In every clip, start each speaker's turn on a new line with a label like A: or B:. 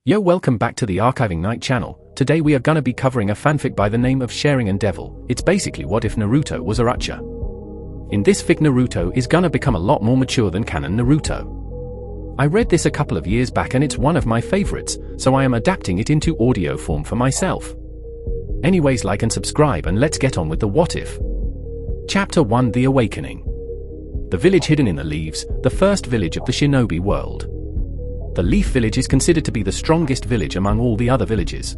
A: Yo, welcome back to the Archiving Night channel. Today we are gonna be covering a fanfic by the name of Sharingan Devil. It's basically what if Naruto was a Uchiha. In this fic, Naruto is gonna become a lot more mature than canon Naruto. I read this a couple of years back and it's one of my favorites, so I am adapting it into audio form for myself. Anyways, like and subscribe and let's get on with the what if. Chapter 1: The Awakening. The village hidden in the leaves, the first village of the shinobi world. The Leaf Village is considered to be the strongest village among all the other villages.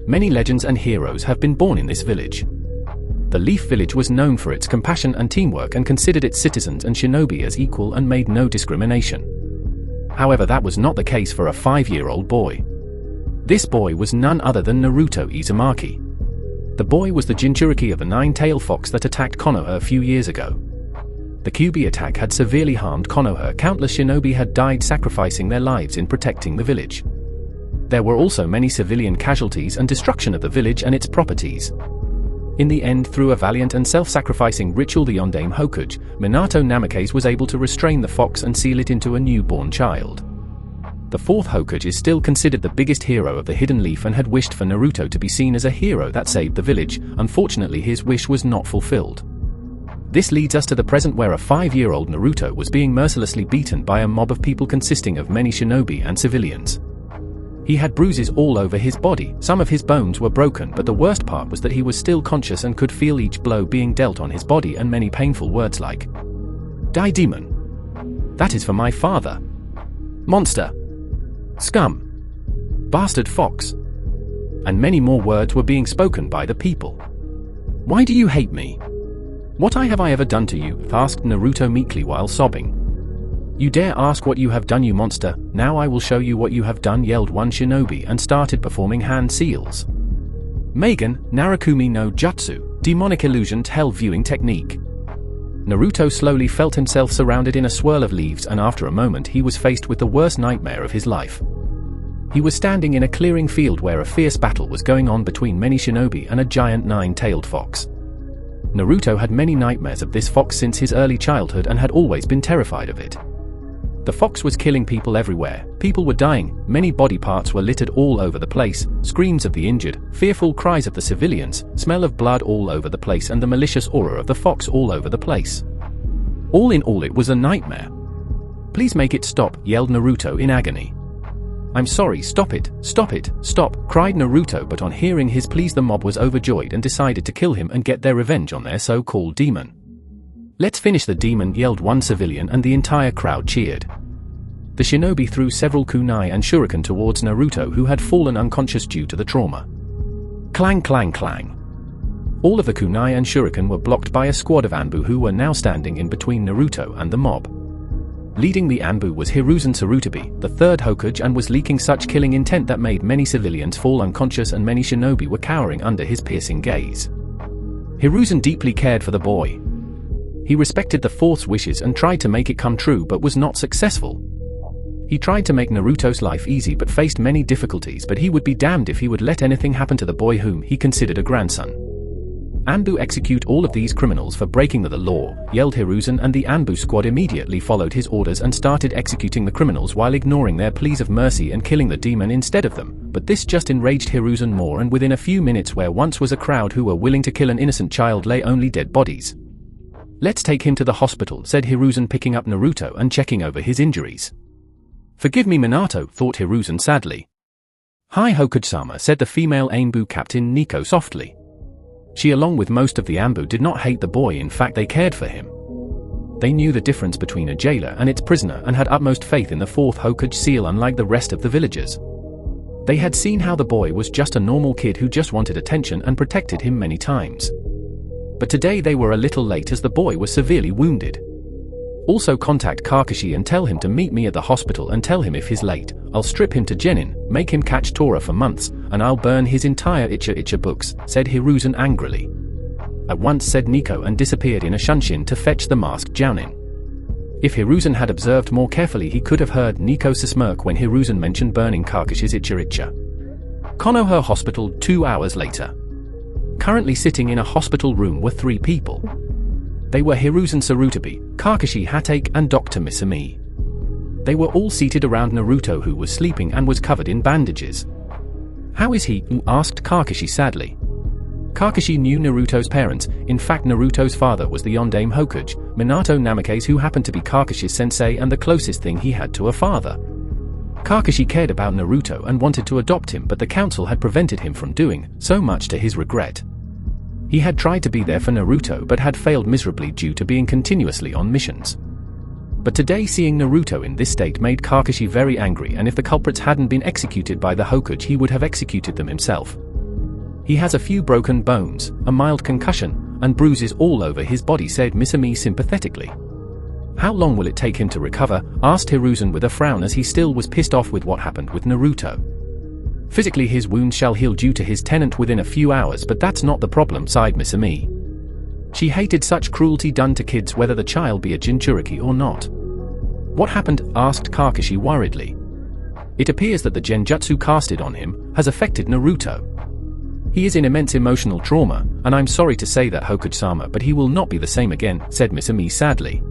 A: Many legends and heroes have been born in this village. The Leaf Village was known for its compassion and teamwork and considered its citizens and shinobi as equal and made no discrimination. However, that was not the case for a 5-year-old boy. This boy was none other than Naruto Uzumaki. The boy was the Jinchuriki of the nine-tailed fox that attacked Konoha a few years ago. The Kyuubi attack had severely harmed Konoha. Countless shinobi had died sacrificing their lives in protecting the village. There were also many civilian casualties and destruction of the village and its properties. In the end, through a valiant and self-sacrificing ritual, the Yondaime Hokage, Minato Namikaze was able to restrain the fox and seal it into a newborn child. The fourth Hokage is still considered the biggest hero of the Hidden Leaf and had wished for Naruto to be seen as a hero that saved the village. Unfortunately, his wish was not fulfilled. This leads us to the present, where a 5-year-old Naruto was being mercilessly beaten by a mob of people consisting of many shinobi and civilians. He had bruises all over his body, some of his bones were broken, but the worst part was that he was still conscious and could feel each blow being dealt on his body and many painful words like, "Die demon! That is for my father! Monster! Scum! Bastard fox!" And many more words were being spoken by the people. "Why do you hate me? What have I ever done to you?" asked Naruto meekly while sobbing. "You dare ask what you have done, you monster? Now I will show you what you have done," yelled one shinobi and started performing hand seals. Magen, Narakumi no Jutsu, demonic illusion hell viewing technique. Naruto slowly felt himself surrounded in a swirl of leaves, and after a moment he was faced with the worst nightmare of his life. He was standing in a clearing field where a fierce battle was going on between many shinobi and a giant nine-tailed fox. Naruto had many nightmares of this fox since his early childhood and had always been terrified of it. The fox was killing people everywhere, people were dying, many body parts were littered all over the place, screams of the injured, fearful cries of the civilians, smell of blood all over the place, and the malicious aura of the fox all over the place. All in all, it was a nightmare. "Please make it stop," yelled Naruto in agony. "I'm sorry, stop it, stop it, stop," cried Naruto, but on hearing his pleas the mob was overjoyed and decided to kill him and get their revenge on their so-called demon. "Let's finish the demon," yelled one civilian, and the entire crowd cheered. The shinobi threw several kunai and shuriken towards Naruto, who had fallen unconscious due to the trauma. Clang clang clang. All of the kunai and shuriken were blocked by a squad of Anbu who were now standing in between Naruto and the mob. Leading the Anbu was Hiruzen Sarutobi, the third Hokage, and was leaking such killing intent that made many civilians fall unconscious and many shinobi were cowering under his piercing gaze. Hiruzen deeply cared for the boy. He respected the fourth's wishes and tried to make it come true, but was not successful. He tried to make Naruto's life easy but faced many difficulties, but he would be damned if he would let anything happen to the boy whom he considered a grandson. "Anbu, execute all of these criminals for breaking the law," yelled Hiruzen, and the Anbu squad immediately followed his orders and started executing the criminals while ignoring their pleas of mercy and killing the demon instead of them. But this just enraged Hiruzen more, and within a few minutes, where once was a crowd who were willing to kill an innocent child, lay only dead bodies. "Let's take him to the hospital," said Hiruzen, picking up Naruto and checking over his injuries. "Forgive me, Minato," thought Hiruzen sadly. "Hi, Hokage-sama," said the female Anbu captain Nico softly. She, along with most of the Anbu, did not hate the boy. In fact, they cared for him. They knew the difference between a jailer and its prisoner and had utmost faith in the fourth Hokage seal, unlike the rest of the villagers. They had seen how the boy was just a normal kid who just wanted attention and protected him many times. But today they were a little late as the boy was severely wounded. "Also contact Kakashi and tell him to meet me at the hospital, and tell him if he's late, I'll strip him to Genin, make him catch Tora for months, and I'll burn his entire Uchiha books," said Hiruzen angrily. At once, said Nico, and disappeared in a shunshin to fetch the masked Jounin. If Hiruzen had observed more carefully, he could have heard Nico smirk when Hiruzen mentioned burning Kakashi's Uchiha. Konoha Hospital 2 hours later. Currently sitting in a hospital room were 3 people. They were Hiruzen Sarutobi, Kakashi Hatake, and Dr. Misumi. They were all seated around Naruto, who was sleeping and was covered in bandages. "How is he?" asked Kakashi sadly. Kakashi knew Naruto's parents. In fact, Naruto's father was the Yondaime Hokage, Minato Namikaze, who happened to be Kakashi's sensei and the closest thing he had to a father. Kakashi cared about Naruto and wanted to adopt him, but the council had prevented him from doing so, much to his regret. He had tried to be there for Naruto but had failed miserably due to being continuously on missions. But today, seeing Naruto in this state made Kakashi very angry, and if the culprits hadn't been executed by the Hokage, he would have executed them himself. "He has a few broken bones, a mild concussion, and bruises all over his body," said Misumi sympathetically. "How long will it take him to recover?" asked Hiruzen with a frown, as he still was pissed off with what happened with Naruto. "Physically, his wounds shall heal due to his tenant within a few hours, but that's not the problem," sighed Misumi. She hated such cruelty done to kids, whether the child be a Jinchuriki or not. "What happened?" asked Kakashi worriedly. "It appears that the genjutsu casted on him has affected Naruto. He is in immense emotional trauma, and I'm sorry to say that, Hokage-sama, but he will not be the same again," said Misumi sadly.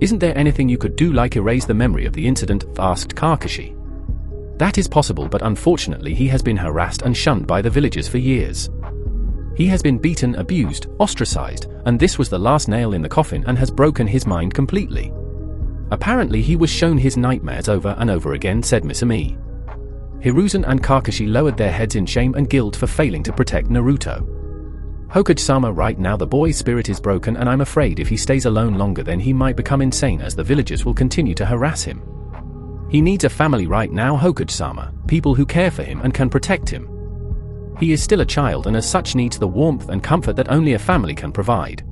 A: "Isn't there anything you could do, like erase the memory of the incident?" asked Kakashi. "That is possible, but unfortunately he has been harassed and shunned by the villagers for years. He has been beaten, abused, ostracized, and this was the last nail in the coffin and has broken his mind completely. Apparently he was shown his nightmares over and over again," said Misumi. Hiruzen and Kakashi lowered their heads in shame and guilt for failing to protect Naruto. "Hokage-sama, right now the boy's spirit is broken, and I'm afraid if he stays alone longer then he might become insane, as the villagers will continue to harass him. He needs a family right now, Hokage-sama, people who care for him and can protect him. He is still a child and as such needs the warmth and comfort that only a family can provide.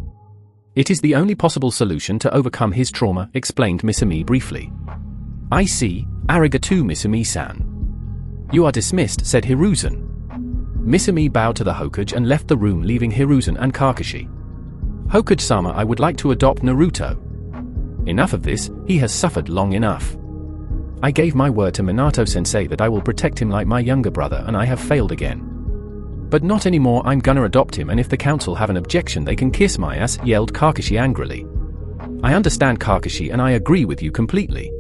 A: It is the only possible solution to overcome his trauma," explained Misumi briefly. "I see, arigato Misumi-san. You are dismissed," said Hiruzen. Misumi bowed to the Hokage and left the room, leaving Hiruzen and Kakashi. "Hokage-sama, I would like to adopt Naruto. Enough of this, he has suffered long enough. I gave my word to Minato-sensei that I will protect him like my younger brother, and I have failed again. But not anymore, I'm gonna adopt him, and if the council have an objection they can kiss my ass," yelled Kakashi angrily. "I understand, Kakashi, and I agree with you completely.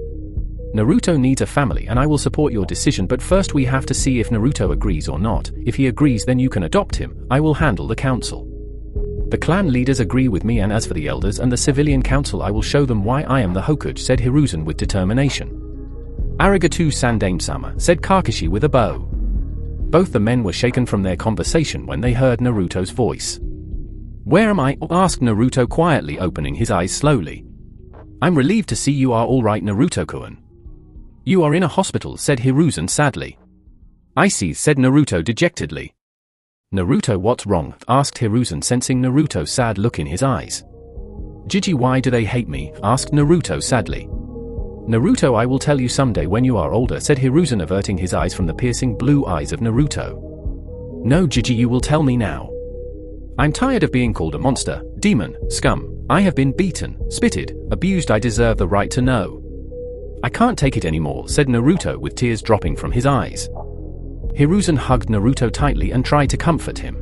A: Naruto needs a family and I will support your decision, but first we have to see if Naruto agrees or not. If he agrees then you can adopt him, I will handle the council. The clan leaders agree with me, and as for the elders and the civilian council I will show them why I am the Hokage," said Hiruzen with determination. "Arigato Sandaime-sama," said Kakashi with a bow. Both the men were shaken from their conversation when they heard Naruto's voice. "Where am I?" asked Naruto quietly, opening his eyes slowly. "I'm relieved to see you are all right, Naruto-kun." "You are in a hospital," said Hiruzen sadly. "I see," said Naruto dejectedly. "Naruto, what's wrong?" asked Hiruzen, sensing Naruto's sad look in his eyes. "Gigi, why do they hate me?" asked Naruto sadly. "Naruto, I will tell you someday when you are older," said Hiruzen, averting his eyes from the piercing blue eyes of Naruto. "No, Gigi, you will tell me now. I'm tired of being called a monster, demon, scum. I have been beaten, spitted, abused. I deserve the right to know. I can't take it anymore," said Naruto with tears dropping from his eyes. Hiruzen hugged Naruto tightly and tried to comfort him.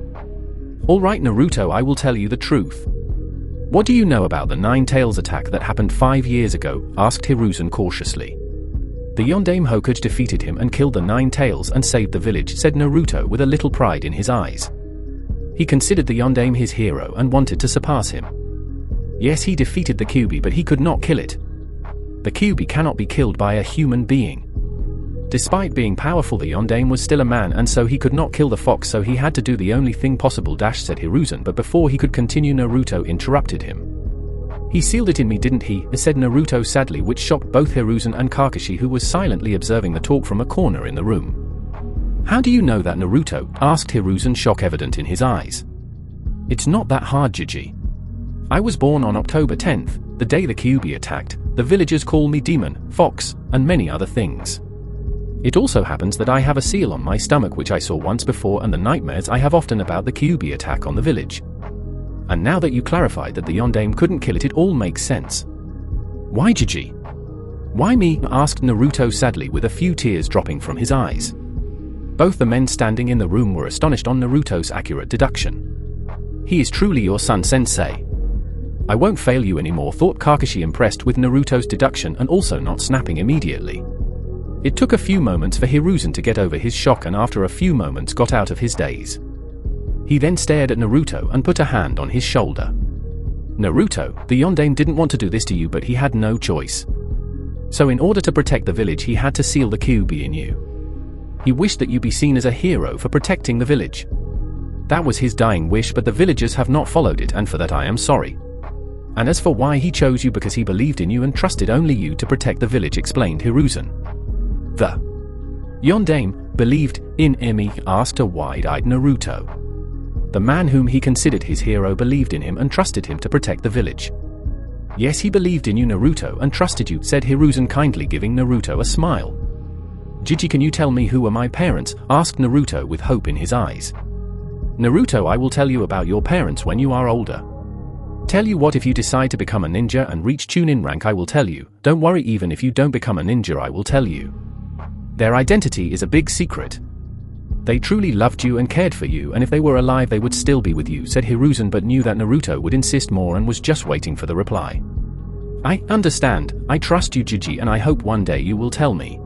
A: "All right, Naruto, I will tell you the truth. What do you know about the Nine Tails attack that happened 5 years ago?" asked Hiruzen cautiously. "The Yondaime Hokage defeated him and killed the Nine Tails and saved the village," said Naruto with a little pride in his eyes. He considered the Yondaime his hero and wanted to surpass him. Yes, he defeated the Kyuubi, but he could not kill it. The Kyuubi cannot be killed by a human being. Despite being powerful, the Yondaime was still a man, and so he could not kill the fox, so he had to do the only thing possible, said Hiruzen, but before he could continue Naruto interrupted him. "He sealed it in me, didn't he?" said Naruto sadly, which shocked both Hiruzen and Kakashi, who was silently observing the talk from a corner in the room. "How do you know that, Naruto?" asked Hiruzen, shock evident in his eyes. "It's not that hard, Gigi. I was born on October 10th, the day the Kyuubi attacked. The villagers call me demon, fox, and many other things. It also happens that I have a seal on my stomach which I saw once before, and the nightmares I have often about the Kyuubi attack on the village. And now that you clarified that the Yondaime couldn't kill it, it all makes sense." "Why, Gigi? Why me?" asked Naruto sadly, with a few tears dropping from his eyes. Both the men standing in the room were astonished on Naruto's accurate deduction. "He is truly your son, sensei. I won't fail you anymore, thought Kakashi, impressed with Naruto's deduction and also not snapping immediately. It took a few moments for Hiruzen to get over his shock, and after a few moments got out of his daze. He then stared at Naruto and put a hand on his shoulder. Naruto, the Yondaime didn't want to do this to you, but he had no choice. So in order to protect the village, he had to seal the Kyuubi in you. He wished that you be seen as a hero for protecting the village. That was his dying wish, but the villagers have not followed it, and for that I am sorry. And as for why he chose you, because he believed in you and trusted only you to protect the village, explained Hiruzen. The Yondaime believed in me? Asked a wide-eyed Naruto. The man whom he considered his hero believed in him and trusted him to protect the village. Yes, he believed in you, Naruto, and trusted you, said Hiruzen, kindly giving Naruto a smile. Jiji, can you tell me who are my parents? Asked Naruto with hope in his eyes. Naruto, I will tell you about your parents when you are older. Tell you what, if you decide to become a ninja and reach Chunin rank, I will tell you. Don't worry, even if you don't become a ninja, I will tell you. Their identity is a big secret. They truly loved you and cared for you, and if they were alive they would still be with you, said Hiruzen, but knew that Naruto would insist more and was just waiting for the reply. I understand, I trust you, Jiji, and I hope one day you will tell me.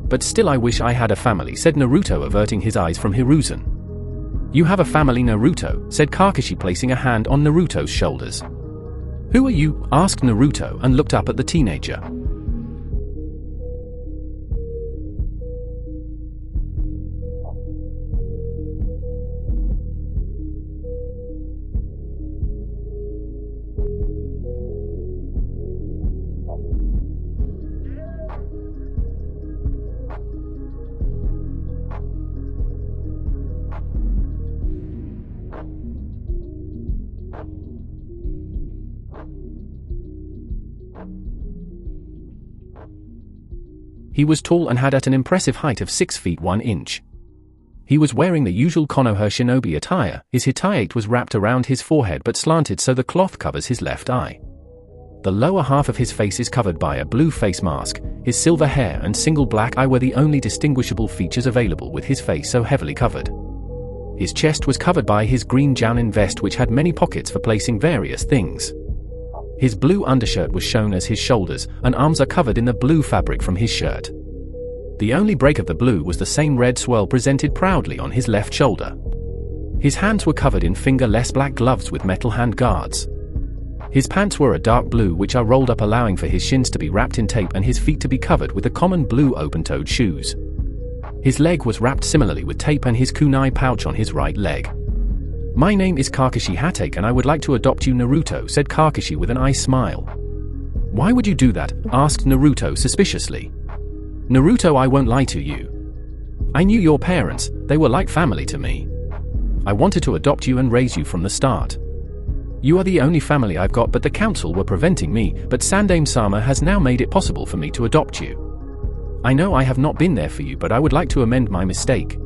A: But still I wish I had a family, said Naruto, averting his eyes from Hiruzen. You have a family, Naruto, said Kakashi, placing a hand on Naruto's shoulders. Who are you? Asked Naruto and looked up at the teenager. He was tall and had at an impressive height of 6 feet 1 inch. He was wearing the usual Konoha shinobi attire. His hitayate was wrapped around his forehead but slanted so the cloth covers his left eye. The lower half of his face is covered by a blue face mask. His silver hair and single black eye were the only distinguishable features available with his face so heavily covered. His chest was covered by his green jounin vest, which had many pockets for placing various things. His blue undershirt was shown as his shoulders, and arms are covered in the blue fabric from his shirt. The only break of the blue was the same red swirl presented proudly on his left shoulder. His hands were covered in fingerless black gloves with metal hand guards. His pants were a dark blue, which are rolled up, allowing for his shins to be wrapped in tape and his feet to be covered with the common blue open-toed shoes. His leg was wrapped similarly with tape and his kunai pouch on his right leg. My name is Kakashi Hatake and I would like to adopt you, Naruto, said Kakashi with an eye smile. Why would you do that? Asked Naruto suspiciously. Naruto, I won't lie to you. I knew your parents, they were like family to me. I wanted to adopt you and raise you from the start. You are the only family I've got, but the council were preventing me, but Sandaime-sama has now made it possible for me to adopt you. I know I have not been there for you, but I would like to amend my mistake.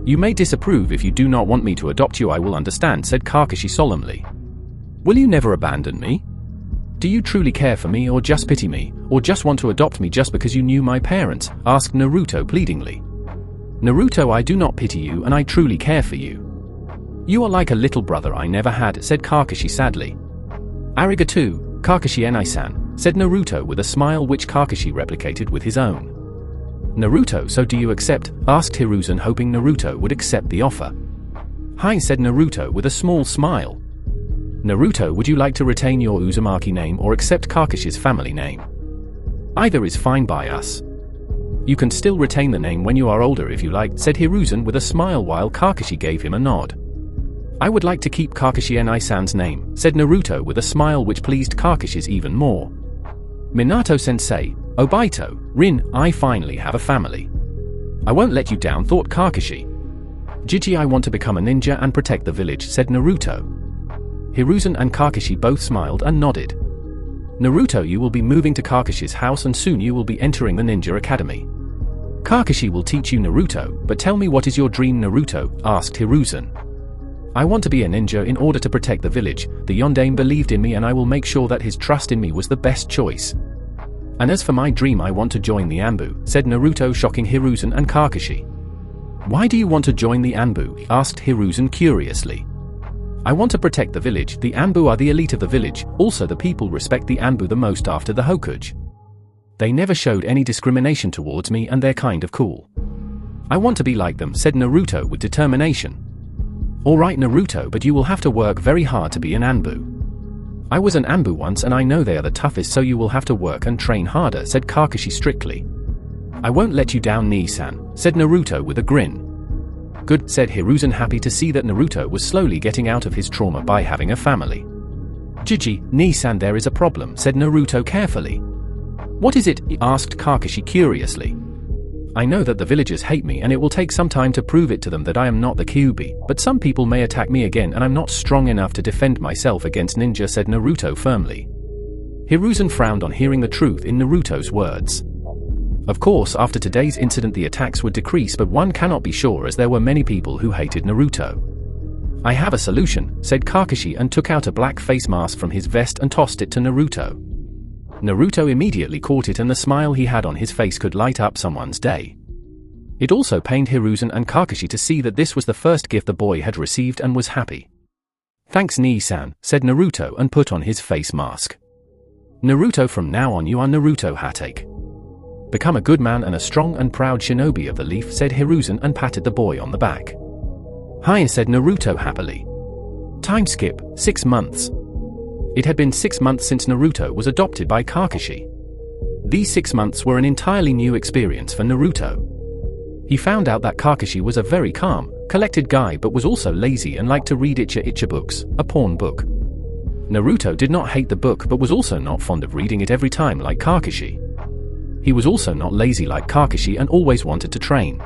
A: You may disapprove. If you do not want me to adopt you, I will understand, said Kakashi solemnly. Will you never abandon me? Do you truly care for me, or just pity me, or just want to adopt me just because you knew my parents? Asked Naruto pleadingly. Naruto, I do not pity you and I truly care for you. You are like a little brother I never had, said Kakashi sadly. Arigato, Kakashi Enai-san, said Naruto with a smile which Kakashi replicated with his own. Naruto, so do you accept? Asked Hiruzen, hoping Naruto would accept the offer. Hi, said Naruto with a small smile. Naruto, would you like to retain your Uzumaki name or accept Kakashi's family name? Either is fine by us. You can still retain the name when you are older if you like, said Hiruzen with a smile while Kakashi gave him a nod. I would like to keep Kakashi Enai-san's name, said Naruto with a smile which pleased Kakashi's even more. Minato-sensei, Obito, Rin, I finally have a family. I won't let you down, thought Kakashi. Jiji, I want to become a ninja and protect the village, said Naruto. Hiruzen and Kakashi both smiled and nodded. Naruto, you will be moving to Kakashi's house and soon you will be entering the ninja academy. Kakashi will teach you Naruto, but tell me, what is your dream, Naruto? Asked Hiruzen. I want to be a ninja in order to protect the village. The Yondaime believed in me and I will make sure that his trust in me was the best choice. And as for my dream, I want to join the Anbu, said Naruto, shocking Hiruzen and Kakashi. Why do you want to join the Anbu? Asked Hiruzen curiously. I want to protect the village. The Anbu are the elite of the village, also the people respect the Anbu the most after the Hokage. They never showed any discrimination towards me and they're kind of cool. I want to be like them, said Naruto with determination. Alright Naruto, but you will have to work very hard to be an Anbu. I was an Anbu once and I know they are the toughest, so you will have to work and train harder, said Kakashi strictly. I won't let you down, Nii-san, said Naruto with a grin. Good, said Hiruzen, happy to see that Naruto was slowly getting out of his trauma by having a family. Jiji, Nii-san, there is a problem, said Naruto carefully. What is it? Asked Kakashi curiously. I know that the villagers hate me and it will take some time to prove it to them that I am not the Kyuubi, but some people may attack me again and I'm not strong enough to defend myself against ninja, said Naruto firmly. Hiruzen frowned on hearing the truth in Naruto's words. Of course, after today's incident the attacks would decrease, but one cannot be sure as there were many people who hated Naruto. I have a solution, said Kakashi and took out a black face mask from his vest and tossed it to Naruto. Naruto immediately caught it and the smile he had on his face could light up someone's day. It also pained Hiruzen and Kakashi to see that this was the first gift the boy had received and was happy. Thanks Nii-san, said Naruto and put on his face mask. Naruto, from now on you are Naruto Hatake. Become a good man and a strong and proud shinobi of the leaf, said Hiruzen and patted the boy on the back. Hi, said Naruto happily. Time skip, 6 months. It had been 6 months since Naruto was adopted by Kakashi. These 6 months were an entirely new experience for Naruto. He found out that Kakashi was a very calm, collected guy but was also lazy and liked to read Icha books, a porn book. Naruto did not hate the book but was also not fond of reading it every time like Kakashi. He was also not lazy like Kakashi and always wanted to train.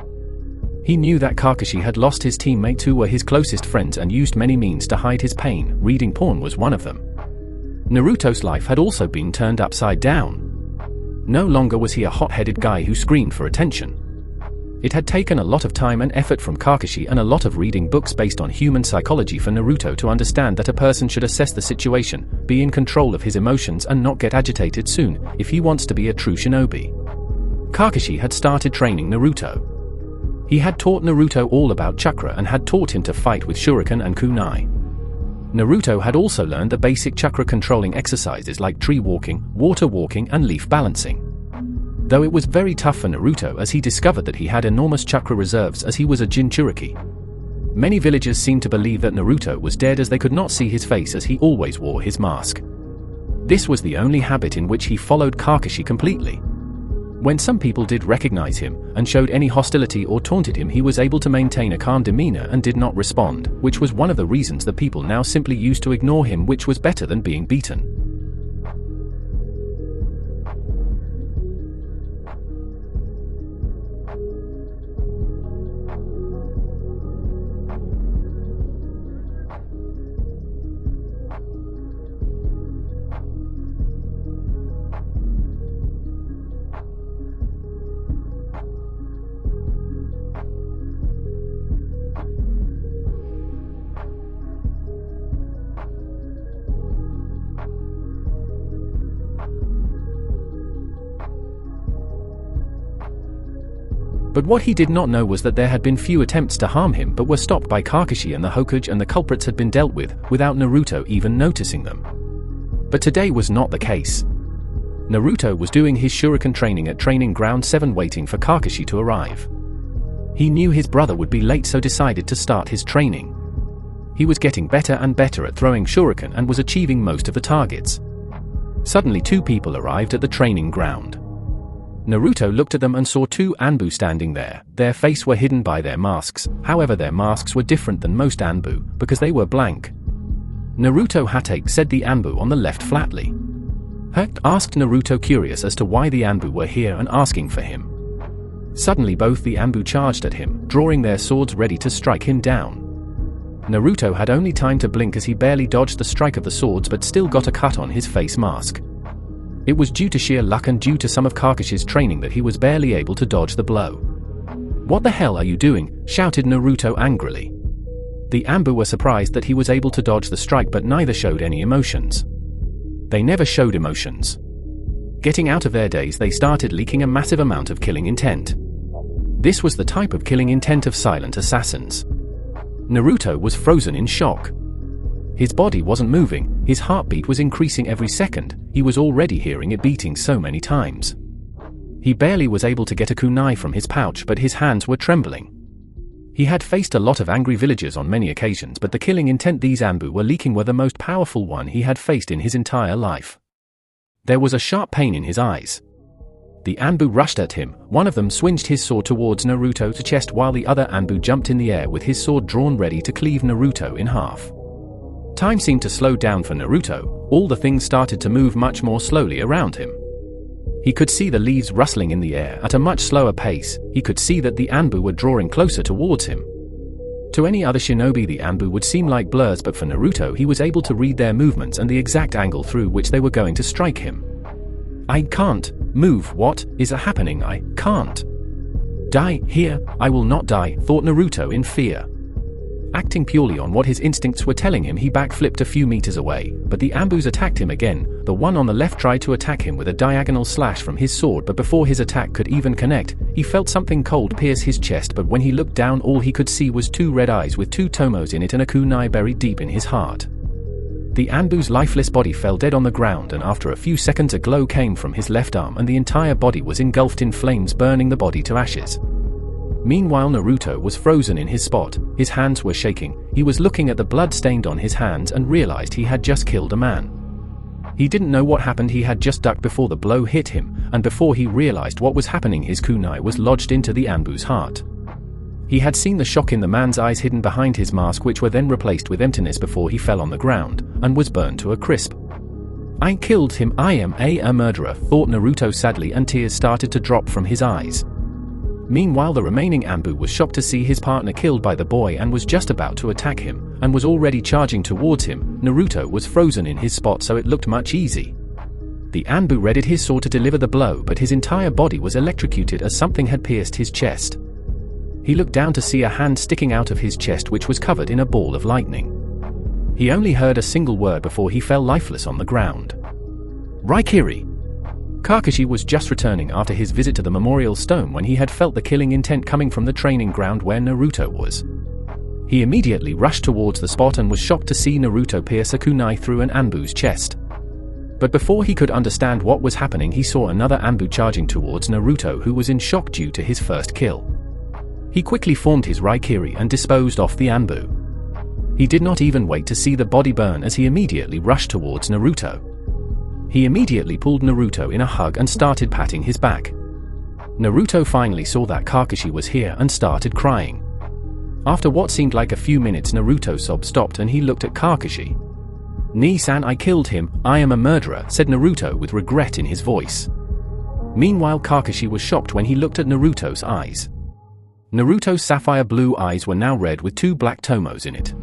A: He knew that Kakashi had lost his teammates who were his closest friends and used many means to hide his pain. Reading porn was one of them. Naruto's life had also been turned upside down. No longer was he a hot-headed guy who screamed for attention. It had taken a lot of time and effort from Kakashi and a lot of reading books based on human psychology for Naruto to understand that a person should assess the situation, be in control of his emotions and not get agitated soon, if he wants to be a true shinobi. Kakashi had started training Naruto. He had taught Naruto all about chakra and had taught him to fight with shuriken and kunai. Naruto had also learned the basic chakra controlling exercises like tree walking, water walking and leaf balancing. Though it was very tough for Naruto as he discovered that he had enormous chakra reserves as he was a Jinchuriki. Many villagers seemed to believe that Naruto was dead as they could not see his face as he always wore his mask. This was the only habit in which he followed Kakashi completely. When some people did recognize him and showed any hostility or taunted him, he was able to maintain a calm demeanor and did not respond, which was one of the reasons the people now simply used to ignore him, which was better than being beaten. But what he did not know was that there had been few attempts to harm him but were stopped by Kakashi and the Hokage, and the culprits had been dealt with, without Naruto even noticing them. But today was not the case. Naruto was doing his shuriken training at Training Ground 7 waiting for Kakashi to arrive. He knew his brother would be late, so decided to start his training. He was getting better and better at throwing shuriken and was achieving most of the targets. Suddenly 2 people arrived at the training ground. Naruto looked at them and saw 2 Anbu standing there. Their faces were hidden by their masks, however their masks were different than most Anbu, because they were blank. Naruto Hatake, said the Anbu on the left flatly. Hurt? Asked Naruto, curious as to why the Anbu were here and asking for him. Suddenly both the Anbu charged at him, drawing their swords ready to strike him down. Naruto had only time to blink as he barely dodged the strike of the swords but still got a cut on his face mask. It was due to sheer luck and due to some of Kakashi's training that he was barely able to dodge the blow. What the hell are you doing? Shouted Naruto angrily. The Anbu were surprised that he was able to dodge the strike but neither showed any emotions. They never showed emotions. Getting out of their daze, they started leaking a massive amount of killing intent. This was the type of killing intent of silent assassins. Naruto was frozen in shock. His body wasn't moving, his heartbeat was increasing every second, he was already hearing it beating so many times. He barely was able to get a kunai from his pouch, but his hands were trembling. He had faced a lot of angry villagers on many occasions, but the killing intent these Anbu were leaking were the most powerful one he had faced in his entire life. There was a sharp pain in his eyes. The Anbu rushed at him, one of them swinged his sword towards Naruto's chest while the other Anbu jumped in the air with his sword drawn ready to cleave Naruto in half. Time seemed to slow down for Naruto, all the things started to move much more slowly around him. He could see the leaves rustling in the air at a much slower pace, he could see that the Anbu were drawing closer towards him. To any other shinobi the Anbu would seem like blurs, but for Naruto he was able to read their movements and the exact angle through which they were going to strike him. I can't move, what is happening? I can't die here, I will not die, thought Naruto in fear. Acting purely on what his instincts were telling him, he backflipped a few meters away, but the Anbus attacked him again. The one on the left tried to attack him with a diagonal slash from his sword, but before his attack could even connect, he felt something cold pierce his chest, but when he looked down all he could see was two red eyes with two tomos in it and a kunai buried deep in his heart. The Anbu's lifeless body fell dead on the ground, and after a few seconds a glow came from his left arm and the entire body was engulfed in flames, burning the body to ashes. Meanwhile Naruto was frozen in his spot, his hands were shaking, he was looking at the blood stained on his hands and realized he had just killed a man. He didn't know what happened, he had just ducked before the blow hit him, and before he realized what was happening his kunai was lodged into the Anbu's heart. He had seen the shock in the man's eyes hidden behind his mask, which were then replaced with emptiness before he fell on the ground, and was burned to a crisp. I killed him, I am a murderer, thought Naruto sadly, and tears started to drop from his eyes. Meanwhile the remaining Anbu was shocked to see his partner killed by the boy and was just about to attack him, and was already charging towards him. Naruto was frozen in his spot, so it looked much easy. The Anbu readied his sword to deliver the blow, but his entire body was electrocuted as something had pierced his chest. He looked down to see a hand sticking out of his chest which was covered in a ball of lightning. He only heard a single word before he fell lifeless on the ground. Raikiri! Kakashi was just returning after his visit to the memorial stone when he had felt the killing intent coming from the training ground where Naruto was. He immediately rushed towards the spot and was shocked to see Naruto pierce a kunai through an Anbu's chest. But before he could understand what was happening, he saw another Anbu charging towards Naruto, who was in shock due to his first kill. He quickly formed his Raikiri and disposed of the Anbu. He did not even wait to see the body burn as he immediately rushed towards Naruto. He immediately pulled Naruto in a hug and started patting his back. Naruto finally saw that Kakashi was here and started crying. After what seemed like a few minutes, Naruto's sob stopped and he looked at Kakashi. "Ni-san, I killed him, I am a murderer," said Naruto with regret in his voice. Meanwhile Kakashi was shocked when he looked at Naruto's eyes. Naruto's sapphire blue eyes were now red with two black tomos in it.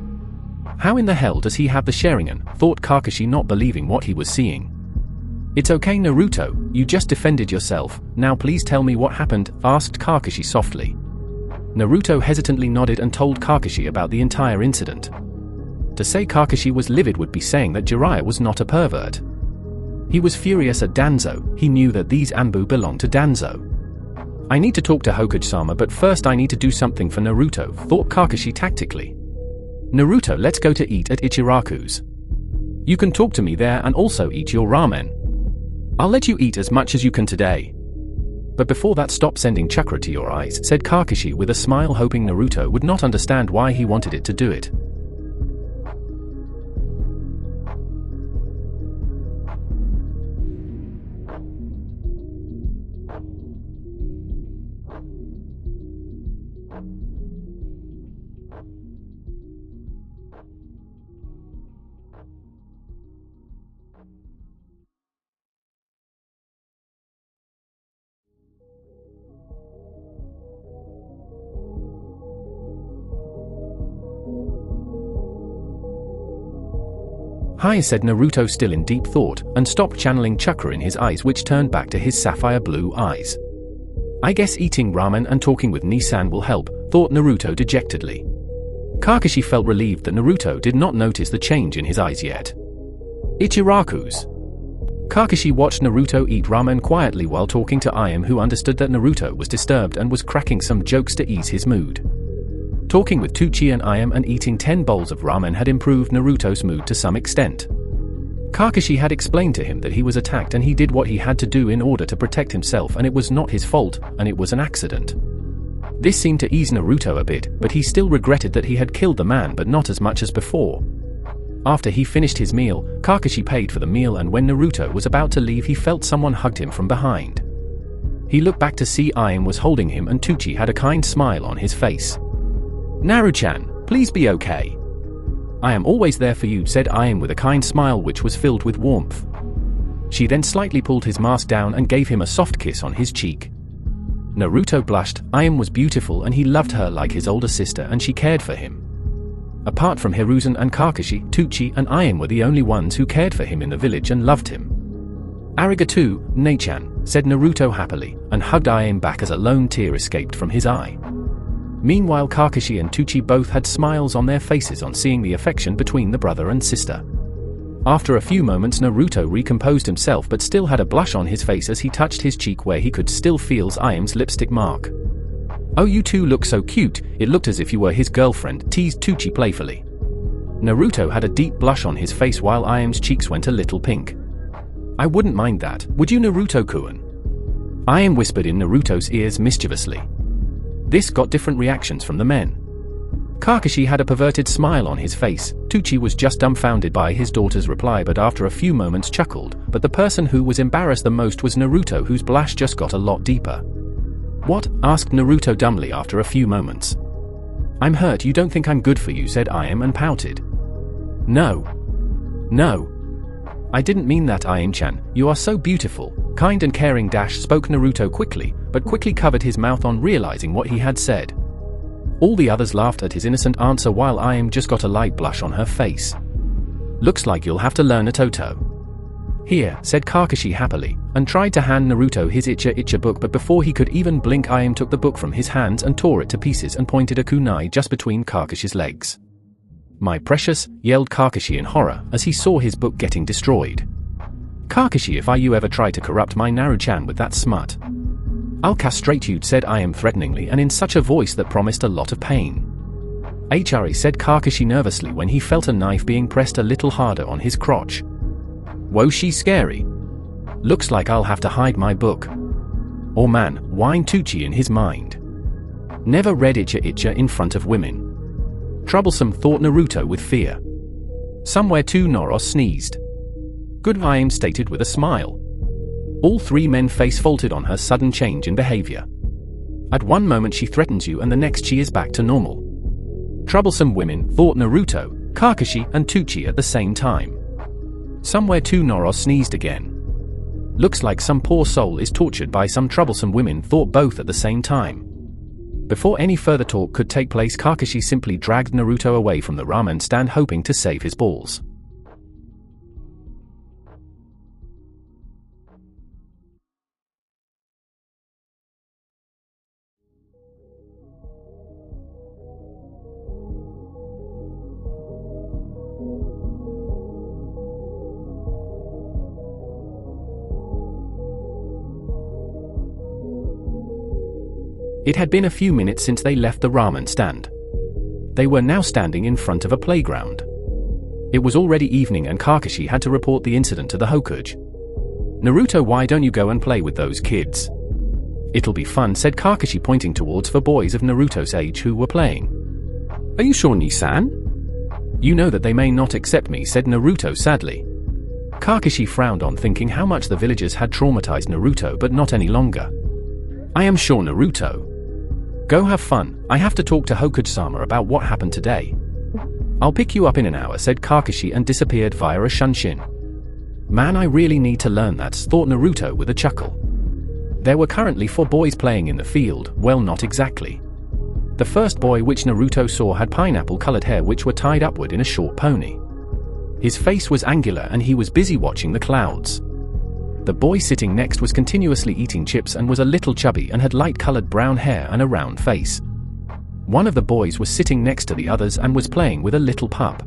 A: How in the hell does he have the Sharingan, thought Kakashi, not believing what he was seeing. "It's okay Naruto, you just defended yourself, now please tell me what happened," asked Kakashi softly. Naruto hesitantly nodded and told Kakashi about the entire incident. To say Kakashi was livid would be saying that Jiraiya was not a pervert. He was furious at Danzo, he knew that these Anbu belonged to Danzo. "I need to talk to Hokage-sama, but first I need to do something for Naruto," thought Kakashi tactically. "Naruto, let's go to eat at Ichiraku's. You can talk to me there and also eat your ramen. I'll let you eat as much as you can today. But before that, stop sending chakra to your eyes," said Kakashi with a smile, hoping Naruto would not understand why he wanted it to do it. "Hi," said Naruto, still in deep thought, and stopped channeling chakra in his eyes, which turned back to his sapphire blue eyes. "I guess eating ramen and talking with Ni-san will help," thought Naruto dejectedly. Kakashi felt relieved that Naruto did not notice the change in his eyes yet. Ichiraku's. Kakashi watched Naruto eat ramen quietly while talking to Iam, who understood that Naruto was disturbed and was cracking some jokes to ease his mood. Talking with Tucci and Ayam and eating 10 bowls of ramen had improved Naruto's mood to some extent. Kakashi had explained to him that he was attacked and he did what he had to do in order to protect himself, and it was not his fault, and it was an accident. This seemed to ease Naruto a bit, but he still regretted that he had killed the man, but not as much as before. After he finished his meal, Kakashi paid for the meal, and when Naruto was about to leave, he felt someone hugged him from behind. He looked back to see Ayam was holding him, and Tucci had a kind smile on his face. "Naru-chan, please be okay. I am always there for you," said Ayam with a kind smile which was filled with warmth. She then slightly pulled his mask down and gave him a soft kiss on his cheek. Naruto blushed. Ayam was beautiful and he loved her like his older sister, and she cared for him. Apart from Hiruzen and Kakashi, Tucci and Ayam were the only ones who cared for him in the village and loved him. "Arigato, Nei-chan," said Naruto happily, and hugged Ayam back as a lone tear escaped from his eye. Meanwhile, Kakashi and Tucci both had smiles on their faces on seeing the affection between the brother and sister. After a few moments, Naruto recomposed himself but still had a blush on his face as he touched his cheek where he could still feel Ayam's lipstick mark. "Oh, you two look so cute, it looked as if you were his girlfriend," teased Tucci playfully. Naruto had a deep blush on his face while Ayam's cheeks went a little pink. "I wouldn't mind that, would you, Naruto-kun?" Ayam whispered in Naruto's ears mischievously. This got different reactions from the men. Kakashi had a perverted smile on his face. Tucci was just dumbfounded by his daughter's reply, but after a few moments chuckled. But the person who was embarrassed the most was Naruto, whose blush just got a lot deeper. "What?" asked Naruto dumbly after a few moments. "I'm hurt. You don't think I'm good for you," said Ayam and pouted. No, I didn't mean that, Ayam-chan. You are so beautiful, kind and caring," spoke Naruto quickly, but quickly covered his mouth on realizing what he had said. All the others laughed at his innocent answer while Ayam just got a light blush on her face. "Looks like you'll have to learn a Toto." "Here," said Kakashi happily, and tried to hand Naruto his Icha book, but before he could even blink, Ayam took the book from his hands and tore it to pieces and pointed a kunai just between Kakashi's legs. "My precious," yelled Kakashi in horror as he saw his book getting destroyed. "Kakashi, if you ever try to corrupt my Naru-chan with that smut, I'll castrate you," said Ayam threateningly and in such a voice that promised a lot of pain. "HRE," said Kakashi nervously when he felt a knife being pressed a little harder on his crotch. "Whoa, she's scary. Looks like I'll have to hide my book." "Oh man," whined Tucci in his mind. Never read Icha in front of women. Troublesome, thought Naruto with fear. Somewhere too, Noros sneezed. "Good," Ayam stated with a smile. All three men face faulted on her sudden change in behavior. At one moment she threatens you and the next she is back to normal. Troublesome women, thought Naruto, Kakashi and Tucci at the same time. Somewhere too, Noros sneezed again. Looks like some poor soul is tortured by some troublesome women, thought both at the same time. Before any further talk could take place, Kakashi simply dragged Naruto away from the ramen stand, hoping to save his balls. It had been a few minutes since they left the ramen stand. They were now standing in front of a playground. It was already evening and Kakashi had to report the incident to the Hokage. "Naruto, why don't you go and play with those kids? It'll be fun," said Kakashi, pointing towards the boys of Naruto's age who were playing. "Are you sure, Ni-san? You know that they may not accept me," said Naruto sadly. Kakashi frowned on, thinking how much the villagers had traumatized Naruto, but not any longer. "I am sure, Naruto. Go have fun. I have to talk to Hokage-sama about what happened today. I'll pick you up in an hour," said Kakashi and disappeared via a shunshin. "Man, I really need to learn that," thought Naruto with a chuckle. There were currently 4 boys playing in the field. Well, not exactly. The first boy which Naruto saw had pineapple-colored hair which were tied upward in a short pony. His face was angular and he was busy watching the clouds. The boy sitting next was continuously eating chips and was a little chubby and had light-colored brown hair and a round face. One of the boys was sitting next to the others and was playing with a little pup.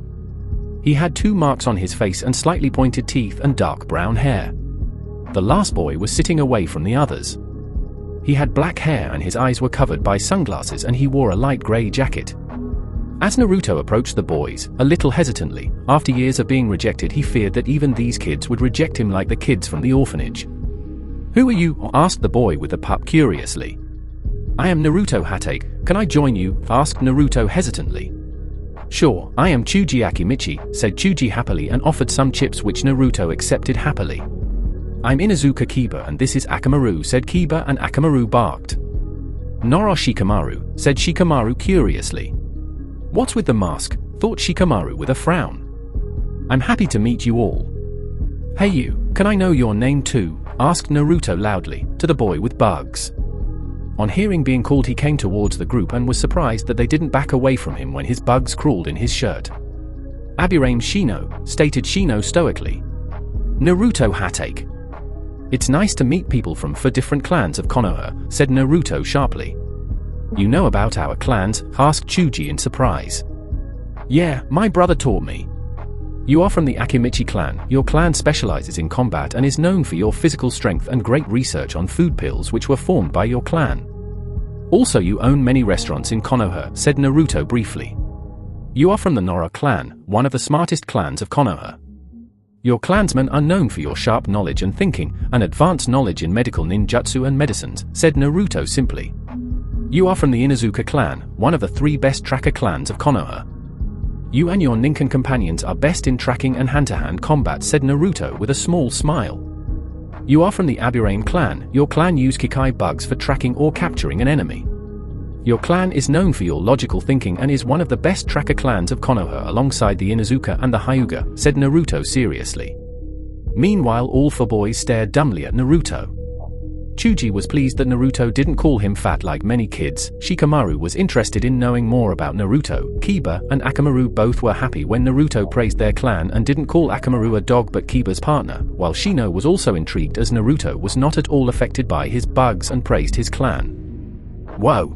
A: He had 2 marks on his face and slightly pointed teeth and dark brown hair. The last boy was sitting away from the others. He had black hair and his eyes were covered by sunglasses and he wore a light gray jacket. As Naruto approached the boys, a little hesitantly, after years of being rejected he feared that even these kids would reject him like the kids from the orphanage. "Who are you?" asked the boy with the pup curiously. "I am Naruto Hatake, can I join you?" asked Naruto hesitantly. "Sure, I am Chuji Akimichi," said Chuji happily and offered some chips which Naruto accepted happily. "I'm Inuzuka Kiba and this is Akamaru," said Kiba, and Akamaru barked. "Nora Shikamaru," said Shikamaru curiously. "What's with the mask?" thought Shikamaru with a frown. "I'm happy to meet you all." "Hey you, can I know your name too?" asked Naruto loudly, to the boy with bugs. On hearing being called he came towards the group and was surprised that they didn't back away from him when his bugs crawled in his shirt. "Abirame Shino," stated Shino stoically. "Naruto Hatake." "It's nice to meet people from 4 different clans of Konoha," said Naruto sharply. "You know about our clans?" asked Chuji in surprise. "Yeah, my brother taught me." "You are from the Akimichi clan. Your clan specializes in combat and is known for your physical strength and great research on food pills which were formed by your clan. Also you own many restaurants in Konoha," said Naruto briefly. "You are from the Nora clan, one of the smartest clans of Konoha. Your clansmen are known for your sharp knowledge and thinking, and advanced knowledge in medical ninjutsu and medicines," said Naruto simply. "You are from the Inuzuka clan, one of the 3 best tracker clans of Konoha. You and your Ninken companions are best in tracking and hand-to-hand combat," said Naruto with a small smile. "You are from the Abirame clan. Your clan use Kikai bugs for tracking or capturing an enemy. Your clan is known for your logical thinking and is one of the best tracker clans of Konoha alongside the Inuzuka and the Hyuga," said Naruto seriously. Meanwhile all 4 boys stared dumbly at Naruto. Chuji was pleased that Naruto didn't call him fat like many kids. Shikamaru was interested in knowing more about Naruto. Kiba and Akamaru both were happy when Naruto praised their clan and didn't call Akamaru a dog but Kiba's partner, while Shino was also intrigued as Naruto was not at all affected by his bugs and praised his clan. "Whoa!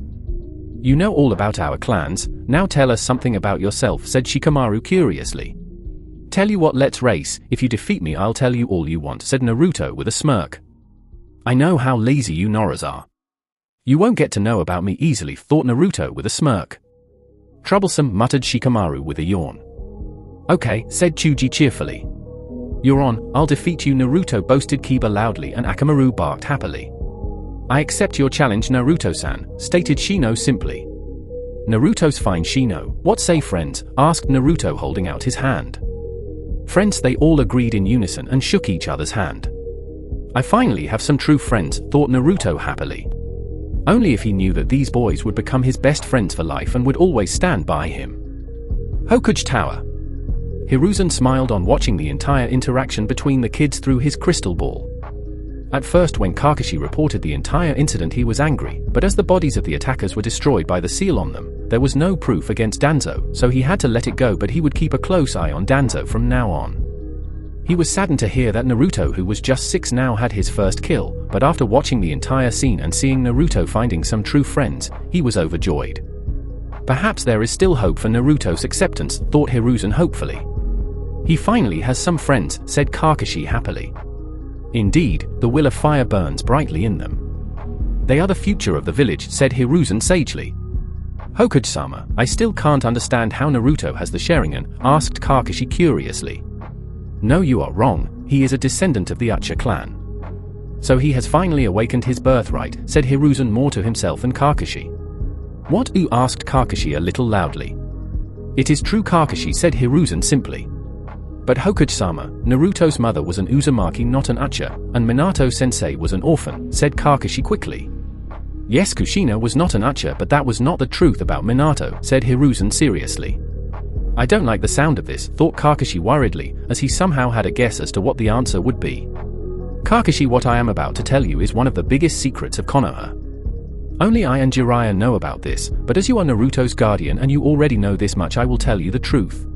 A: You know all about our clans, now tell us something about yourself," said Shikamaru curiously. "Tell you what, let's race. If you defeat me I'll tell you all you want," said Naruto with a smirk. "I know how lazy you Noras are. You won't get to know about me easily," thought Naruto with a smirk. "Troublesome," muttered Shikamaru with a yawn. "Okay," said Chuji cheerfully. "You're on, I'll defeat you," Naruto boasted Kiba loudly, and Akamaru barked happily. "I accept your challenge, Naruto-san," stated Shino simply. "Naruto's fine, Shino. What say friends?" asked Naruto holding out his hand. Friends, they all agreed in unison and shook each other's hand. "I finally have some true friends," thought Naruto happily. Only if he knew that these boys would become his best friends for life and would always stand by him. Hokuge Tower. Hiruzen smiled on watching the entire interaction between the kids through his crystal ball. At first when Kakashi reported the entire incident he was angry, but as the bodies of the attackers were destroyed by the seal on them, there was no proof against Danzo, so he had to let it go, but he would keep a close eye on Danzo from now on. He was saddened to hear that Naruto, who was just 6 now, had his first kill, but after watching the entire scene and seeing Naruto finding some true friends, he was overjoyed. Perhaps there is still hope for Naruto's acceptance, thought Hiruzen hopefully. He finally has some friends, said Kakashi happily. Indeed, the will of fire burns brightly in them. They are the future of the village, said Hiruzen sagely. Hokuge-sama, I still can't understand how Naruto has the Sharingan, asked Kakashi curiously. No, you are wrong, he is a descendant of the Uchiha clan. So he has finally awakened his birthright, said Hiruzen more to himself than Kakashi. What? Asked Kakashi a little loudly. It is true, Kakashi, said Hiruzen simply. But Hokuge-sama, Naruto's mother was an Uzumaki, not an Uchiha, and Minato-sensei was an orphan, said Kakashi quickly. Yes, Kushina was not an Uchiha, but that was not the truth about Minato, said Hiruzen seriously. I don't like the sound of this, thought Kakashi worriedly, as he somehow had a guess as to what the answer would be. Kakashi, what I am about to tell you is one of the biggest secrets of Konoha. Only I and Jiraiya know about this, but as you are Naruto's guardian and you already know this much, I will tell you the truth.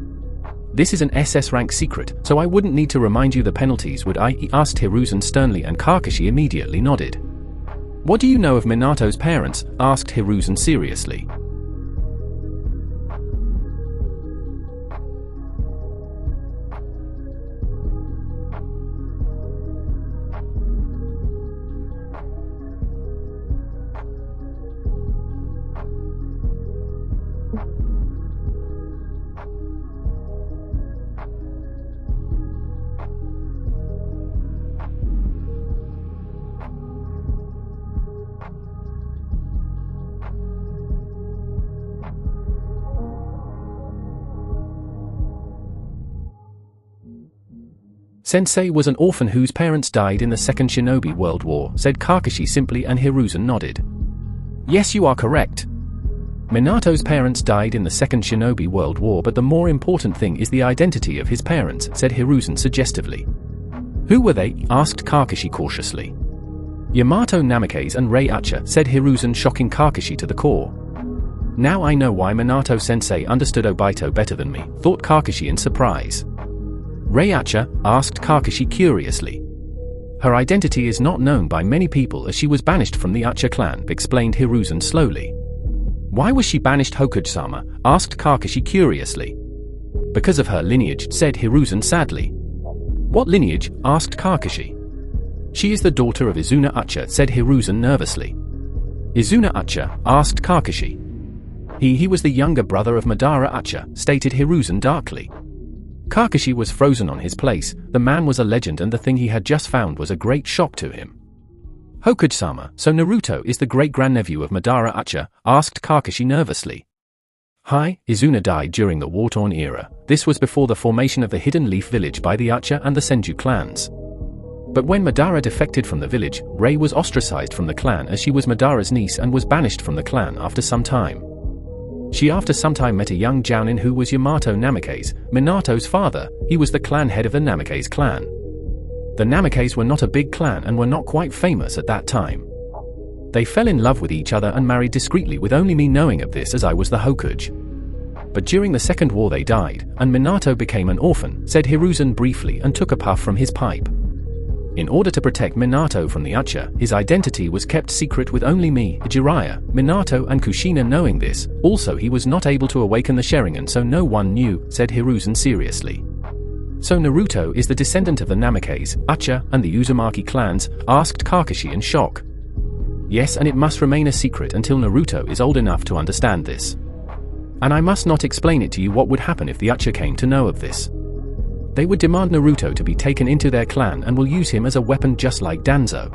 A: This is an SS rank secret, so I wouldn't need to remind you the penalties, would I? Asked Hiruzen sternly, and Kakashi immediately nodded. What do you know of Minato's parents? Asked Hiruzen seriously. Sensei was an orphan whose parents died in the Second Shinobi World War, said Kakashi simply, and Hiruzen nodded. Yes, you are correct. Minato's parents died in the Second Shinobi World War, but the more important thing is the identity of his parents, said Hiruzen suggestively. Who were they? Asked Kakashi cautiously. Yamato Namikaze and Rei Uchiha, said Hiruzen, shocking Kakashi to the core. Now I know why Minato-sensei understood Obito better than me, thought Kakashi in surprise. Rei Uchiha? Asked Kakashi curiously. Her identity is not known by many people as she was banished from the Uchiha clan, explained Hiruzen slowly. Why was she banished, Hokuji-sama? Asked Kakashi curiously. Because of her lineage, said Hiruzen sadly. What lineage? Asked Kakashi. She is the daughter of Izuna Uchiha, said Hiruzen nervously. Izuna Uchiha? Asked Kakashi. He was the younger brother of Madara Uchiha, stated Hiruzen darkly. Kakashi was frozen on his place. The man was a legend and the thing he had just found was a great shock to him. Hokuji-sama, so Naruto is the great-grandnephew of Madara Uchiha? Asked Kakashi nervously. Hi, Izuna died during the war-torn era. This was before the formation of the Hidden Leaf village by the Uchiha and the Senju clans. But when Madara defected from the village, Rei was ostracized from the clan as she was Madara's niece and was banished from the clan after some time. She after some time met a young Jounin who was Yamato Namikaze, Minato's father. He was the clan head of the Namikaze clan. The Namikaze were not a big clan and were not quite famous at that time. They fell in love with each other and married discreetly with only me knowing of this as I was the Hokuji. But during the Second War they died, and Minato became an orphan, said Hiruzen briefly and took a puff from his pipe. In order to protect Minato from the Uchiha, his identity was kept secret with only me, Jiraiya, Minato and Kushina knowing this. Also he was not able to awaken the Sharingan, so no one knew, said Hiruzen seriously. So Naruto is the descendant of the Namikaze, Uchiha, and the Uzumaki clans? Asked Kakashi in shock. Yes, and it must remain a secret until Naruto is old enough to understand this. And I must not explain it to you what would happen if the Uchiha came to know of this. They would demand Naruto to be taken into their clan and will use him as a weapon just like Danzo.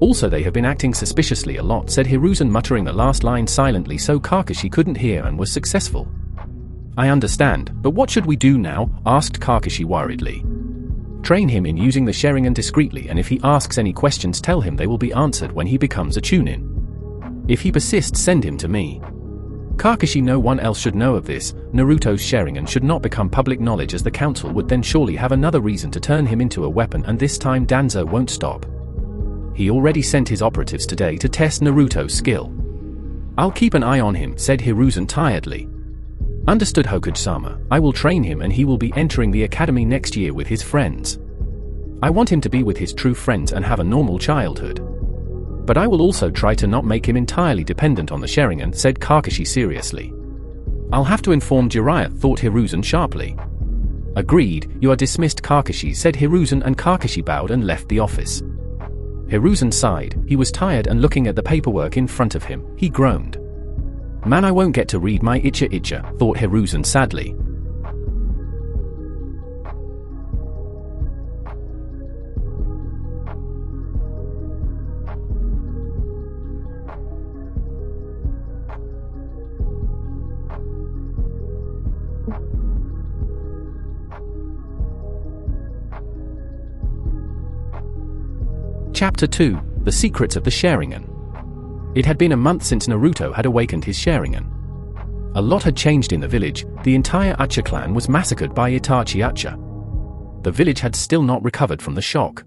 A: Also they have been acting suspiciously a lot, said Hiruzen, muttering the last line silently so Kakashi couldn't hear, and was successful. I understand, but what should we do now? Asked Kakashi worriedly. Train him in using the Sharingan discreetly, and if he asks any questions tell him they will be answered when he becomes a Chunin. If he persists send him to me. Kakashi, no one else should know of this. Naruto's Sharingan should not become public knowledge as the council would then surely have another reason to turn him into a weapon, and this time Danzo won't stop. He already sent his operatives today to test Naruto's skill. I'll keep an eye on him, said Hiruzen tiredly. Understood, Hokuji-sama. I will train him and he will be entering the academy next year with his friends. I want him to be with his true friends and have a normal childhood. But I will also try to not make him entirely dependent on the Sharingan, said Kakashi seriously. I'll have to inform Jiraiya, thought Hiruzen sharply. Agreed, you are dismissed, Kakashi, said Hiruzen, and Kakashi bowed and left the office. Hiruzen sighed. He was tired, and looking at the paperwork in front of him, he groaned. Man, I won't get to read my Uchiha, thought Hiruzen sadly. Chapter 2: The Secrets of the Sharingan. It had been a month since Naruto had awakened his Sharingan. A lot had changed in the village. The entire Uchiha clan was massacred by Itachi Uchiha. The village had still not recovered from the shock.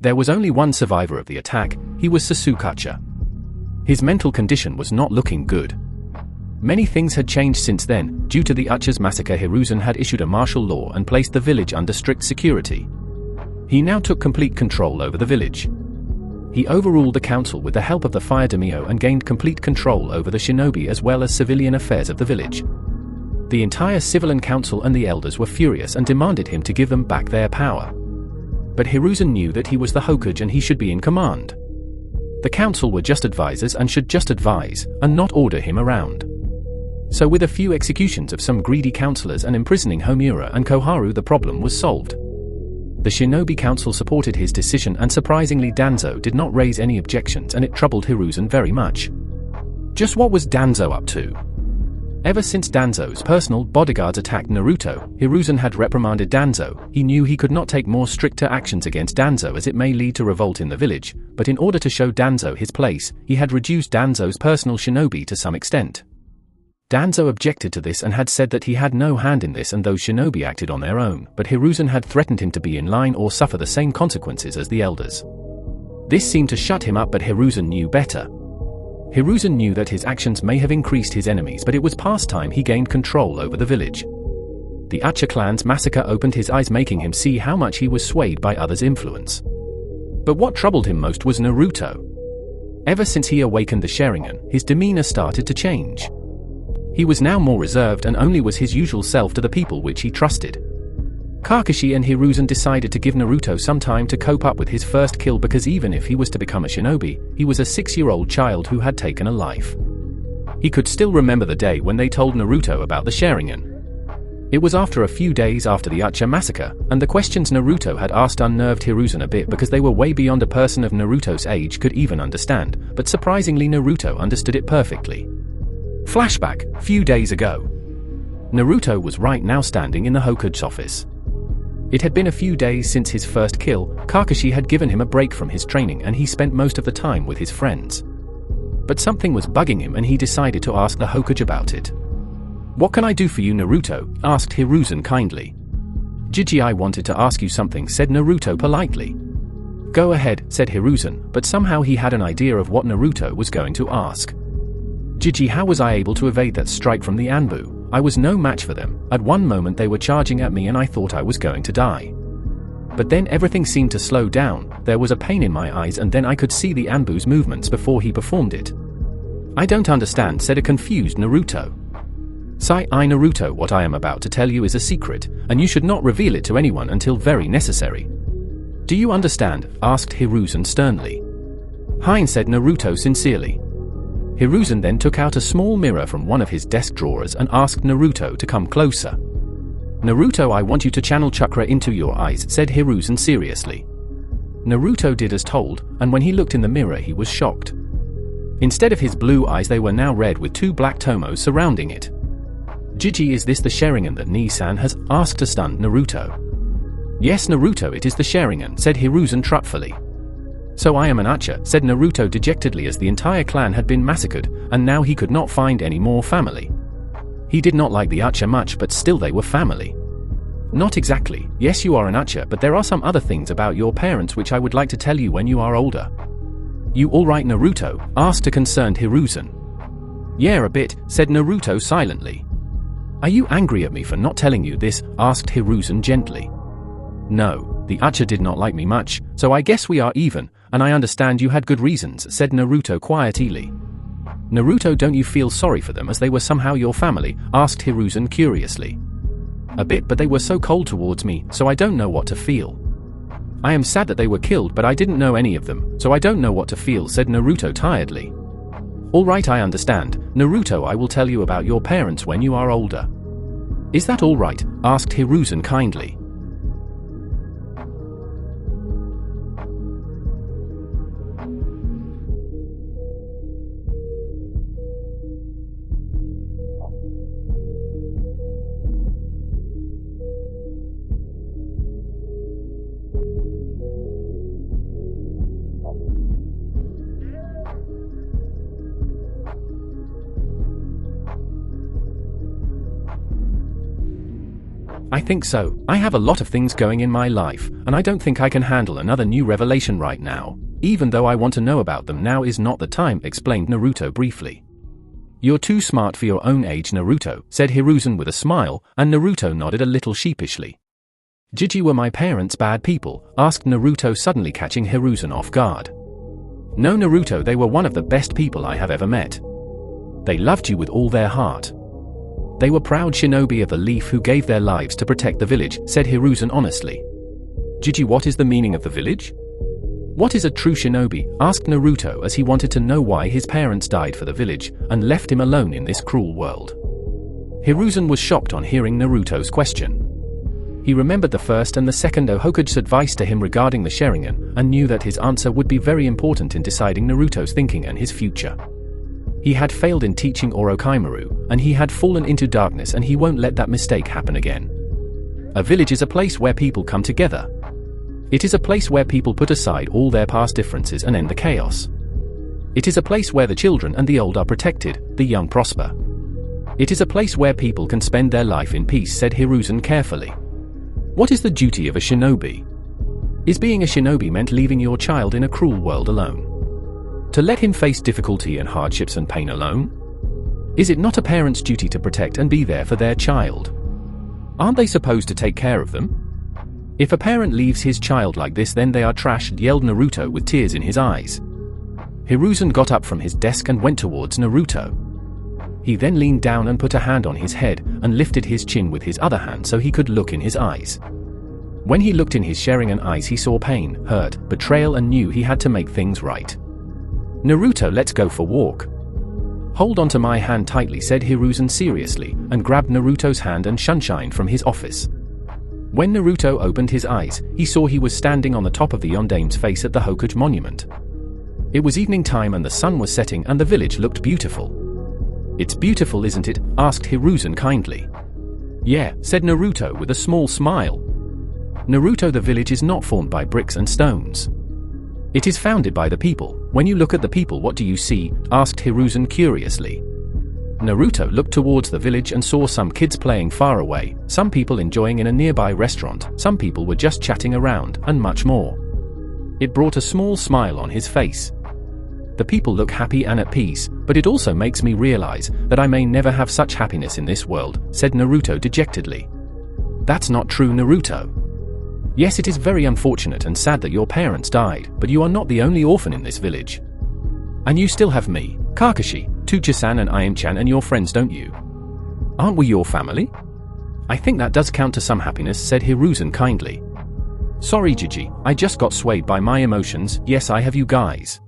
A: There was only one survivor of the attack. He was Sasuke Uchiha. His mental condition was not looking good. Many things had changed since then. Due to the Uchiha's massacre, Hiruzen had issued a martial law and placed the village under strict security. He now took complete control over the village. He overruled the council with the help of the Fire Daimyo and gained complete control over the shinobi as well as civilian affairs of the village. The entire civilian council and the elders were furious and demanded him to give them back their power. But Hiruzen knew that he was the Hokuji and he should be in command. The council were just advisors and should just advise, and not order him around. So with a few executions of some greedy councillors and imprisoning Homura and Koharu, the problem was solved. The Shinobi Council supported his decision, and surprisingly Danzo did not raise any objections, and it troubled Hiruzen very much. Just what was Danzo up to? Ever since Danzo's personal bodyguards attacked Naruto, Hiruzen had reprimanded Danzo. He knew he could not take more stricter actions against Danzo as it may lead to revolt in the village, but in order to show Danzo his place, he had reduced Danzo's personal shinobi to some extent. Danzo objected to this and had said that he had no hand in this and those shinobi acted on their own, but Hiruzen had threatened him to be in line or suffer the same consequences as the elders. This seemed to shut him up, but Hiruzen knew better. Hiruzen knew that his actions may have increased his enemies, but it was past time he gained control over the village. The Uchiha clan's massacre opened his eyes, making him see how much he was swayed by others' influence. But what troubled him most was Naruto. Ever since he awakened the Sharingan, his demeanor started to change. He was now more reserved and only was his usual self to the people which he trusted. Kakashi and Hiruzen decided to give Naruto some time to cope up with his first kill, because even if he was to become a shinobi, he was a 6-year-old child who had taken a life. He could still remember the day when they told Naruto about the Sharingan. It was after a few days after the Uchiha massacre, and the questions Naruto had asked unnerved Hiruzen a bit because they were way beyond a person of Naruto's age could even understand, but surprisingly Naruto understood it perfectly. Flashback, few days ago. Naruto was right now standing in the Hokage's office. It had been a few days since his first kill. Kakashi had given him a break from his training and he spent most of the time with his friends. But something was bugging him and he decided to ask the Hokage about it. "What can I do for you, Naruto?" asked Hiruzen kindly. "I wanted to ask you something," said Naruto politely. "Go ahead," said Hiruzen, but somehow he had an idea of what Naruto was going to ask. "How was I able to evade that strike from the Anbu? I was no match for them. At one moment they were charging at me and I thought I was going to die. But then everything seemed to slow down, there was a pain in my eyes and then I could see the Anbu's movements before he performed it." "I don't understand," said a confused Naruto. Naruto, what I am about to tell you is a secret, and you should not reveal it to anyone until very necessary. Do you understand?" asked Hiruzen sternly. "Hein," said Naruto sincerely. Hiruzen then took out a small mirror from one of his desk drawers and asked Naruto to come closer. "Naruto, I want you to channel chakra into your eyes," said Hiruzen seriously. Naruto did as told, and when he looked in the mirror he was shocked. Instead of his blue eyes they were now red with 2 black tomos surrounding it. "Is this the Sharingan that Ni-san has?" asked a stunned Naruto. "Yes, Naruto, it is the Sharingan," said Hiruzen truthfully. "So I am an Uchiha," said Naruto dejectedly, as the entire clan had been massacred, and now he could not find any more family. He did not like the Uchiha much, but still they were family. "Not exactly. Yes, you are an Uchiha, but there are some other things about your parents which I would like to tell you when you are older." "You alright, Naruto?" asked a concerned Hiruzen. "Yeah, a bit," said Naruto silently. "Are you angry at me for not telling you this?" asked Hiruzen gently. "No. The Uchiha did not like me much, so I guess we are even, and I understand you had good reasons," said Naruto quietly. "Naruto, don't you feel sorry for them as they were somehow your family?" asked Hiruzen curiously. "A bit, but they were so cold towards me, so I don't know what to feel. I am sad that they were killed, but I didn't know any of them, so I don't know what to feel," said Naruto tiredly. "Alright, I understand. Naruto, I will tell you about your parents when you are older." "Is that alright?" asked Hiruzen kindly. "I think so. I have a lot of things going in my life, and I don't think I can handle another new revelation right now. Even though I want to know about them, now is not the time," explained Naruto briefly. "You're too smart for your own age, Naruto," said Hiruzen with a smile, and Naruto nodded a little sheepishly. "Were my parents bad people?" asked Naruto, suddenly catching Hiruzen off guard. "No, Naruto, they were one of the best people I have ever met. They loved you with all their heart. They were proud shinobi of the leaf who gave their lives to protect the village," said Hiruzen honestly. "What is the meaning of the village? What is a true shinobi?" asked Naruto, as he wanted to know why his parents died for the village and left him alone in this cruel world. Hiruzen was shocked on hearing Naruto's question. He remembered the first and the second Hokage's advice to him regarding the Sharingan, and knew that his answer would be very important in deciding Naruto's thinking and his future. He had failed in teaching Orochimaru, and he had fallen into darkness, and he won't let that mistake happen again. A village is a place where people come together. It is a place where people put aside all their past differences and end the chaos. It is a place where the children and the old are protected, the young prosper. It is a place where people can spend their life in peace, said Hiruzen carefully. What is the duty of a shinobi? Is being a shinobi meant leaving your child in a cruel world alone? To let him face difficulty and hardships and pain alone? Is it not a parent's duty to protect and be there for their child? Aren't they supposed to take care of them? If a parent leaves his child like this, then they are trash, yelled Naruto with tears in his eyes. Hiruzen got up from his desk and went towards Naruto. He then leaned down and put a hand on his head and lifted his chin with his other hand so he could look in his eyes. When he looked in his Sharingan eyes, he saw pain, hurt, betrayal, and knew he had to make things right. Naruto, let's go for walk. Hold on to my hand tightly, said Hiruzen seriously, and grabbed Naruto's hand and Sunshine from his office. When Naruto opened his eyes, he saw he was standing on the top of the Yondame's face at the Hokuge monument. It was evening time and the sun was setting and the village looked beautiful. It's beautiful, isn't it? Asked Hiruzen kindly. Yeah, said Naruto with a small smile. Naruto, the village is not formed by bricks and stones. It is founded by the people. When you look at the people, what do you see? Asked Hiruzen curiously. Naruto looked towards the village and saw some kids playing far away, some people enjoying in a nearby restaurant, some people were just chatting around, and much more. It brought a small smile on his face. The people look happy and at peace, but it also makes me realize that I may never have such happiness in this world, said Naruto dejectedly. That's not true, Naruto. Yes, it is very unfortunate and sad that your parents died, but you are not the only orphan in this village. And you still have me, Kakashi, Tucha-san and Ayam-chan and your friends, don't you? Aren't we your family? I think that does count to some happiness, said Hiruzen kindly. Sorry, Gigi, I just got swayed by my emotions. Yes, I have you guys.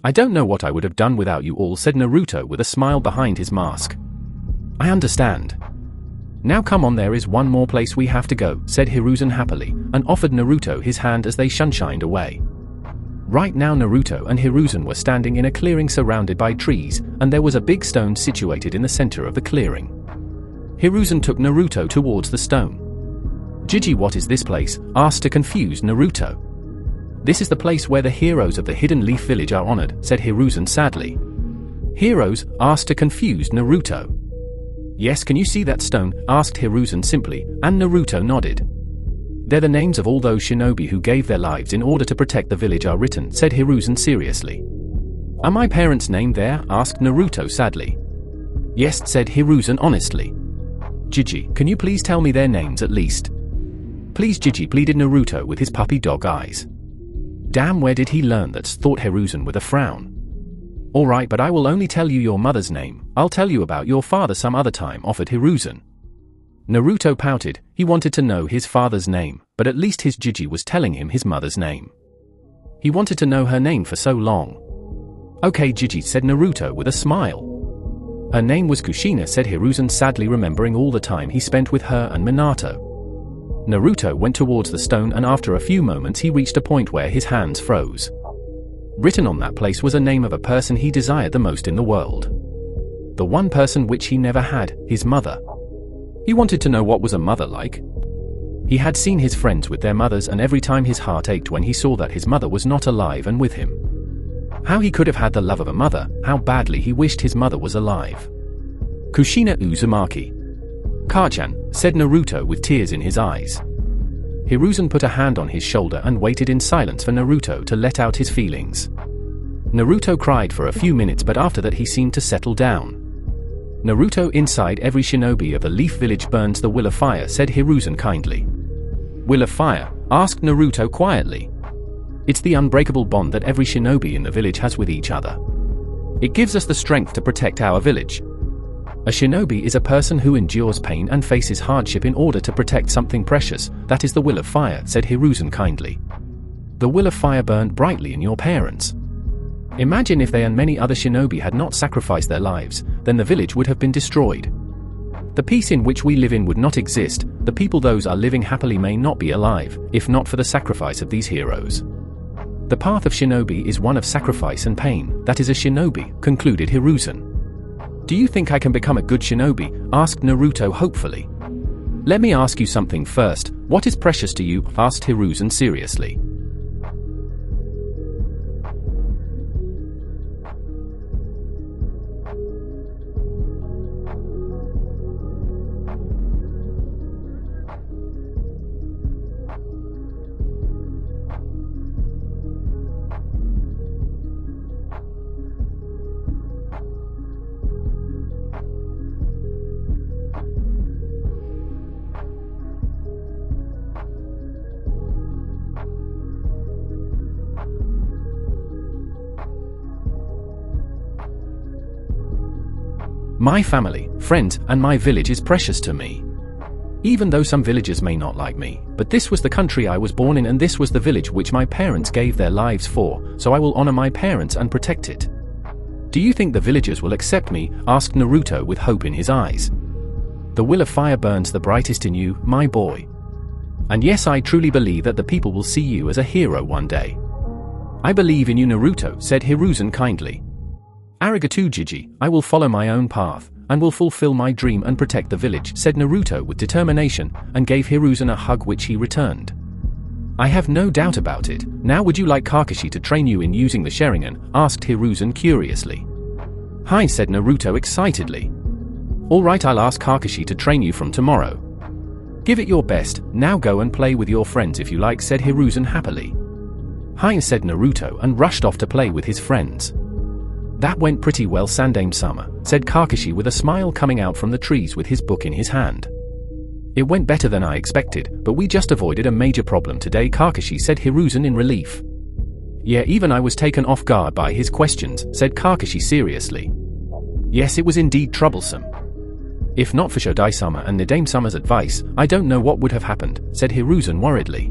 A: I don't know what I would have done without you all, said Naruto with a smile behind his mask. I understand. Now come on, there is one more place we have to go, said Hiruzen happily, and offered Naruto his hand as they sunshined away. Right now Naruto and Hiruzen were standing in a clearing surrounded by trees, and there was a big stone situated in the center of the clearing. Hiruzen took Naruto towards the stone. Gigi, what is this place? Asked a confused Naruto. This is the place where the heroes of the Hidden Leaf Village are honored, said Hiruzen sadly. Heroes? Asked a confused Naruto. Yes, can you see that stone? Asked Hiruzen simply, and Naruto nodded. There, the names of all those shinobi who gave their lives in order to protect the village are written, said Hiruzen seriously. Are my parents' name there? Asked Naruto sadly. Yes, said Hiruzen honestly. Gigi, can you please tell me their names at least? Please, Gigi, pleaded Naruto with his puppy dog eyes. Damn, where did he learn that? Thought Hiruzen with a frown. Alright, but I will only tell you your mother's name. I'll tell you about your father some other time, offered Hiruzen. Naruto pouted. He wanted to know his father's name, but at least his Gigi was telling him his mother's name. He wanted to know her name for so long. Okay, Gigi, said Naruto with a smile. Her name was Kushina, said Hiruzen sadly, remembering all the time he spent with her and Minato. Naruto went towards the stone, and after a few moments he reached a point where his hands froze. Written on that place was a name of a person he desired the most in the world. The one person which he never had, his mother. He wanted to know what was a mother like. He had seen his friends with their mothers, and every time his heart ached when he saw that his mother was not alive and with him. How he could have had the love of a mother, how badly he wished his mother was alive. Kushina Uzumaki. Kachan, said Naruto with tears in his eyes. Hiruzen put a hand on his shoulder and waited in silence for Naruto to let out his feelings. Naruto cried for a few minutes, but after that he seemed to settle down. Naruto, inside every shinobi of the Leaf Village burns the will of fire, said Hiruzen kindly. Will of fire? Asked Naruto quietly. It's the unbreakable bond that every shinobi in the village has with each other. It gives us the strength to protect our village. A shinobi is a person who endures pain and faces hardship in order to protect something precious. That is the will of fire, said Hiruzen kindly. The will of fire burned brightly in your parents. Imagine if they and many other shinobi had not sacrificed their lives, then the village would have been destroyed. The peace in which we live in would not exist. The people those are living happily may not be alive, if not for the sacrifice of these heroes. The path of shinobi is one of sacrifice and pain. That is a shinobi, concluded Hiruzen. Do you think I can become a good shinobi? Asked Naruto hopefully. Let me ask you something first. What is precious to you? Asked Hiruzen seriously. My family, friends, and my village is precious to me. Even though some villagers may not like me, but this was the country I was born in and this was the village which my parents gave their lives for, so I will honor my parents and protect it. Do you think the villagers will accept me? Asked Naruto with hope in his eyes. The will of fire burns the brightest in you, my boy. And yes, I truly believe that the people will see you as a hero one day. I believe in you, Naruto, said Hiruzen kindly. Arigato Jiji, I will follow my own path, and will fulfill my dream and protect the village, said Naruto with determination, and gave Hiruzen a hug which he returned. I have no doubt about it. Now would you like Kakashi to train you in using the Sharingan? Asked Hiruzen curiously. Hi, said Naruto excitedly. Alright, I'll ask Kakashi to train you from tomorrow. Give it your best, now go and play with your friends if you like, said Hiruzen happily. Hi, said Naruto and rushed off to play with his friends. That went pretty well, Sandame-sama, said Kakashi with a smile coming out from the trees with his book in his hand. It went better than I expected, but we just avoided a major problem today, Kakashi, said Hiruzen in relief. Yeah, even I was taken off guard by his questions, said Kakashi seriously. Yes, it was indeed troublesome. If not for Shodai-sama and Nadame-sama's advice, I don't know what would have happened, said Hiruzen worriedly.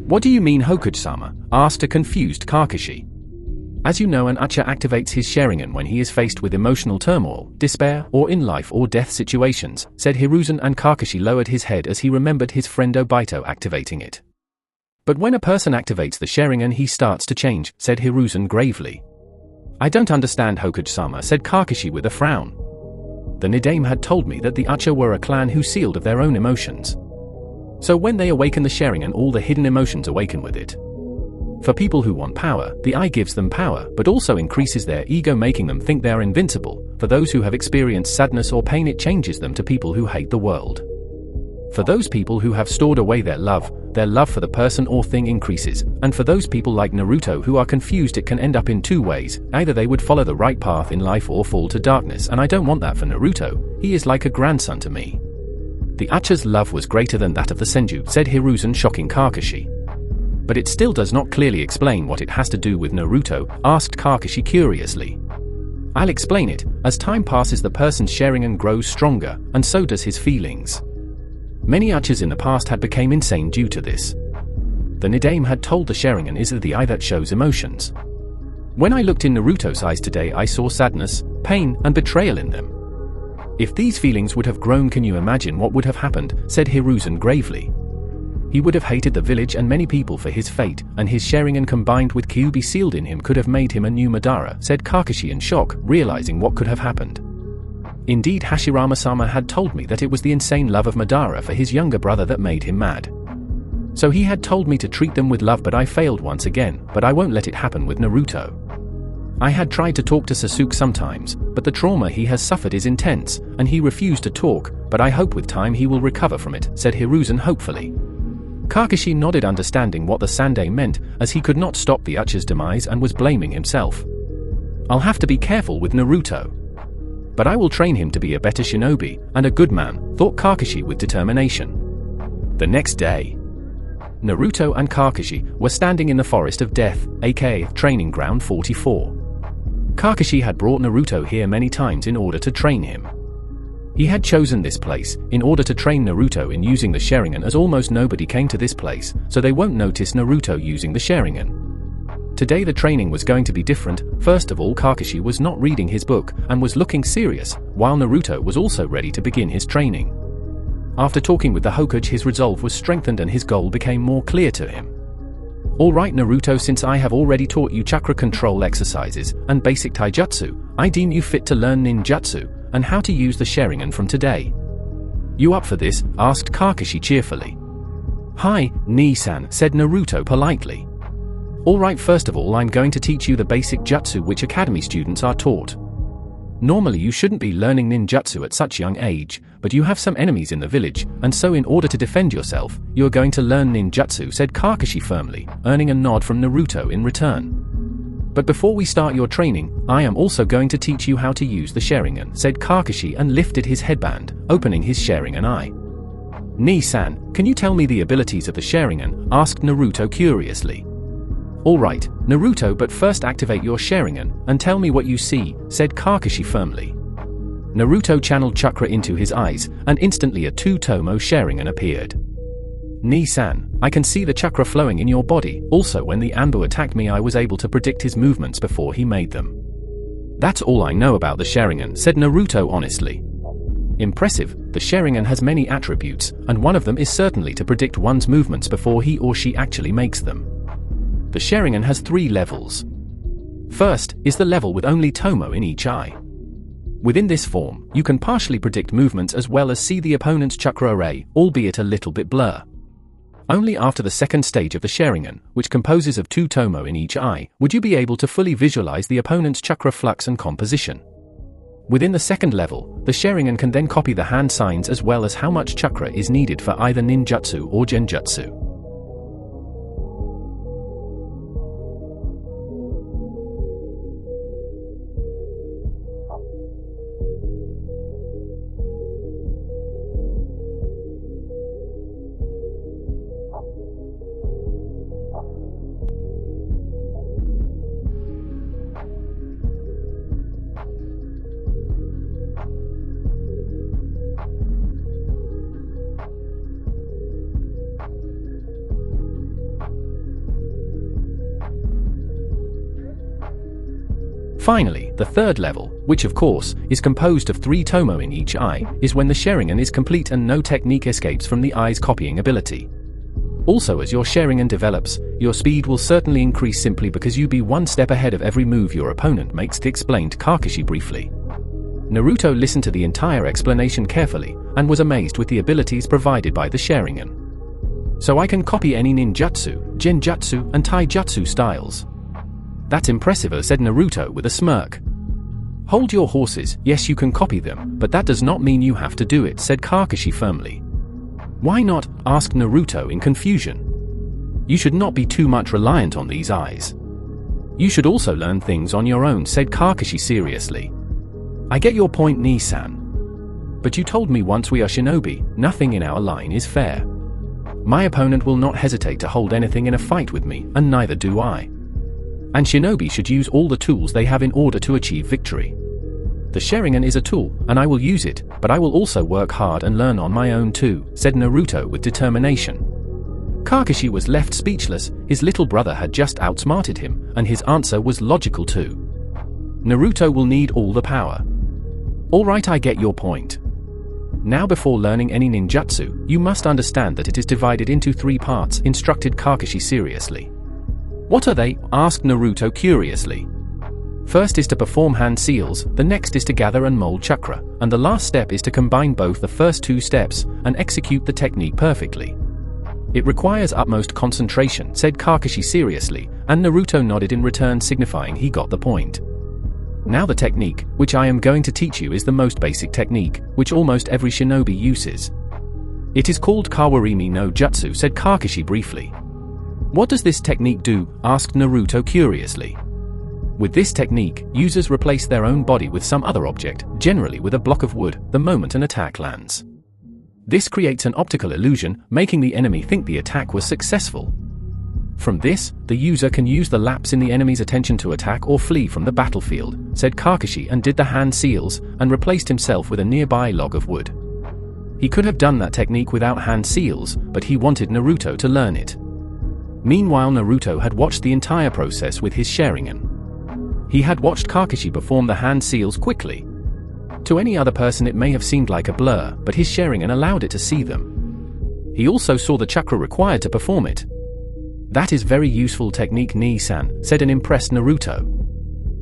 A: What do you mean, Hokuji-sama? Asked a confused Kakashi. As you know, an Uchiha activates his Sharingan when he is faced with emotional turmoil, despair, or in life or death situations, said Hiruzen, and Kakashi lowered his head as he remembered his friend Obito activating it. But when a person activates the Sharingan he starts to change, said Hiruzen gravely. I don't understand, Hokuji-sama, said Kakashi with a frown. The Nadame had told me that the Uchiha were a clan who sealed of their own emotions. So when they awaken the Sharingan, all the hidden emotions awaken with it. For people who want power, the eye gives them power but also increases their ego, making them think they are invincible. For those who have experienced sadness or pain, it changes them to people who hate the world. For those people who have stored away their love for the person or thing increases, and for those people like Naruto who are confused, it can end up in two ways. Either they would follow the right path in life or fall to darkness, and I don't want that for Naruto. He is like a grandson to me. The Uchiha's love was greater than that of the Senju, said Hiruzen, shocking Kakashi. But it still does not clearly explain what it has to do with Naruto, asked Kakashi curiously. I'll explain it. As time passes, the person's Sharingan grows stronger, and so does his feelings. Many Uchihas in the past had become insane due to this. The Nadame had told the Sharingan is the eye that shows emotions. When I looked in Naruto's eyes today, I saw sadness, pain, and betrayal in them. If these feelings would have grown, can you imagine what would have happened, said Hiruzen gravely. He would have hated the village and many people for his fate, and his Sharingan combined with Kyuubi sealed in him could have made him a new Madara, said Kakashi in shock, realizing what could have happened. Indeed, Hashirama-sama had told me that it was the insane love of Madara for his younger brother that made him mad. So he had told me to treat them with love, but I failed once again, but I won't let it happen with Naruto. I had tried to talk to Sasuke sometimes, but the trauma he has suffered is intense, and he refused to talk, but I hope with time he will recover from it, said Hiruzen hopefully. Kakashi nodded, understanding what the Sandame meant, as he could not stop the Uchiha's demise and was blaming himself. I'll have to be careful with Naruto. But I will train him to be a better shinobi, and a good man, thought Kakashi with determination. The next day, Naruto and Kakashi were standing in the Forest of Death, aka Training Ground 44. Kakashi had brought Naruto here many times in order to train him. He had chosen this place in order to train Naruto in using the Sharingan, as almost nobody came to this place, so they won't notice Naruto using the Sharingan. Today the training was going to be different. First of all, Kakashi was not reading his book and was looking serious, while Naruto was also ready to begin his training. After talking with the Hokage, his resolve was strengthened and his goal became more clear to him. Alright Naruto, since I have already taught you chakra control exercises and basic taijutsu, I deem you fit to learn ninjutsu and how to use the Sharingan from today. You up for this? Asked Kakashi cheerfully. Hi, Nii-san, said Naruto politely. Alright, first of all I'm going to teach you the basic jutsu which academy students are taught. Normally you shouldn't be learning ninjutsu at such young age, but you have some enemies in the village, and so in order to defend yourself, you are going to learn ninjutsu, said Kakashi firmly, earning a nod from Naruto in return. But before we start your training, I am also going to teach you how to use the Sharingan, said Kakashi and lifted his headband, opening his Sharingan eye. Nii-san, can you tell me the abilities of the Sharingan? Asked Naruto curiously. Alright, Naruto, but first activate your Sharingan and tell me what you see, said Kakashi firmly. Naruto channeled chakra into his eyes, and instantly a two-tomo Sharingan appeared. Nii-san, I can see the chakra flowing in your body. Also, when the Anbu attacked me I was able to predict his movements before he made them. That's all I know about the Sharingan, said Naruto honestly. Impressive, the Sharingan has many attributes, and one of them is certainly to predict one's movements before he or she actually makes them. The Sharingan has 3 levels. First is the level with only tomo in each eye. Within this form, you can partially predict movements as well as see the opponent's chakra array, albeit a little bit blur. Only after the second stage of the Sharingan, which composes of 2 tomo in each eye, would you be able to fully visualize the opponent's chakra flux and composition. Within the second level, the Sharingan can then copy the hand signs as well as how much chakra is needed for either ninjutsu or genjutsu. Finally, the third level, which of course, is composed of 3 tomo in each eye, is when the Sharingan is complete and no technique escapes from the eye's copying ability. Also, as your Sharingan develops, your speed will certainly increase simply because you be one step ahead of every move your opponent makes, explained Kakashi briefly. Naruto listened to the entire explanation carefully, and was amazed with the abilities provided by the Sharingan. So I can copy any ninjutsu, genjutsu, and taijutsu styles. That's impressive, said Naruto with a smirk. Hold your horses, yes you can copy them, but that does not mean you have to do it, said Kakashi firmly. Why not? Asked Naruto in confusion. You should not be too much reliant on these eyes. You should also learn things on your own, said Kakashi seriously. I get your point, Nii-san. But you told me once we are shinobi, nothing in our line is fair. My opponent will not hesitate to hold anything in a fight with me, and neither do I. And shinobi should use all the tools they have in order to achieve victory. The Sharingan is a tool, and I will use it, but I will also work hard and learn on my own too, said Naruto with determination. Kakashi was left speechless. His little brother had just outsmarted him, and his answer was logical too. Naruto will need all the power. Alright, I get your point. Now before learning any ninjutsu, you must understand that it is divided into 3 parts, instructed Kakashi seriously. What are they? Asked Naruto curiously. First is to perform hand seals, the next is to gather and mold chakra, and the last step is to combine both the first 2 steps and execute the technique perfectly. It requires utmost concentration, said Kakashi seriously, and Naruto nodded in return, signifying he got the point. Now the technique, which I am going to teach you, is the most basic technique, which almost every shinobi uses. It is called Kawarimi no Jutsu, said Kakashi briefly. What does this technique do? Asked Naruto curiously. With this technique, users replace their own body with some other object, generally with a block of wood, the moment an attack lands. This creates an optical illusion, making the enemy think the attack was successful. From this, the user can use the lapse in the enemy's attention to attack or flee from the battlefield, said Kakashi, and did the hand seals, and replaced himself with a nearby log of wood. He could have done that technique without hand seals, but he wanted Naruto to learn it. Meanwhile, Naruto had watched the entire process with his Sharingan. He had watched Kakashi perform the hand seals quickly. To any other person it may have seemed like a blur, but his Sharingan allowed it to see them. He also saw the chakra required to perform it. That is very useful technique, Nii-san, said an impressed Naruto.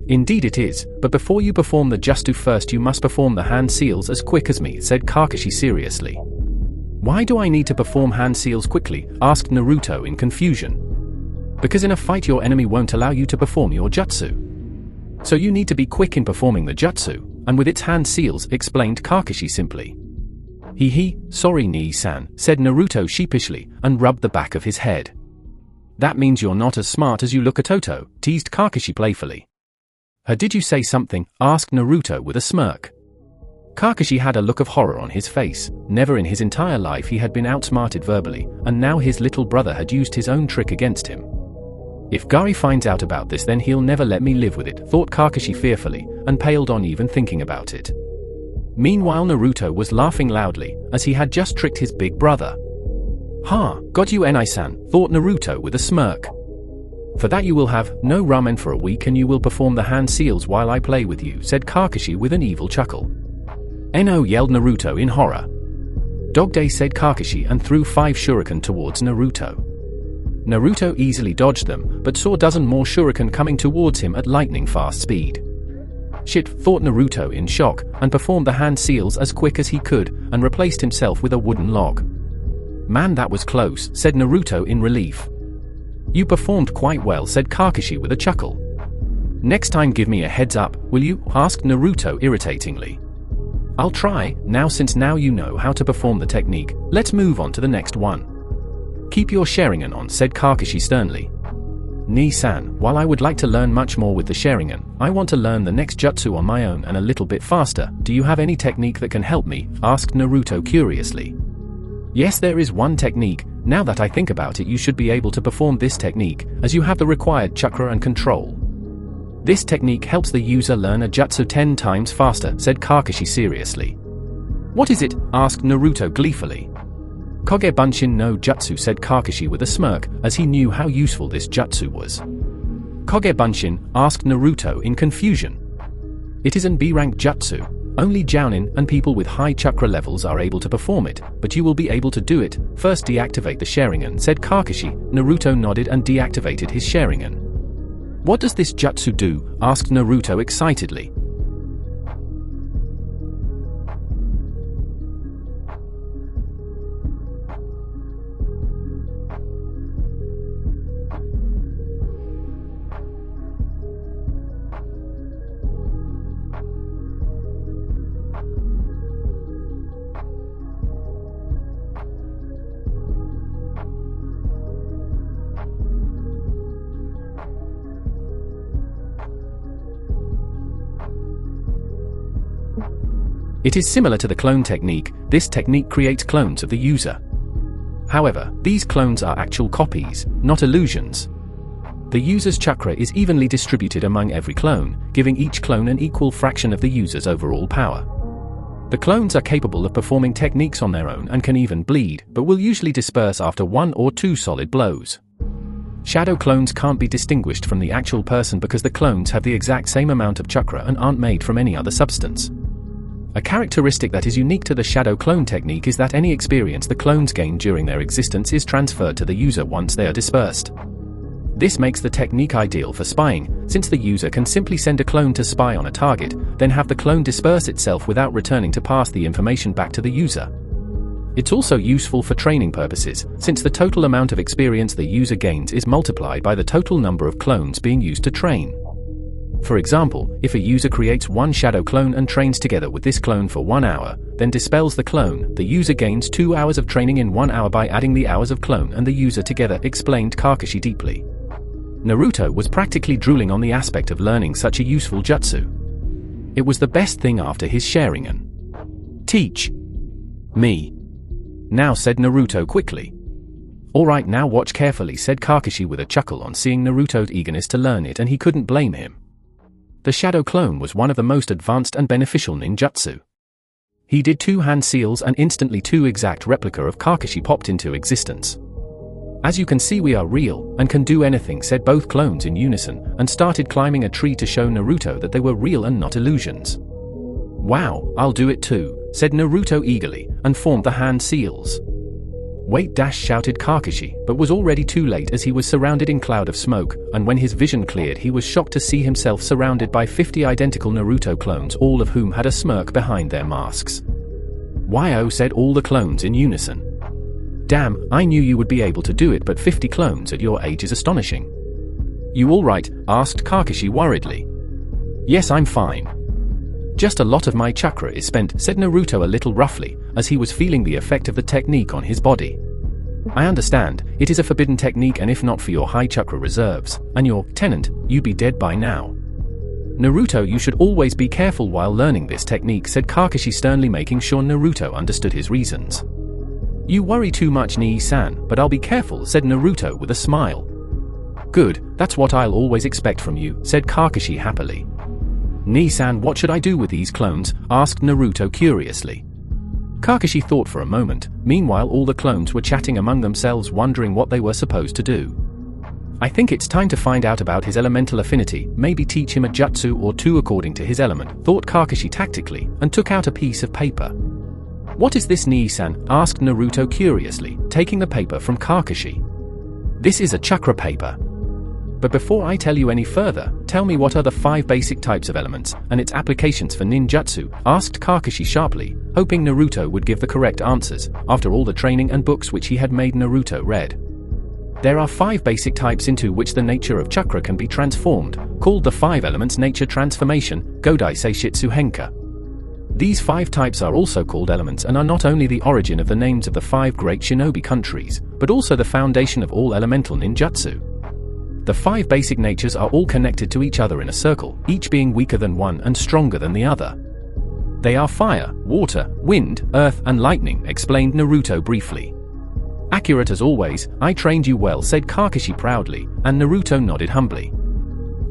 A: Indeed it is, but before you perform the jutsu first you must perform the hand seals as quick as me, said Kakashi seriously. Why do I need to perform hand seals quickly? Asked Naruto in confusion. Because in a fight your enemy won't allow you to perform your jutsu. So you need to be quick in performing the jutsu, and with its hand seals, explained Kakashi simply. Sorry Nii-san, said Naruto sheepishly, and rubbed the back of his head. That means you're not as smart as you look, Ototo, teased Kakashi playfully. Did you say something? Asked Naruto with a smirk. Kakashi had a look of horror on his face. Never in his entire life he had been outsmarted verbally, and now his little brother had used his own trick against him. If Gary finds out about this then he'll never let me live with it, thought Kakashi fearfully, and paled on even thinking about it. Meanwhile Naruto was laughing loudly, as he had just tricked his big brother. Got you Nii-san, thought Naruto with a smirk. For that you will have no ramen for a week and you will perform the hand seals while I play with you, said Kakashi with an evil chuckle. No, yelled Naruto in horror. Dog day, said Kakashi and threw 5 shuriken towards Naruto. Naruto easily dodged them, but saw a dozen more shuriken coming towards him at lightning fast speed. Shit, thought Naruto in shock, and performed the hand seals as quick as he could, and replaced himself with a wooden log. Man, that was close, said Naruto in relief. You performed quite well, said Kakashi with a chuckle. Next time give me a heads up, will you? Asked Naruto irritatingly. I'll try, since now you know how to perform the technique, let's move on to the next one. Keep your Sharingan on, said Kakashi sternly. Nii-san, while I would like to learn much more with the Sharingan, I want to learn the next jutsu on my own and a little bit faster. Do you have any technique that can help me? Asked Naruto curiously. Yes, there is one technique. Now that I think about it, you should be able to perform this technique, as you have the required chakra and control. This technique helps the user learn a jutsu 10 times faster, said Kakashi seriously. What is it? Asked Naruto gleefully. Koge Bunshin no Jutsu, said Kakashi with a smirk, as he knew how useful this jutsu was. Koge Bunshin? Asked Naruto in confusion. It is an B-rank jutsu. Only Jounin and people with high chakra levels are able to perform it, but you will be able to do it. First deactivate the Sharingan, said Kakashi. Naruto nodded and deactivated his Sharingan. What does this jutsu do? Asked Naruto excitedly. It is similar to the clone technique. This technique creates clones of the user. However, these clones are actual copies, not illusions. The user's chakra is evenly distributed among every clone, giving each clone an equal fraction of the user's overall power. The clones are capable of performing techniques on their own and can even bleed, but will usually disperse after 1 or 2 solid blows. Shadow clones can't be distinguished from the actual person because the clones have the exact same amount of chakra and aren't made from any other substance. A characteristic that is unique to the shadow clone technique is that any experience the clones gain during their existence is transferred to the user once they are dispersed. This makes the technique ideal for spying, since the user can simply send a clone to spy on a target, then have the clone disperse itself without returning to pass the information back to the user. It's also useful for training purposes, since the total amount of experience the user gains is multiplied by the total number of clones being used to train. For example, if a user creates 1 shadow clone and trains together with this clone for 1 hour, then dispels the clone, the user gains 2 hours of training in 1 hour by adding the hours of clone and the user together, explained Kakashi deeply. Naruto was practically drooling on the aspect of learning such a useful jutsu. It was the best thing after his Sharingan. Teach me now, said Naruto quickly. Alright, now watch carefully, said Kakashi with a chuckle on seeing Naruto's eagerness to learn it, and he couldn't blame him. The shadow clone was one of the most advanced and beneficial ninjutsu. He did 2 hand seals and instantly 2 exact replica of Kakashi popped into existence. As you can see, we are real and can do anything, said both clones in unison, and started climbing a tree to show Naruto that they were real and not illusions. Wow, I'll do it too, said Naruto eagerly, and formed the hand seals. Wait! Shouted Kakashi, but was already too late as he was surrounded in cloud of smoke, and when his vision cleared he was shocked to see himself surrounded by 50 identical Naruto clones, all of whom had a smirk behind their masks. "Why-oh," said all the clones in unison. "Damn, I knew you would be able to do it, but 50 clones at your age is astonishing." "You alright?" asked Kakashi worriedly. "Yes, I'm fine. Just a lot of my chakra is spent," said Naruto a little roughly, as he was feeling the effect of the technique on his body. "I understand, it is a forbidden technique, and if not for your high chakra reserves, and your tenant, you'd be dead by now. Naruto, you should always be careful while learning this technique," said Kakashi sternly, making sure Naruto understood his reasons. "You worry too much, Nii-san, but I'll be careful," said Naruto with a smile. "Good, that's what I'll always expect from you," said Kakashi happily. "Nii-san, what should I do with these clones?" asked Naruto curiously. Kakashi thought for a moment. Meanwhile, all the clones were chatting among themselves, wondering what they were supposed to do. "I think it's time to find out about his elemental affinity, maybe teach him a jutsu or two according to his element," thought Kakashi tactically, and took out a piece of paper. "What is this, Nii-san?" asked Naruto curiously, taking the paper from Kakashi. "This is a chakra paper. But before I tell you any further, tell me what are the 5 basic types of elements, and its applications for ninjutsu?" asked Kakashi sharply, hoping Naruto would give the correct answers, after all the training and books which he had made Naruto read. "There are 5 basic types into which the nature of chakra can be transformed, called the 5 elements nature transformation, Godai Seishitsu Henka. These 5 types are also called elements and are not only the origin of the names of the 5 great shinobi countries, but also the foundation of all elemental ninjutsu. The 5 basic natures are all connected to each other in a circle, each being weaker than one and stronger than the other. They are fire, water, wind, earth, and lightning," explained Naruto briefly. "Accurate as always, I trained you well," said Kakashi proudly, and Naruto nodded humbly.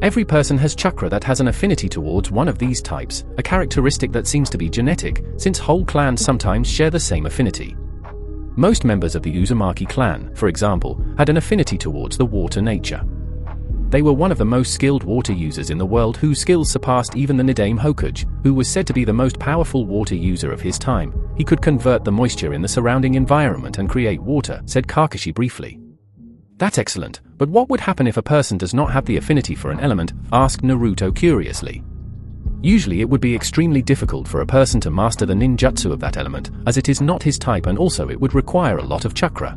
A: "Every person has chakra that has an affinity towards one of these types, a characteristic that seems to be genetic, since whole clans sometimes share the same affinity. Most members of the Uzumaki clan, for example, had an affinity towards the water nature. They were one of the most skilled water users in the world, whose skills surpassed even the Nidaime Hokage, who was said to be the most powerful water user of his time. He could convert the moisture in the surrounding environment and create water," said Kakashi briefly. "That's excellent, but what would happen if a person does not have the affinity for an element?" asked Naruto curiously. "Usually it would be extremely difficult for a person to master the ninjutsu of that element, as it is not his type, and also it would require a lot of chakra.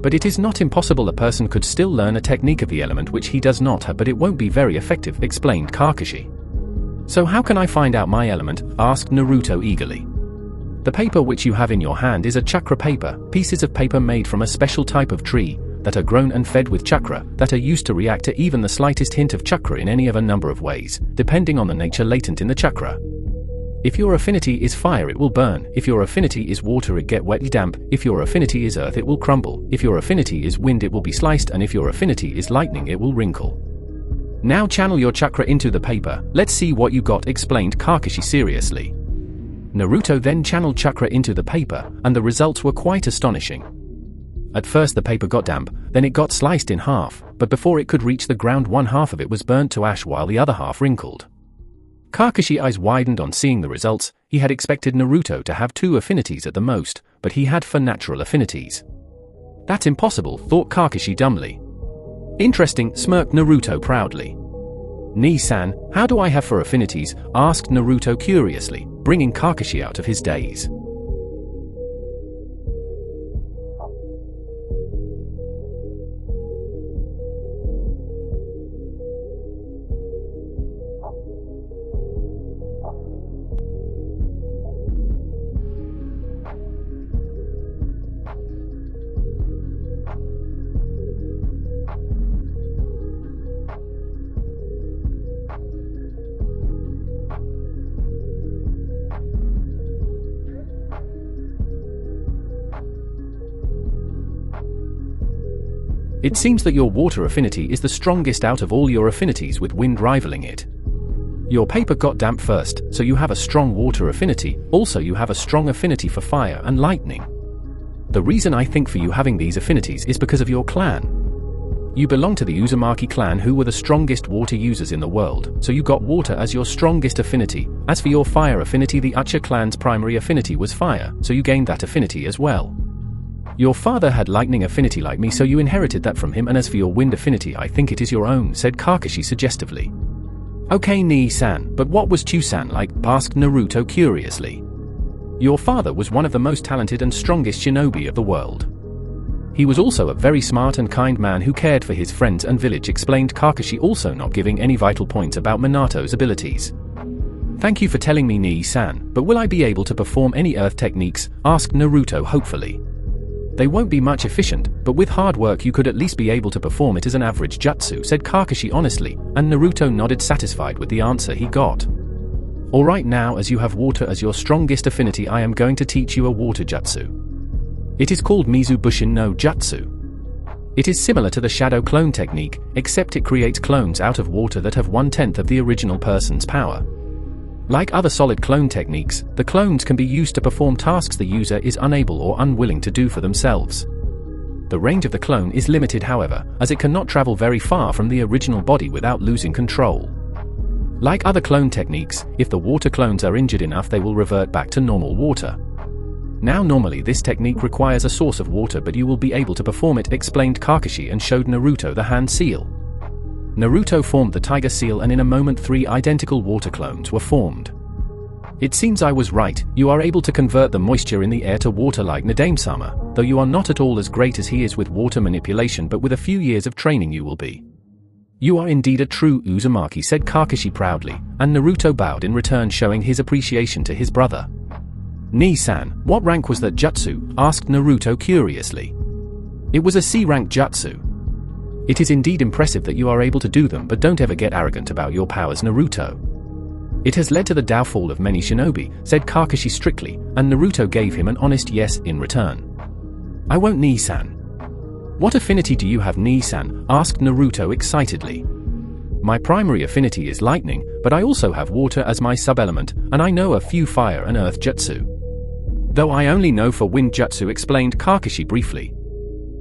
A: But it is not impossible. A person could still learn a technique of the element which he does not have, but it won't be very effective," explained Kakashi. "So how can I find out my element?" asked Naruto eagerly. "The paper which you have in your hand is a chakra paper, pieces of paper made from a special type of tree, that are grown and fed with chakra, that are used to react to even the slightest hint of chakra in any of a number of ways, depending on the nature latent in the chakra. If your affinity is fire, it will burn. If your affinity is water, it get wet damp. If your affinity is earth, it will crumble. If your affinity is wind, it will be sliced, and if your affinity is lightning, it will wrinkle. Now channel your chakra into the paper, let's see what you got," explained Kakashi seriously. Naruto then channeled chakra into the paper, and the results were quite astonishing. At first the paper got damp, then it got sliced in half, but before it could reach the ground, one half of it was burnt to ash while the other half wrinkled. Kakashi's eyes widened on seeing the results. He had expected Naruto to have 2 affinities at the most, but he had 4 natural affinities. "That's impossible," thought Kakashi dumbly. "Interesting," smirked Naruto proudly. "Nii-san, how do I have 4 affinities?" asked Naruto curiously, bringing Kakashi out of his daze. It seems that your water affinity is the strongest out of all your affinities, with wind rivaling it. Your paper got damp first, so you have a strong water affinity. Also, you have a strong affinity for fire and lightning. The reason I think for you having these affinities is because of your clan. You belong to the Uzumaki clan, who were the strongest water users in the world, so you got water as your strongest affinity. As for your fire affinity, the Uchiha clan's primary affinity was fire, so you gained that affinity as well. Your father had lightning affinity like me, so you inherited that from him, and as for your wind affinity, I think it is your own, said Kakashi suggestively. Okay, Nii-san, but what was Chu-san like? Asked Naruto curiously. Your father was one of the most talented and strongest shinobi of the world. He was also a very smart and kind man who cared for his friends and village, explained Kakashi, also not giving any vital points about Minato's abilities. Thank you for telling me, Nii-san, but will I be able to perform any earth techniques? Asked Naruto hopefully. They won't be much efficient, but with hard work you could at least be able to perform it as an average jutsu, said Kakashi honestly, and Naruto nodded satisfied with the answer he got. Alright, now as you have water as your strongest affinity, I am going to teach you a water jutsu. It is called Mizubushin no Jutsu. It is similar to the shadow clone technique, except it creates clones out of water that have 1/10 of the original person's power. Like other solid clone techniques, the clones can be used to perform tasks the user is unable or unwilling to do for themselves. The range of the clone is limited, however, as it cannot travel very far from the original body without losing control. Like other clone techniques, if the water clones are injured enough, they will revert back to normal water. Now normally this technique requires a source of water, but you will be able to perform it, explained Kakashi and showed Naruto the hand seal. Naruto formed the tiger seal, and in a moment 3 identical water clones were formed. It seems I was right, you are able to convert the moisture in the air to water like Nadame-sama, though you are not at all as great as he is with water manipulation, but with a few years of training you will be. You are indeed a true Uzumaki, said Kakashi proudly, and Naruto bowed in return, showing his appreciation to his brother. Nii-san, what rank was that jutsu? Asked Naruto curiously. It was a C-rank jutsu. It is indeed impressive that you are able to do them, but don't ever get arrogant about your powers, Naruto. It has led to the downfall of many shinobi, said Kakashi strictly, and Naruto gave him an honest yes in return. I won't, Nii-san. What affinity do you have, Nii-san? Asked Naruto excitedly. My primary affinity is lightning, but I also have water as my sub-element, and I know a few fire and earth jutsu. Though I only know for wind jutsu, explained Kakashi briefly.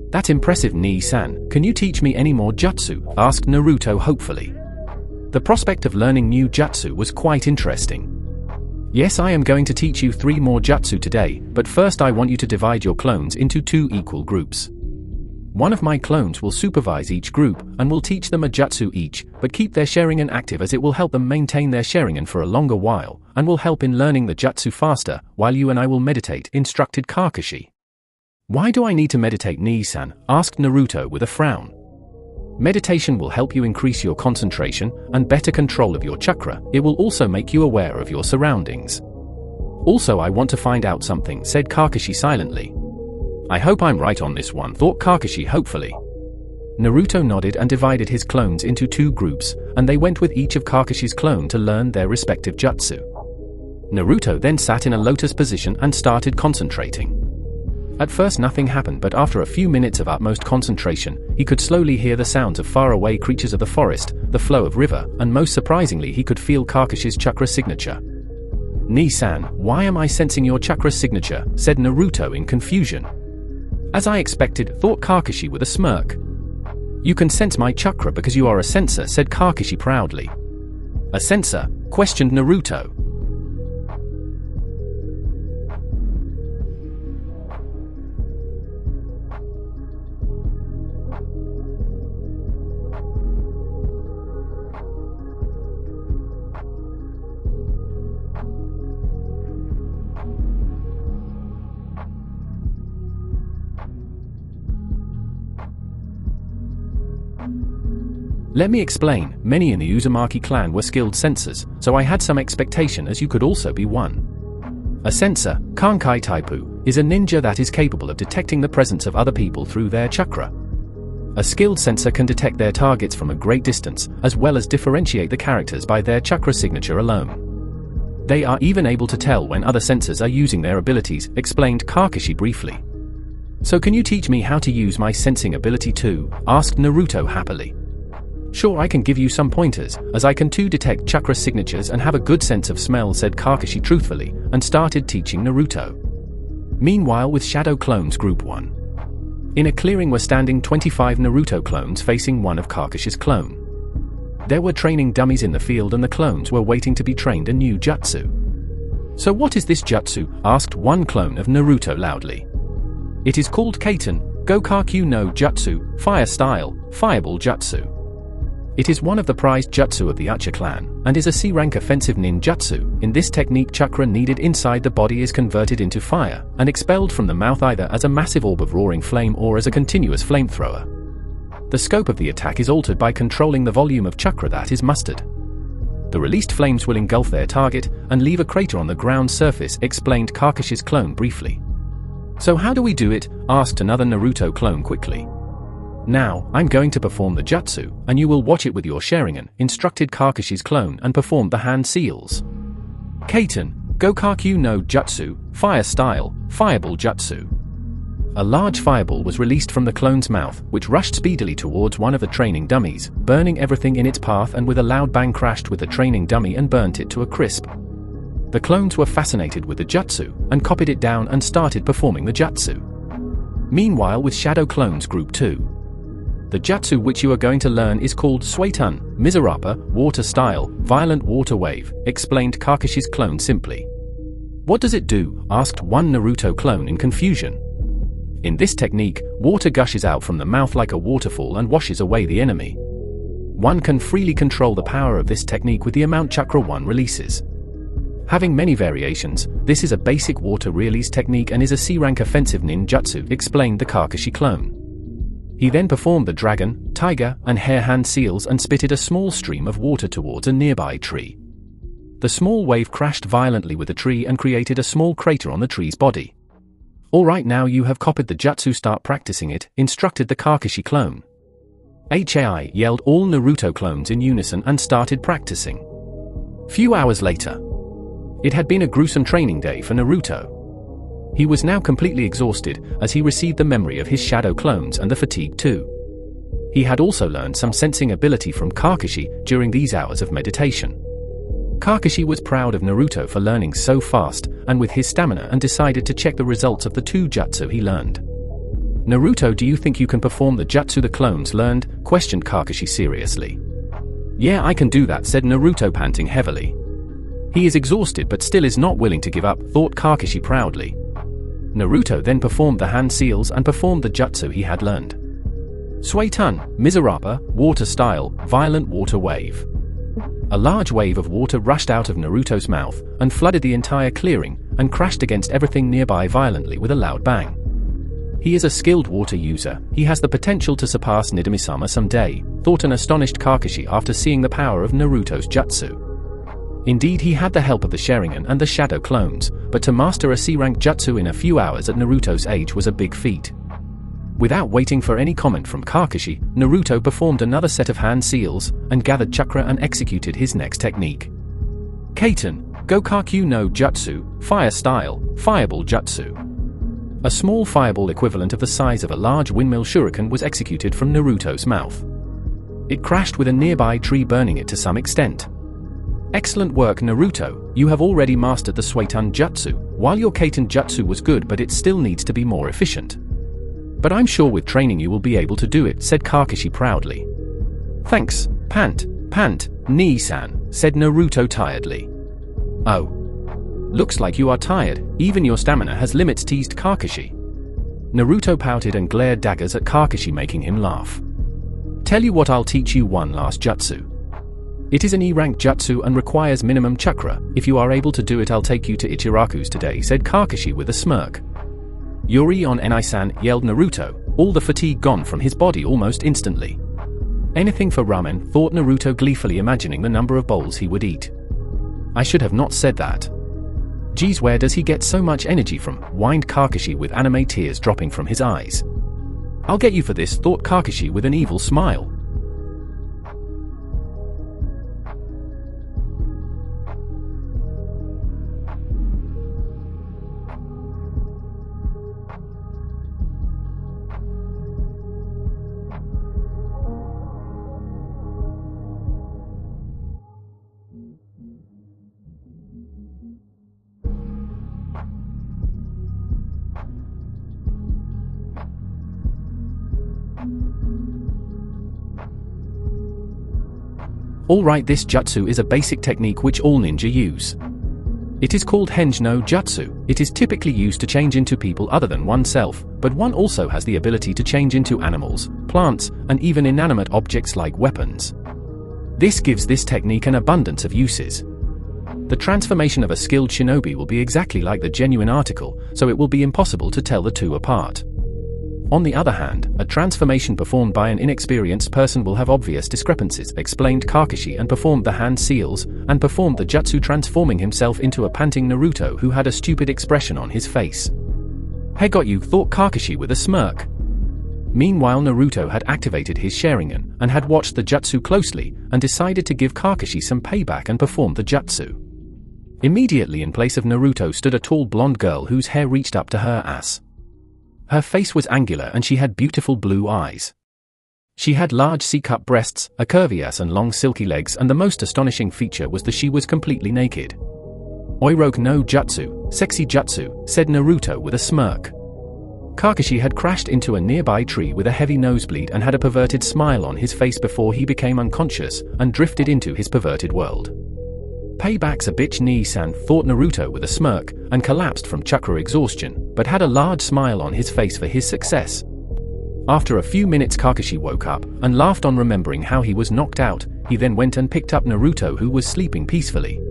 A: That's impressive, Nii-san. Can you teach me any more jutsu? Asked Naruto hopefully. The prospect of learning new jutsu was quite interesting. Yes, I am going to teach you 3 more jutsu today, but first I want you to divide your clones into 2 equal groups. One of my clones will supervise each group, and will teach them a jutsu each, but keep their Sharingan active, as it will help them maintain their Sharingan for a longer while, and will help in learning the jutsu faster, while you and I will meditate, instructed Kakashi. Why do I need to meditate, Nii-san? Asked Naruto with a frown. Meditation will help you increase your concentration and better control of your chakra. It will also make you aware of your surroundings. Also, I want to find out something, said Kakashi silently. I hope I'm right on this one, thought Kakashi hopefully. Naruto nodded and divided his clones into 2 groups, and they went with each of Kakashi's clone to learn their respective jutsu. Naruto then sat in a lotus position and started concentrating. At first nothing happened, but after a few minutes of utmost concentration, he could slowly hear the sounds of faraway creatures of the forest, the flow of river, and most surprisingly he could feel Kakashi's chakra signature. Nii-san, why am I sensing your chakra signature? Said Naruto in confusion. As I expected, thought Kakashi with a smirk. You can sense my chakra because you are a sensor, said Kakashi proudly. A sensor? Questioned Naruto. Let me explain, many in the Uzumaki clan were skilled sensors, so I had some expectation, as you could also be one. A sensor, Kankai Taipu, is a ninja that is capable of detecting the presence of other people through their chakra. A skilled sensor can detect their targets from a great distance, as well as differentiate the characters by their chakra signature alone. They are even able to tell when other sensors are using their abilities, explained Kakashi briefly. So can you teach me how to use my sensing ability too? Asked Naruto happily. Sure, I can give you some pointers, as I can too detect chakra signatures and have a good sense of smell, said Kakashi truthfully, and started teaching Naruto. Meanwhile, with Shadow Clones Group 1. In a clearing were standing 25 Naruto clones facing one of Kakashi's clone. There were training dummies in the field, and the clones were waiting to be trained a new jutsu. So what is this jutsu? Asked one clone of Naruto loudly. It is called Kaiten, Gokaku no Jutsu, Fire Style, Fireball Jutsu. It is one of the prized jutsu of the Uchiha clan, and is a C-rank offensive ninjutsu. In this technique, chakra needed inside the body is converted into fire, and expelled from the mouth either as a massive orb of roaring flame or as a continuous flamethrower. The scope of the attack is altered by controlling the volume of chakra that is mustered. The released flames will engulf their target, and leave a crater on the ground surface, explained Kakashi's clone briefly. So how do we do it? Asked another Naruto clone quickly. Now, I'm going to perform the jutsu, and you will watch it with your Sharingan, instructed Kakashi's clone and performed the hand seals. Kaiten, Gokaku no Jutsu, Fire Style, Fireball Jutsu. A large fireball was released from the clone's mouth, which rushed speedily towards one of the training dummies, burning everything in its path, and with a loud bang crashed with the training dummy and burnt it to a crisp. The clones were fascinated with the jutsu, and copied it down and started performing the jutsu. Meanwhile, with Shadow Clones Group 2. The jutsu which you are going to learn is called Suetun, Mizurapa, Water Style, Violent Water Wave, explained Kakashi's clone simply. What does it do? Asked one Naruto clone in confusion. In this technique, water gushes out from the mouth like a waterfall and washes away the enemy. One can freely control the power of this technique with the amount chakra one releases. Having many variations, this is a basic water release technique and is a C-rank offensive ninjutsu, explained the Kakashi clone. He then performed the dragon, tiger, and hare hand seals and spitted a small stream of water towards a nearby tree. The small wave crashed violently with the tree and created a small crater on the tree's body. Alright, now you have copied the jutsu, start practicing it, instructed the Kakashi clone. HAI, yelled all Naruto clones in unison and started practicing. Few hours later. It had been a gruesome training day for Naruto. He was now completely exhausted, as he received the memory of his shadow clones and the fatigue too. He had also learned some sensing ability from Kakashi during these hours of meditation. Kakashi was proud of Naruto for learning so fast, and with his stamina, and decided to check the results of the 2 jutsu he learned. Naruto, do you think you can perform the jutsu the clones learned? Questioned Kakashi seriously. Yeah, I can do that, said Naruto, panting heavily. He is exhausted but still is not willing to give up, thought Kakashi proudly. Naruto then performed the hand seals and performed the jutsu he had learned. Suetun, Mizurapa, Water Style, Violent Water Wave. A large wave of water rushed out of Naruto's mouth, and flooded the entire clearing, and crashed against everything nearby violently with a loud bang. He is a skilled water user, he has the potential to surpass Nidami-sama someday, thought an astonished Kakashi after seeing the power of Naruto's jutsu. Indeed, he had the help of the Sharingan and the Shadow Clones, but to master a C-rank jutsu in a few hours at Naruto's age was a big feat. Without waiting for any comment from Kakashi, Naruto performed another set of hand seals, and gathered chakra and executed his next technique. Kaiten, Gokaku no Jutsu, Fire Style, Fireball Jutsu. A small fireball equivalent of the size of a large windmill shuriken was executed from Naruto's mouth. It crashed with a nearby tree, burning it to some extent. Excellent work, Naruto, you have already mastered the Suetun Jutsu, while your Kaiten Jutsu was good but it still needs to be more efficient. But I'm sure with training you will be able to do it, said Kakashi proudly. Thanks, Pant, Nii-san, said Naruto tiredly. Oh. Looks like you are tired, even your stamina has limits, teased Kakashi. Naruto pouted and glared daggers at Kakashi, making him laugh. Tell you what, I'll teach you one last jutsu. It is an E-rank jutsu and requires minimum chakra. If you are able to do it, I'll take you to Ichiraku's today, said Kakashi with a smirk. Yuri on Enai-san, yelled Naruto, all the fatigue gone from his body almost instantly. Anything for ramen, thought Naruto gleefully, imagining the number of bowls he would eat. I should have not said that. Geez, where does he get so much energy from? Whined Kakashi with anime tears dropping from his eyes. I'll get you for this, thought Kakashi with an evil smile. Alright, this jutsu is a basic technique which all ninja use. It is called Henge no Jutsu. It is typically used to change into people other than oneself, but one also has the ability to change into animals, plants, and even inanimate objects like weapons. This gives this technique an abundance of uses. The transformation of a skilled shinobi will be exactly like the genuine article, so it will be impossible to tell the two apart. On the other hand, a transformation performed by an inexperienced person will have obvious discrepancies, explained Kakashi, and performed the hand seals, and performed the jutsu transforming himself into a panting Naruto who had a stupid expression on his face. "Hey, got you," thought Kakashi with a smirk. Meanwhile, Naruto had activated his Sharingan, and had watched the jutsu closely, and decided to give Kakashi some payback and perform the jutsu. Immediately in place of Naruto stood a tall blonde girl whose hair reached up to her ass. Her face was angular and she had beautiful blue eyes. She had large C-cup breasts, a curvy ass and long silky legs, and the most astonishing feature was that she was completely naked. "Oiroku no jutsu, sexy jutsu," said Naruto with a smirk. Kakashi had crashed into a nearby tree with a heavy nosebleed and had a perverted smile on his face before he became unconscious and drifted into his perverted world. "Payback's a bitch, Nii-san," thought Naruto with a smirk, and collapsed from chakra exhaustion, but had a large smile on his face for his success. After a few minutes, Kakashi woke up, and laughed on remembering how he was knocked out. He then went and picked up Naruto, who was sleeping peacefully.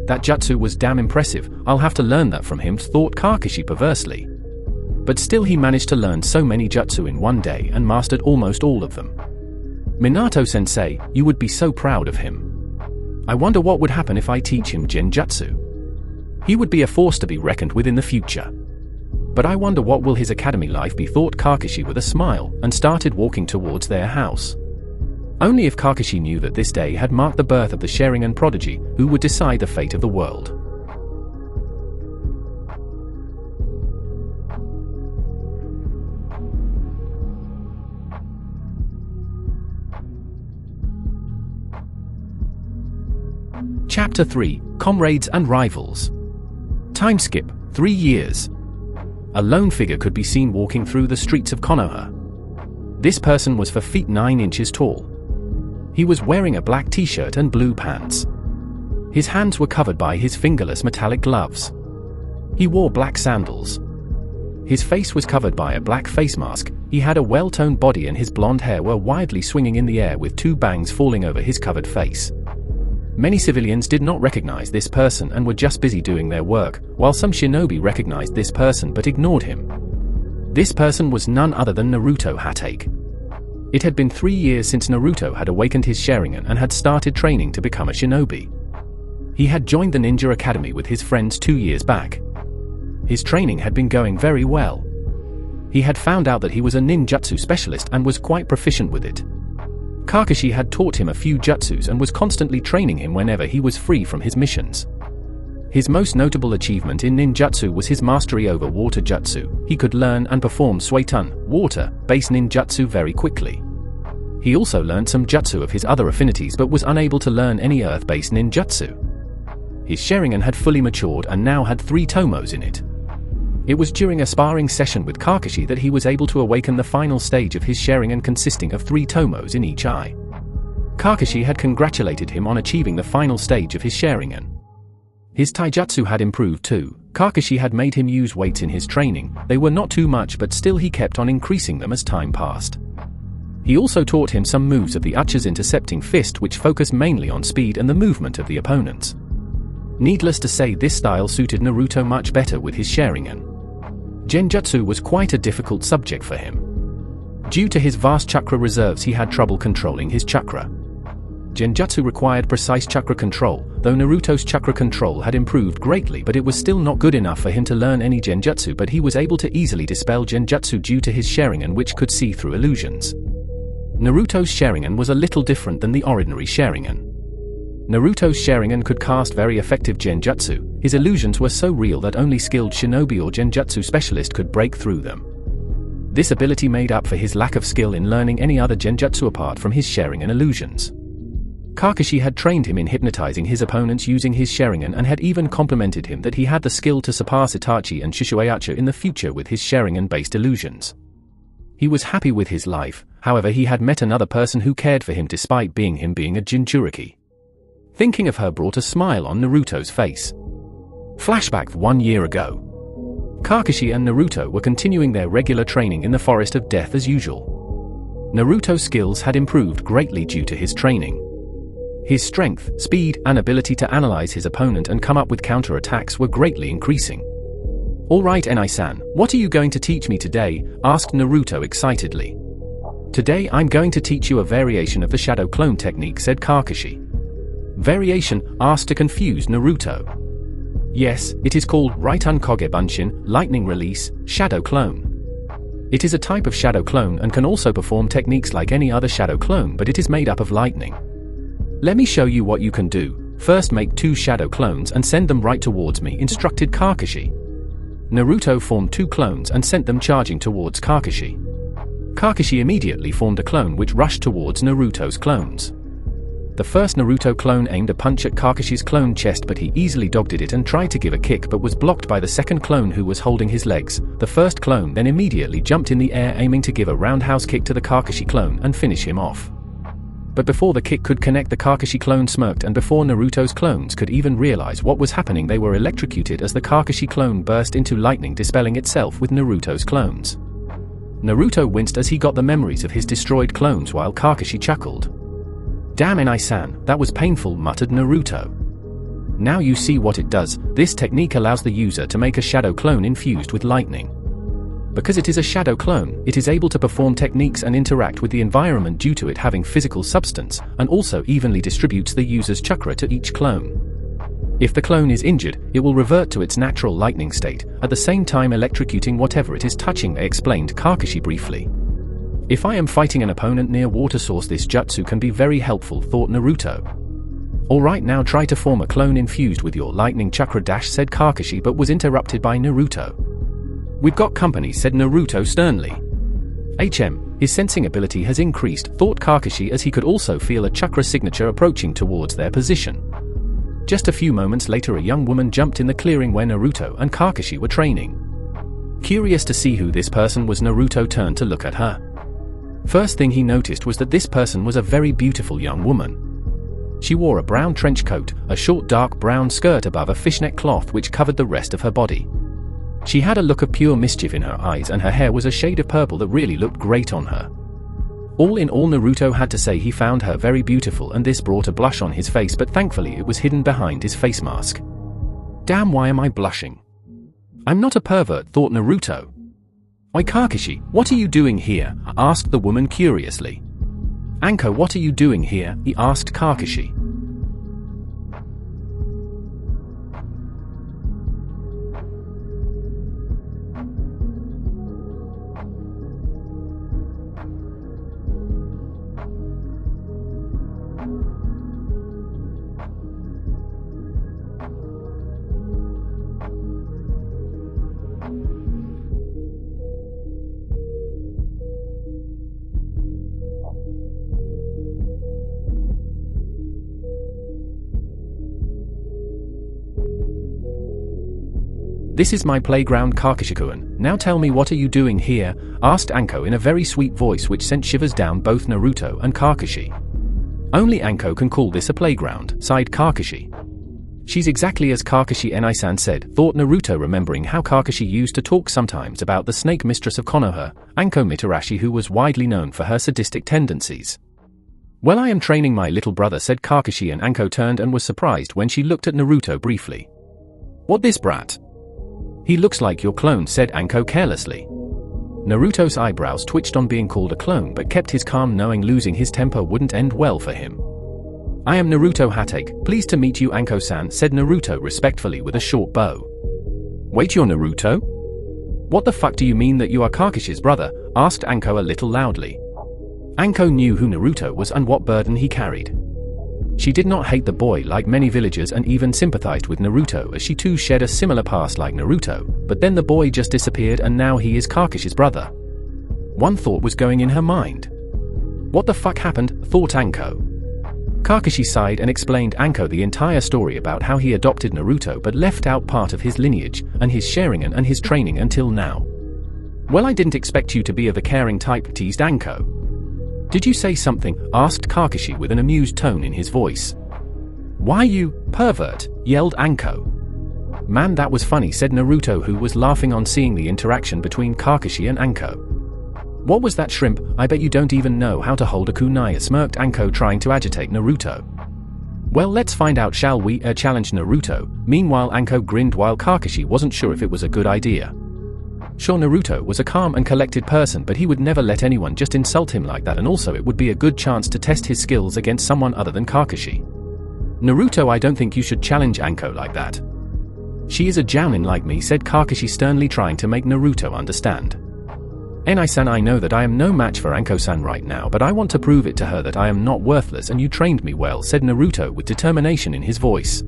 A: "That jutsu was damn impressive, I'll have to learn that from him," thought Kakashi perversely. But still he managed to learn so many jutsu in one day and mastered almost all of them. "Minato-sensei, you would be so proud of him. I wonder what would happen if I teach him genjutsu. He would be a force to be reckoned with in the future. But I wonder what will his academy life be," thought Kakashi with a smile, and started walking towards their house. Only if Kakashi knew that this day had marked the birth of the Sharingan prodigy, who would decide the fate of the world. Chapter 3, Comrades and Rivals. Time skip, 3 years. A lone figure could be seen walking through the streets of Konoha. This person was 4 feet 9 inches tall. He was wearing a black t-shirt and blue pants. His hands were covered by his fingerless metallic gloves. He wore black sandals. His face was covered by a black face mask. He had a well-toned body and his blonde hair were wildly swinging in the air with 2 bangs falling over his covered face. Many civilians did not recognize this person and were just busy doing their work, while some shinobi recognized this person but ignored him. This person was none other than Naruto Hatake. It had been 3 years since Naruto had awakened his Sharingan and had started training to become a shinobi. He had joined the ninja academy with his friends 2 years back. His training had been going very well. He had found out that he was a ninjutsu specialist and was quite proficient with it. Kakashi had taught him a few jutsus and was constantly training him whenever he was free from his missions. His most notable achievement in ninjutsu was his mastery over water jutsu. He could learn and perform Suiton, water-based ninjutsu very quickly. He also learned some jutsu of his other affinities but was unable to learn any earth-based ninjutsu. His Sharingan had fully matured and now had 3 tomos in it. It was during a sparring session with Kakashi that he was able to awaken the final stage of his Sharingan, consisting of 3 tomos in each eye. Kakashi had congratulated him on achieving the final stage of his Sharingan. His taijutsu had improved too. Kakashi had made him use weights in his training. They were not too much, but still he kept on increasing them as time passed. He also taught him some moves of the Uchiha's intercepting fist, which focused mainly on speed and the movement of the opponents. Needless to say, this style suited Naruto much better with his Sharingan. Genjutsu was quite a difficult subject for him. Due to his vast chakra reserves, he had trouble controlling his chakra. Genjutsu required precise chakra control, though Naruto's chakra control had improved greatly, but it was still not good enough for him to learn any genjutsu, but he was able to easily dispel genjutsu due to his Sharingan, which could see through illusions. Naruto's Sharingan was a little different than the ordinary Sharingan. Naruto's Sharingan could cast very effective genjutsu. His illusions were so real that only skilled shinobi or genjutsu specialist could break through them. This ability made up for his lack of skill in learning any other genjutsu apart from his Sharingan illusions. Kakashi had trained him in hypnotizing his opponents using his Sharingan and had even complimented him that he had the skill to surpass Itachi and Shishueyacha in the future with his Sharingan-based illusions. He was happy with his life. However, he had met another person who cared for him despite being a Jinchuriki. Thinking of her brought a smile on Naruto's face. Flashback 1 year ago. Kakashi and Naruto were continuing their regular training in the Forest of Death as usual. Naruto's skills had improved greatly due to his training. His strength, speed, and ability to analyze his opponent and come up with counter-attacks were greatly increasing. "Alright Enai-san, what are you going to teach me today?" asked Naruto excitedly. "Today I'm going to teach you a variation of the shadow clone technique," said Kakashi. "Variation?" asked to confuse Naruto. "Yes, it is called Raitun Koge Bunshin, lightning release, shadow clone. It is a type of shadow clone and can also perform techniques like any other shadow clone, but it is made up of lightning. Let me show you what you can do. First make 2 shadow clones and send them right towards me," instructed Kakashi. Naruto formed 2 clones and sent them charging towards Kakashi. Kakashi immediately formed a clone which rushed towards Naruto's clones. The first Naruto clone aimed a punch at Kakashi's clone chest, but he easily dodged it and tried to give a kick but was blocked by the second clone who was holding his legs. The first clone then immediately jumped in the air aiming to give a roundhouse kick to the Kakashi clone and finish him off. But before the kick could connect, the Kakashi clone smirked, and before Naruto's clones could even realize what was happening, they were electrocuted as the Kakashi clone burst into lightning, dispelling itself with Naruto's clones. Naruto winced as he got the memories of his destroyed clones while Kakashi chuckled. "Damn Enai-san, that was painful," muttered Naruto. "Now you see what it does. This technique allows the user to make a shadow clone infused with lightning. Because it is a shadow clone, it is able to perform techniques and interact with the environment due to it having physical substance, and also evenly distributes the user's chakra to each clone. If the clone is injured, it will revert to its natural lightning state, at the same time electrocuting whatever it is touching," explained Kakashi briefly. "If I am fighting an opponent near water source, this jutsu can be very helpful," thought Naruto. "Alright, now try to form a clone infused with your lightning chakra dash," said Kakashi, but was interrupted by Naruto. "We've got company," said Naruto sternly. His sensing ability has increased," thought Kakashi as he could also feel a chakra signature approaching towards their position. Just a few moments later, a young woman jumped in the clearing where Naruto and Kakashi were training. Curious to see who this person was, Naruto turned to look at her. First thing he noticed was that this person was a very beautiful young woman. She wore a brown trench coat, a short dark brown skirt above a fishnet cloth which covered the rest of her body. She had a look of pure mischief in her eyes, and her hair was a shade of purple that really looked great on her. All in all, Naruto had to say he found her very beautiful, and this brought a blush on his face, but thankfully it was hidden behind his face mask. "Damn, why am I blushing? I'm not a pervert," thought Naruto. "Oi Kakashi, what are you doing here?" asked the woman curiously. "Anko, what are you doing here?" he asked Kakashi. "This is my playground, Kakashi-kun. Now tell me, what are you doing here?" asked Anko in a very sweet voice which sent shivers down both Naruto and Kakashi. "Only Anko can call this a playground," sighed Kakashi. "She's exactly as Kakashi Enai-san said," thought Naruto, remembering how Kakashi used to talk sometimes about the snake mistress of Konoha, Anko Mitarashi, who was widely known for her sadistic tendencies. "Well, I am training my little brother," said Kakashi, and Anko turned and was surprised when she looked at Naruto briefly. "What, this brat? He looks like your clone," said Anko carelessly. Naruto's eyebrows twitched on being called a clone, but kept his calm, knowing losing his temper wouldn't end well for him. "I am Naruto Hatake, pleased to meet you, Anko-san," said Naruto respectfully with a short bow. "Wait, you're Naruto? What the fuck do you mean that you are Kakashi's brother?" asked Anko a little loudly. Anko knew who Naruto was and what burden he carried. She did not hate the boy like many villagers and even sympathized with Naruto, as she too shared a similar past like Naruto, but then the boy just disappeared and now he is Kakashi's brother. One thought was going in her mind. "What the fuck happened?" thought Anko. Kakashi sighed and explained Anko the entire story about how he adopted Naruto but left out part of his lineage, and his Sharingan and his training until now. "Well, I didn't expect you to be of a caring type," teased Anko. "Did you say something?" asked Kakashi with an amused tone in his voice. "Why, you pervert!" yelled Anko. Man, that was funny, said Naruto, who was laughing on seeing the interaction between Kakashi and Anko. What was that, shrimp? I bet you don't even know how to hold a kunai, smirked Anko, trying to agitate Naruto. Well, let's find out, shall we? Challenged Naruto. Meanwhile, Anko grinned while Kakashi wasn't sure if it was a good idea. Sure, Naruto was a calm and collected person, but he would never let anyone just insult him like that, and also it would be a good chance to test his skills against someone other than Kakashi. Naruto, I don't think you should challenge Anko like that. She is a jounin like me, said Kakashi sternly, trying to make Naruto understand. Enai-san, I know that I am no match for Anko-san right now, but I want to prove it to her that I am not worthless and you trained me well, said Naruto with determination in his voice.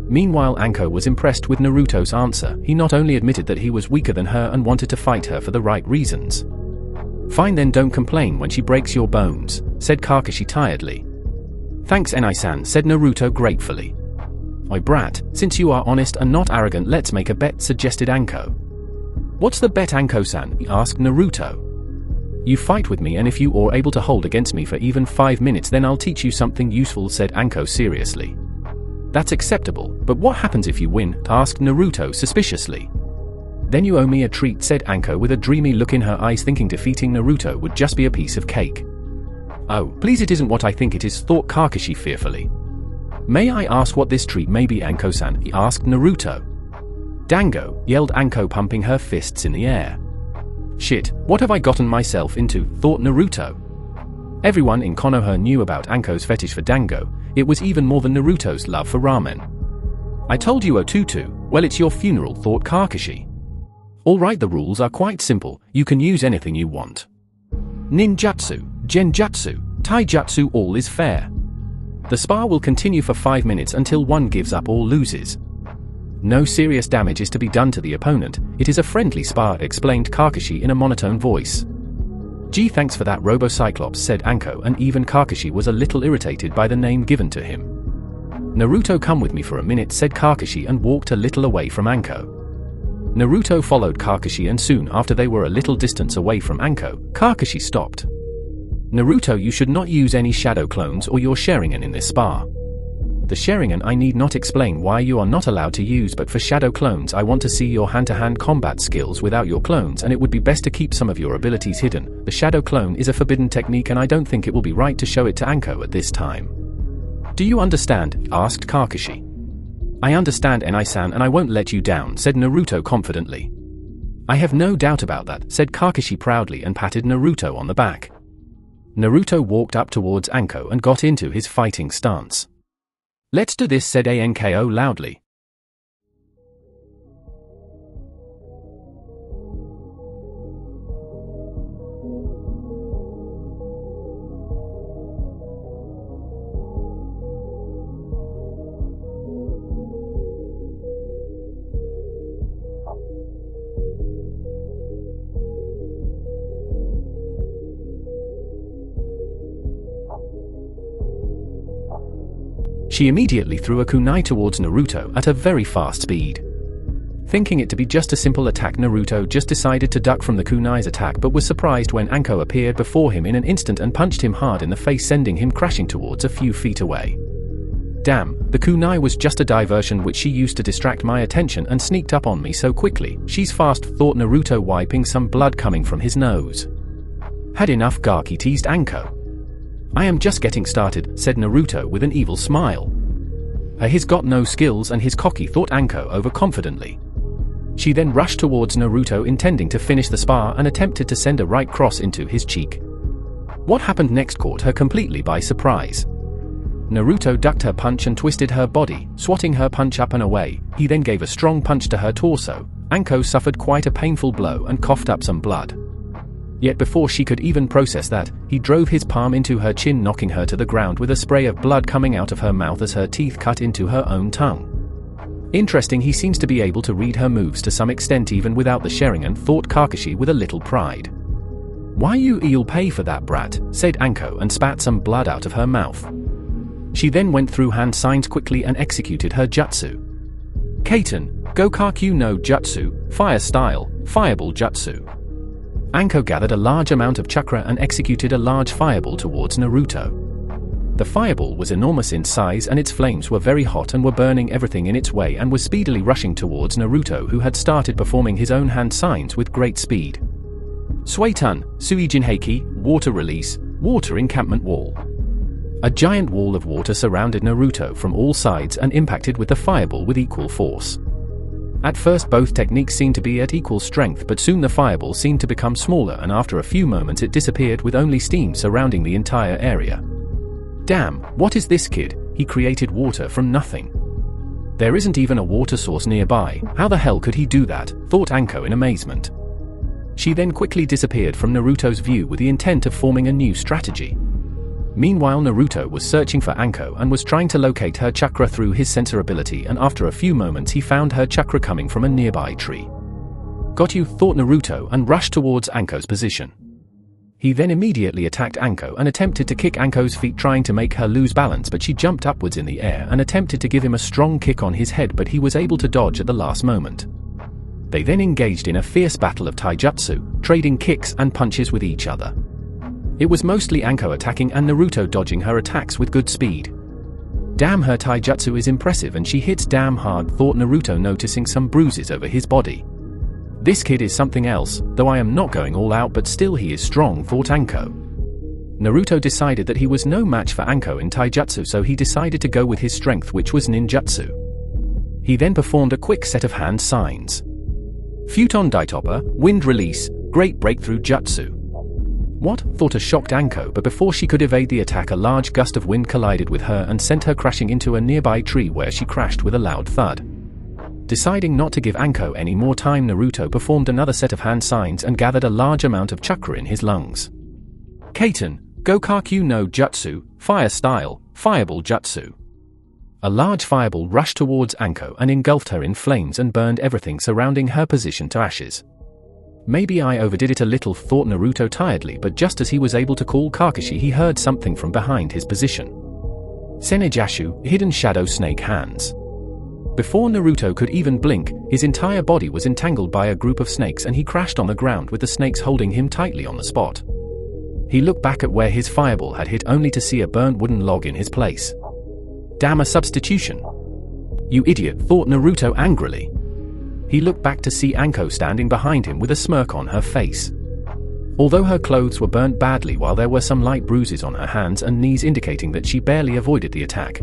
A: Meanwhile, Anko was impressed with Naruto's answer. He not only admitted that he was weaker than her and wanted to fight her for the right reasons. Fine then, don't complain when she breaks your bones, said Kakashi tiredly. Thanks, Enai-san, said Naruto gratefully. Oi brat, since you are honest and not arrogant, let's make a bet, suggested Anko. What's the bet, Anko-san? asked Naruto. You fight with me, and if you are able to hold against me for even 5 minutes, then I'll teach you something useful, said Anko seriously. That's acceptable, but what happens if you win? Asked Naruto suspiciously. Then you owe me a treat, said Anko with a dreamy look in her eyes, thinking defeating Naruto would just be a piece of cake. Oh, please, it isn't what I think it is, thought Kakashi fearfully. May I ask what this treat may be, Anko-san? asked Naruto. Dango, yelled Anko, pumping her fists in the air. Shit, what have I gotten myself into, thought Naruto. Everyone in Konoha knew about Anko's fetish for dango. It was even more than Naruto's love for ramen. I told you, Otutu. Well, it's your funeral, thought Kakashi. Alright, the rules are quite simple. You can use anything you want. Ninjutsu, genjutsu, taijutsu, all is fair. The spar will continue for 5 minutes until one gives up or loses. No serious damage is to be done to the opponent. It is a friendly spar, explained Kakashi in a monotone voice. Gee, thanks for that, Robo-Cyclops, said Anko, and even Kakashi was a little irritated by the name given to him. Naruto, come with me for a minute, said Kakashi, and walked a little away from Anko. Naruto followed Kakashi, and soon after they were a little distance away from Anko, Kakashi stopped. Naruto, you should not use any shadow clones or your Sharingan in this spar. The Sharingan I need not explain why you are not allowed to use, but for shadow clones I want to see your hand-to-hand combat skills without your clones, and it would be best to keep some of your abilities hidden. The shadow clone is a forbidden technique, and I don't think it will be right to show it to Anko at this time. Do you understand? Asked Kakashi. I understand, Enai-san, and I won't let you down, said Naruto confidently. I have no doubt about that, said Kakashi proudly, and patted Naruto on the back. Naruto walked up towards Anko and got into his fighting stance. Let's do this, said Anko loudly. She immediately threw a kunai towards Naruto at a very fast speed. Thinking it to be just a simple attack, Naruto just decided to duck from the kunai's attack, but was surprised when Anko appeared before him in an instant and punched him hard in the face, sending him crashing towards a few feet away. Damn, the kunai was just a diversion which she used to distract my attention and sneaked up on me so quickly. She's fast, thought Naruto, wiping some blood coming from his nose. Had enough, Gaki teased Anko. I am just getting started, said Naruto with an evil smile. He's got no skills and he's cocky, thought Anko overconfidently. She then rushed towards Naruto, intending to finish the spar, and attempted to send a right cross into his cheek. What happened next caught her completely by surprise. Naruto ducked her punch and twisted her body, swatting her punch up and away. He then gave a strong punch to her torso. Anko suffered quite a painful blow and coughed up some blood. Yet before she could even process that, he drove his palm into her chin, knocking her to the ground with a spray of blood coming out of her mouth as her teeth cut into her own tongue. Interesting, he seems to be able to read her moves to some extent even without the Sharingan, thought Kakashi with a little pride. Why you'll pay for that, brat, said Anko, and spat some blood out of her mouth. She then went through hand signs quickly and executed her jutsu. Kaiten, Gokaku no Jutsu, Fire Style, Fireball Jutsu. Anko gathered a large amount of chakra and executed a large fireball towards Naruto. The fireball was enormous in size and its flames were very hot and were burning everything in its way and was speedily rushing towards Naruto, who had started performing his own hand signs with great speed. Suitun, Suijinheiki, water release, water encampment wall. A giant wall of water surrounded Naruto from all sides and impacted with the fireball with equal force. At first both techniques seemed to be at equal strength, but soon the fireball seemed to become smaller and after a few moments it disappeared with only steam surrounding the entire area. Damn, what is this kid? He created water from nothing. There isn't even a water source nearby, how the hell could he do that? Thought Anko in amazement. She then quickly disappeared from Naruto's view with the intent of forming a new strategy. Meanwhile, Naruto was searching for Anko and was trying to locate her chakra through his sensor ability, and after a few moments he found her chakra coming from a nearby tree. Got you, thought Naruto, and rushed towards Anko's position. He then immediately attacked Anko and attempted to kick Anko's feet, trying to make her lose balance, but she jumped upwards in the air and attempted to give him a strong kick on his head, but he was able to dodge at the last moment. They then engaged in a fierce battle of taijutsu, trading kicks and punches with each other. It was mostly Anko attacking and Naruto dodging her attacks with good speed. Damn, her taijutsu is impressive and she hits damn hard, thought Naruto, noticing some bruises over his body. This kid is something else, though I am not going all out, but still he is strong, thought Anko. Naruto decided that he was no match for Anko in taijutsu, so he decided to go with his strength, which was ninjutsu. He then performed a quick set of hand signs. Futon Daitopper, wind release, great breakthrough jutsu. What? Thought a shocked Anko, but before she could evade the attack a large gust of wind collided with her and sent her crashing into a nearby tree, where she crashed with a loud thud. Deciding not to give Anko any more time, Naruto performed another set of hand signs and gathered a large amount of chakra in his lungs. Kaiten, Gokakyu no Jutsu, Fire Style, Fireball Jutsu. A large fireball rushed towards Anko and engulfed her in flames and burned everything surrounding her position to ashes. Maybe I overdid it a little, thought Naruto tiredly, but just as he was able to call Kakashi, he heard something from behind his position. Senejashu, hidden shadow snake hands. Before Naruto could even blink, his entire body was entangled by a group of snakes and he crashed on the ground with the snakes holding him tightly on the spot. He looked back at where his fireball had hit only to see a burnt wooden log in his place. Damn, a substitution. You idiot, thought Naruto angrily. He looked back to see Anko standing behind him with a smirk on her face. Although her clothes were burnt badly, while there were some light bruises on her hands and knees indicating that she barely avoided the attack.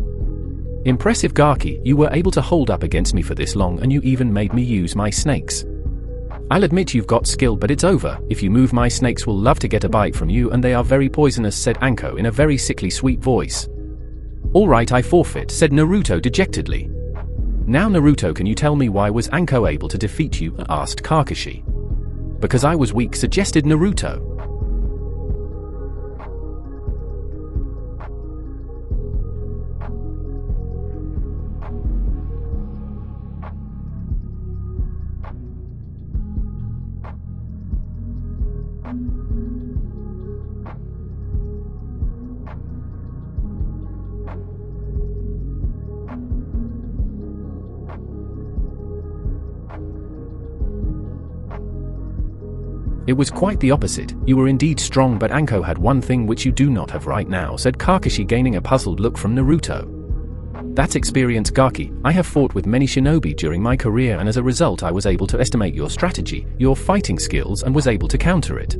A: Impressive, Gaki, you were able to hold up against me for this long and you even made me use my snakes. I'll admit you've got skill, but it's over. If you move, my snakes will love to get a bite from you, and they are very poisonous, said Anko in a very sickly sweet voice. Alright, I forfeit, said Naruto dejectedly. Now Naruto, can you tell me why was Anko able to defeat you? Asked Kakashi. Because I was weak, suggested Naruto. It was quite the opposite. You were indeed strong, but Anko had one thing which you do not have right now, said Kakashi, gaining a puzzled look from Naruto. That's experience, Gaki. I have fought with many shinobi during my career, and as a result I was able to estimate your strategy, your fighting skills, and was able to counter it.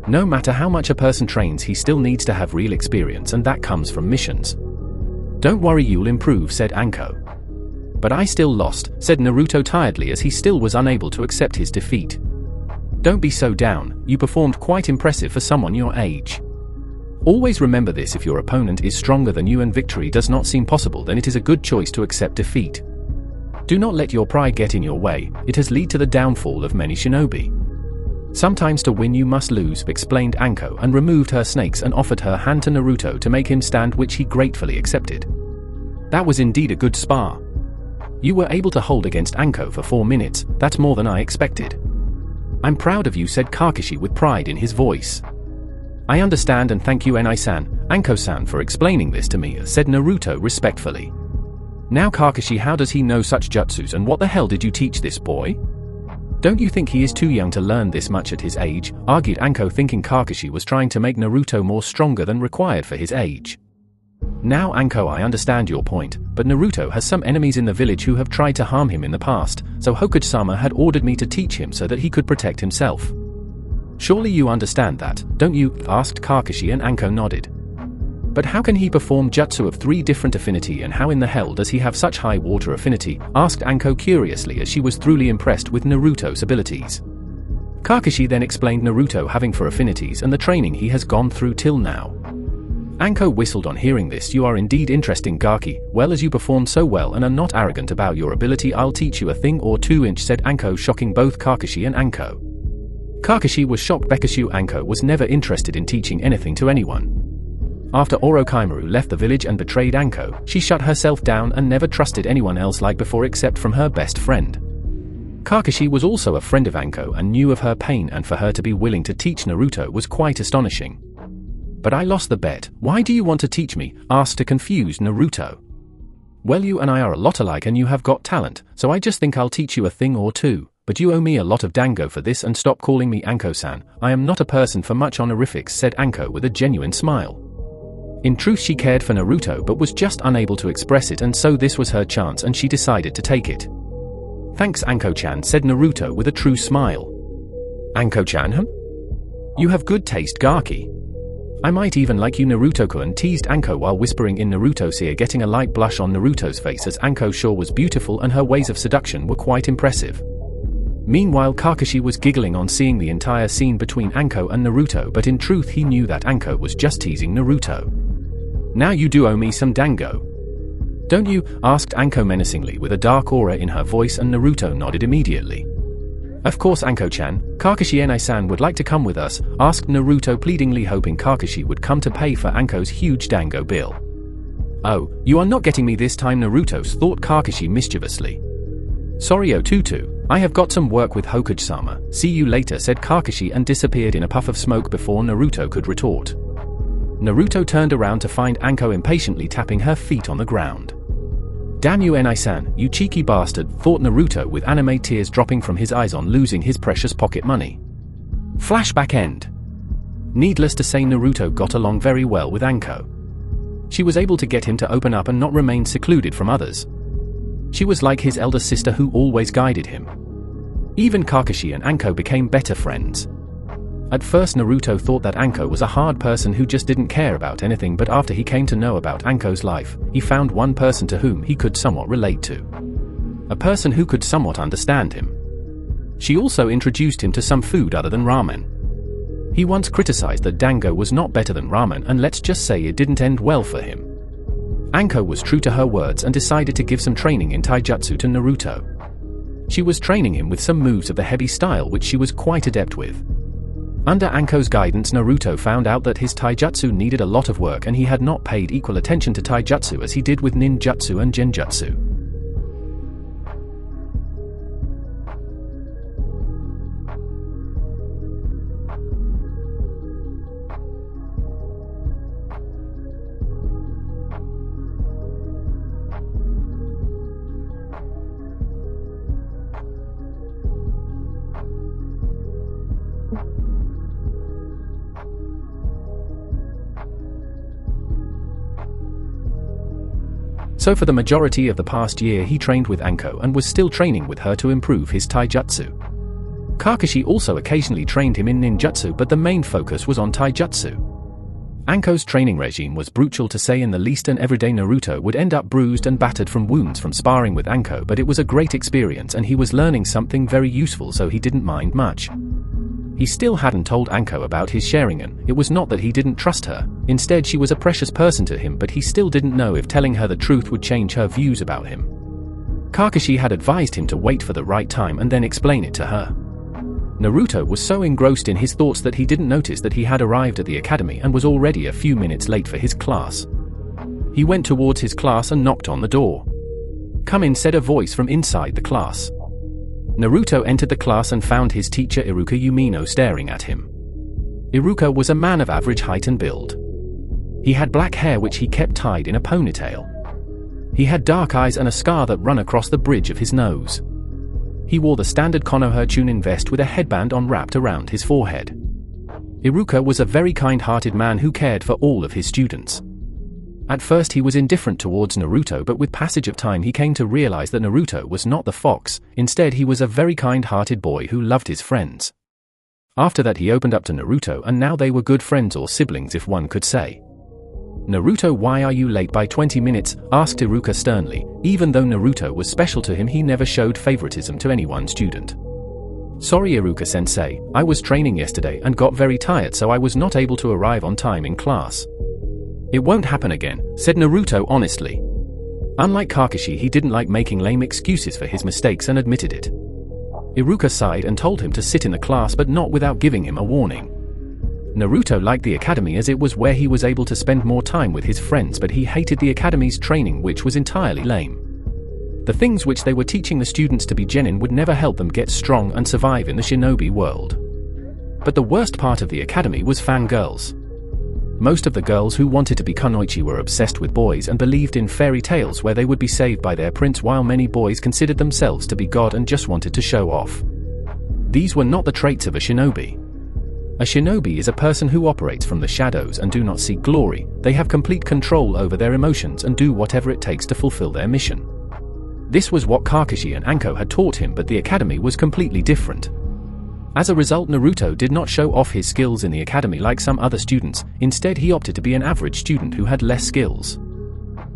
A: No matter how much a person trains, he still needs to have real experience, and that comes from missions. Don't worry, you'll improve, said Anko. But I still lost, said Naruto tiredly, as he still was unable to accept his defeat. Don't be so down, you performed quite impressive for someone your age. Always remember this: if your opponent is stronger than you and victory does not seem possible, then it is a good choice to accept defeat. Do not let your pride get in your way, it has led to the downfall of many shinobi. Sometimes to win you must lose, explained Anko, and removed her snakes and offered her hand to Naruto to make him stand, which he gratefully accepted. That was indeed a good spar. You were able to hold against Anko for 4 minutes, that's more than I expected. I'm proud of you, said Kakashi with pride in his voice. I understand, and thank you Enai-san, Anko-san, for explaining this to me, said Naruto respectfully. Now Kakashi, how does he know such jutsus, and what the hell did you teach this boy? Don't you think he is too young to learn this much at his age? Argued Anko, thinking Kakashi was trying to make Naruto more stronger than required for his age. Now Anko, I understand your point, but Naruto has some enemies in the village who have tried to harm him in the past, so Hokage-sama had ordered me to teach him so that he could protect himself. Surely you understand that, don't you? Asked Kakashi, and Anko nodded. But how can he perform jutsu of 3 different affinity, and how in the hell does he have such high water affinity? Asked Anko curiously, as she was thoroughly impressed with Naruto's abilities. Kakashi then explained Naruto having 4 affinities and the training he has gone through till now. Anko whistled on hearing this. You are indeed interesting, Gaki. Well, as you perform so well and are not arrogant about your ability, I'll teach you a thing or two, said Anko, shocking both Kakashi and Anko. Kakashi was shocked because Anko was never interested in teaching anything to anyone. After Orochimaru left the village and betrayed Anko, she shut herself down and never trusted anyone else like before except from her best friend. Kakashi was also a friend of Anko and knew of her pain, and for her to be willing to teach Naruto was quite astonishing. But I lost the bet. Why do you want to teach me? Asked a confused Naruto. Well, you and I are a lot alike and you have got talent, so I just think I'll teach you a thing or two. But you owe me a lot of dango for this, and stop calling me Anko-san. I am not a person for much honorifics, said Anko with a genuine smile. In truth, she cared for Naruto but was just unable to express it, and so this was her chance and she decided to take it. Thanks, Anko-chan, said Naruto with a true smile. Anko-chan? You have good taste, Gaki. I might even like you, Naruto-kun, teased Anko while whispering in Naruto's ear, getting a light blush on Naruto's face, as Anko sure was beautiful and her ways of seduction were quite impressive. Meanwhile, Kakashi was giggling on seeing the entire scene between Anko and Naruto, but in truth he knew that Anko was just teasing Naruto. Now you do owe me some dango. Don't you? Asked Anko menacingly with a dark aura in her voice, and Naruto nodded immediately. Of course, Anko-chan. Kakashi Enai-san would like to come with us, asked Naruto pleadingly, hoping Kakashi would come to pay for Anko's huge dango bill. Oh, you are not getting me this time, Naruto, thought Kakashi mischievously. Sorry, Otutu. I have got some work with Hokage-sama. See you later, said Kakashi and disappeared in a puff of smoke before Naruto could retort. Naruto turned around to find Anko impatiently tapping her feet on the ground. Damn you, Enai-san, you cheeky bastard, thought Naruto with anime tears dropping from his eyes on losing his precious pocket money. Flashback end. Needless to say, Naruto got along very well with Anko. She was able to get him to open up and not remain secluded from others. She was like his elder sister who always guided him. Even Kakashi and Anko became better friends. At first, Naruto thought that Anko was a hard person who just didn't care about anything, but after he came to know about Anko's life, he found one person to whom he could somewhat relate to. A person who could somewhat understand him. She also introduced him to some food other than ramen. He once criticized that dango was not better than ramen, and let's just say it didn't end well for him. Anko was true to her words and decided to give some training in taijutsu to Naruto. She was training him with some moves of the heavy style which she was quite adept with. Under Anko's guidance, Naruto found out that his taijutsu needed a lot of work, and he had not paid equal attention to taijutsu as he did with ninjutsu and genjutsu. So for the majority of the past year he trained with Anko and was still training with her to improve his taijutsu. Kakashi also occasionally trained him in ninjutsu, but the main focus was on taijutsu. Anko's training regime was brutal to say in the least, and everyday Naruto would end up bruised and battered from wounds from sparring with Anko, but it was a great experience and he was learning something very useful, so he didn't mind much. He still hadn't told Anko about his Sharingan. It was not that he didn't trust her, instead she was a precious person to him, but he still didn't know if telling her the truth would change her views about him. Kakashi had advised him to wait for the right time and then explain it to her. Naruto was so engrossed in his thoughts that he didn't notice that he had arrived at the academy and was already a few minutes late for his class. He went towards his class and knocked on the door. "Come in," said a voice from inside the class. Naruto entered the class and found his teacher Iruka Umino staring at him. Iruka was a man of average height and build. He had black hair which he kept tied in a ponytail. He had dark eyes and a scar that ran across the bridge of his nose. He wore the standard Konoha Chunin vest with a headband on wrapped around his forehead. Iruka was a very kind-hearted man who cared for all of his students. At first he was indifferent towards Naruto, but with passage of time he came to realize that Naruto was not the fox. Instead he was a very kind-hearted boy who loved his friends. After that he opened up to Naruto, and now they were good friends, or siblings if one could say. "Naruto, why are you late by 20 minutes? Asked Iruka sternly. Even though Naruto was special to him, he never showed favoritism to any one student. "Sorry Iruka-sensei, I was training yesterday and got very tired, so I was not able to arrive on time in class." "It won't happen again," said Naruto honestly. Unlike Kakashi, he didn't like making lame excuses for his mistakes and admitted it. Iruka sighed and told him to sit in the class, but not without giving him a warning. Naruto liked the academy as it was where he was able to spend more time with his friends, but he hated the academy's training, which was entirely lame. The things which they were teaching the students to be genin would never help them get strong and survive in the shinobi world. But the worst part of the academy was fangirls. Most of the girls who wanted to be kunoichi were obsessed with boys and believed in fairy tales where they would be saved by their prince, while many boys considered themselves to be god and just wanted to show off. These were not the traits of a shinobi. A shinobi is a person who operates from the shadows and do not seek glory. They have complete control over their emotions and do whatever it takes to fulfill their mission. This was what Kakashi and Anko had taught him, but the academy was completely different. As a result, Naruto did not show off his skills in the academy like some other students. Instead, he opted to be an average student who had less skills.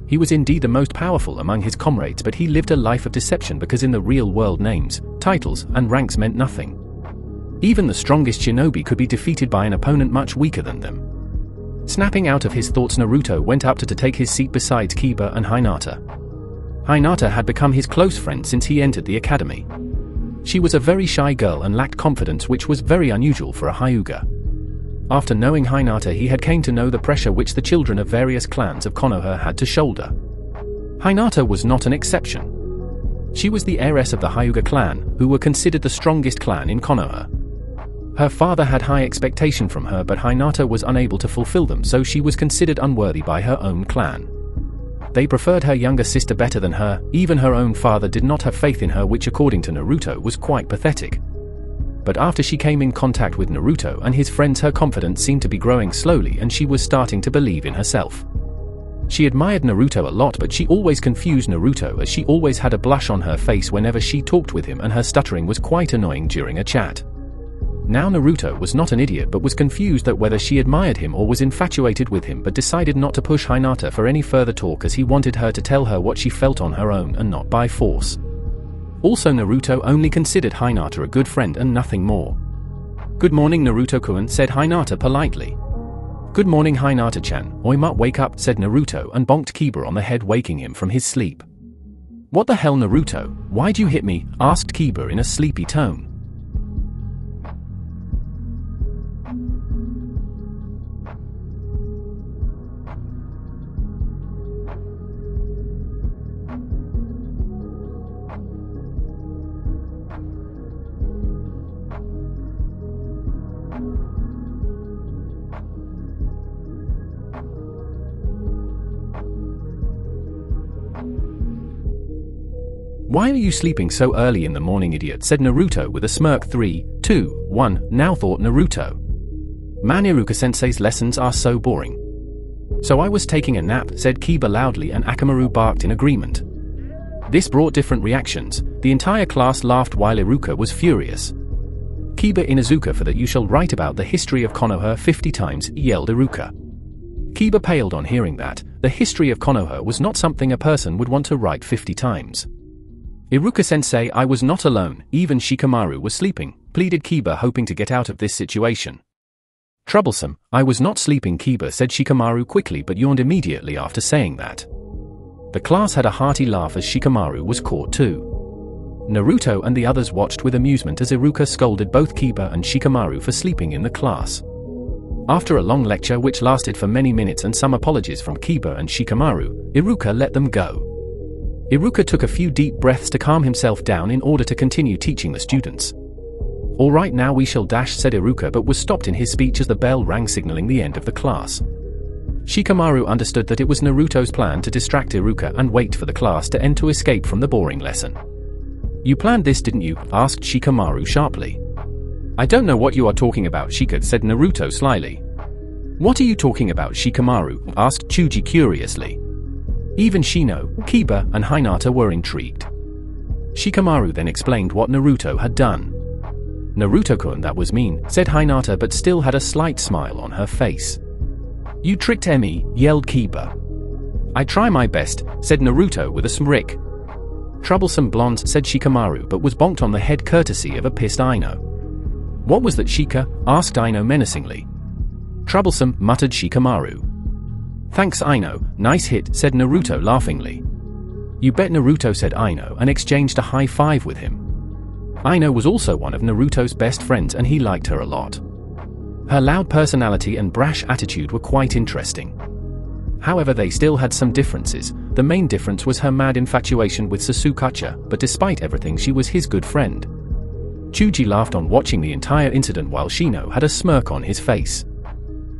A: He was indeed the most powerful among his comrades, but he lived a life of deception because in the real world names, titles, and ranks meant nothing. Even the strongest shinobi could be defeated by an opponent much weaker than them. Snapping out of his thoughts, Naruto went up to take his seat beside Kiba and Hinata. Hinata had become his close friend since he entered the academy. She was a very shy girl and lacked confidence, which was very unusual for a Hyuga. After knowing Hinata, he had came to know the pressure which the children of various clans of Konoha had to shoulder. Hinata was not an exception. She was the heiress of the Hyuga clan, who were considered the strongest clan in Konoha. Her father had high expectation from her, but Hinata was unable to fulfill them, so she was considered unworthy by her own clan. They preferred her younger sister better than her. Even her own father did not have faith in her, which according to Naruto was quite pathetic. But after she came in contact with Naruto and his friends, her confidence seemed to be growing slowly and she was starting to believe in herself. She admired Naruto a lot, but she always confused Naruto as she always had a blush on her face whenever she talked with him, and her stuttering was quite annoying during a chat. Now Naruto was not an idiot, but was confused that whether she admired him or was infatuated with him, but decided not to push Hinata for any further talk as he wanted her to tell her what she felt on her own and not by force. Also, Naruto only considered Hinata a good friend and nothing more. "Good morning, Naruto-kun," said Hinata politely. "Good morning, Hinata-chan. Oima, wake up," said Naruto and bonked Kiba on the head, waking him from his sleep. "What the hell, Naruto? Why'd you hit me?" asked Kiba in a sleepy tone. "Why are you sleeping so early in the morning, idiot?" said Naruto with a smirk. 3, 2, 1, now thought Naruto. "Man, Iruka-sensei's lessons are so boring." "So I was taking a nap," said Kiba loudly, and Akamaru barked in agreement. This brought different reactions. The entire class laughed while Iruka was furious. "Kiba Inuzuka, for that you shall write about the history of Konoha 50 times, yelled Iruka. Kiba paled on hearing that. The history of Konoha was not something a person would want to write 50 times. "Iruka-sensei, I was not alone, even Shikamaru was sleeping," pleaded Kiba, hoping to get out of this situation. "Troublesome, I was not sleeping," Kiba said Shikamaru quickly, but yawned immediately after saying that. The class had a hearty laugh as Shikamaru was caught too. Naruto and the others watched with amusement as Iruka scolded both Kiba and Shikamaru for sleeping in the class. After a long lecture which lasted for many minutes and some apologies from Kiba and Shikamaru, Iruka let them go. Iruka took a few deep breaths to calm himself down in order to continue teaching the students. "Alright, now we shall dash," said Iruka, but was stopped in his speech as the bell rang signaling the end of the class. Shikamaru understood that it was Naruto's plan to distract Iruka and wait for the class to end to escape from the boring lesson. "You planned this, didn't you?" asked Shikamaru sharply. "I don't know what you are talking about, Shika," said Naruto slyly. "What are you talking about, Shikamaru?" asked Chuji curiously. Even Shino, Kiba, and Hinata were intrigued. Shikamaru then explained what Naruto had done. "Naruto-kun, that was mean," said Hinata, but still had a slight smile on her face. "You tricked Emi," yelled Kiba. "I try my best," said Naruto with a smirk. "Troublesome blonde," said Shikamaru, but was bonked on the head courtesy of a pissed Aino. "What was that, Shika?" asked Aino menacingly. "Troublesome," muttered Shikamaru. "Thanks, Aino, nice hit," said Naruto laughingly. "You bet, Naruto," said Aino, and exchanged a high five with him. Aino was also one of Naruto's best friends and he liked her a lot. Her loud personality and brash attitude were quite interesting. However, they still had some differences. The main difference was her mad infatuation with Sasuke, but despite everything she was his good friend. Chuji laughed on watching the entire incident while Shino had a smirk on his face.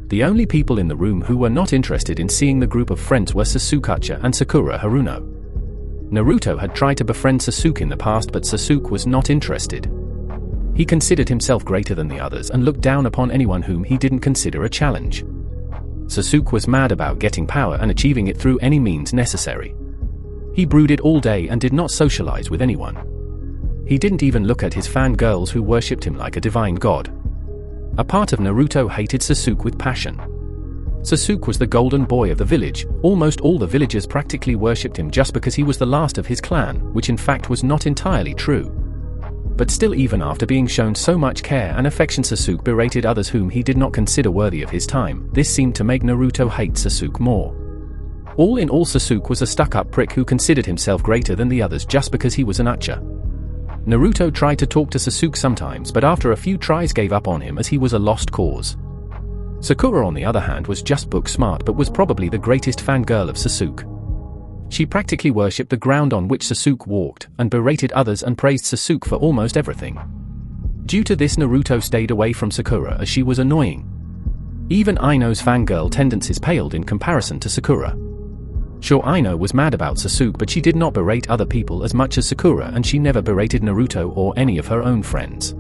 A: The only people in the room who were not interested in seeing the group of friends were Sasuke and Sakura Haruno. Naruto had tried to befriend Sasuke in the past, but Sasuke was not interested. He considered himself greater than the others and looked down upon anyone whom he didn't consider a challenge. Sasuke was mad about getting power and achieving it through any means necessary. He brooded all day and did not socialize with anyone. He didn't even look at his fangirls who worshipped him like a divine god. A part of Naruto hated Sasuke with passion. Sasuke was the golden boy of the village. Almost all the villagers practically worshipped him just because he was the last of his clan, which in fact was not entirely true. But still, even after being shown so much care and affection, Sasuke berated others whom he did not consider worthy of his time. This seemed to make Naruto hate Sasuke more. All in all, Sasuke was a stuck-up prick who considered himself greater than the others just because he was an Uchiha. Naruto tried to talk to Sasuke sometimes, but after a few tries gave up on him as he was a lost cause. Sakura, on the other hand, was just book smart but was probably the greatest fangirl of Sasuke. She practically worshipped the ground on which Sasuke walked, and berated others and praised Sasuke for almost everything. Due to this, Naruto stayed away from Sakura as she was annoying. Even Aino's fangirl tendencies paled in comparison to Sakura. Sure, Aino was mad about Sasuke, but she did not berate other people as much as Sakura, and she never berated Naruto or any of her own friends.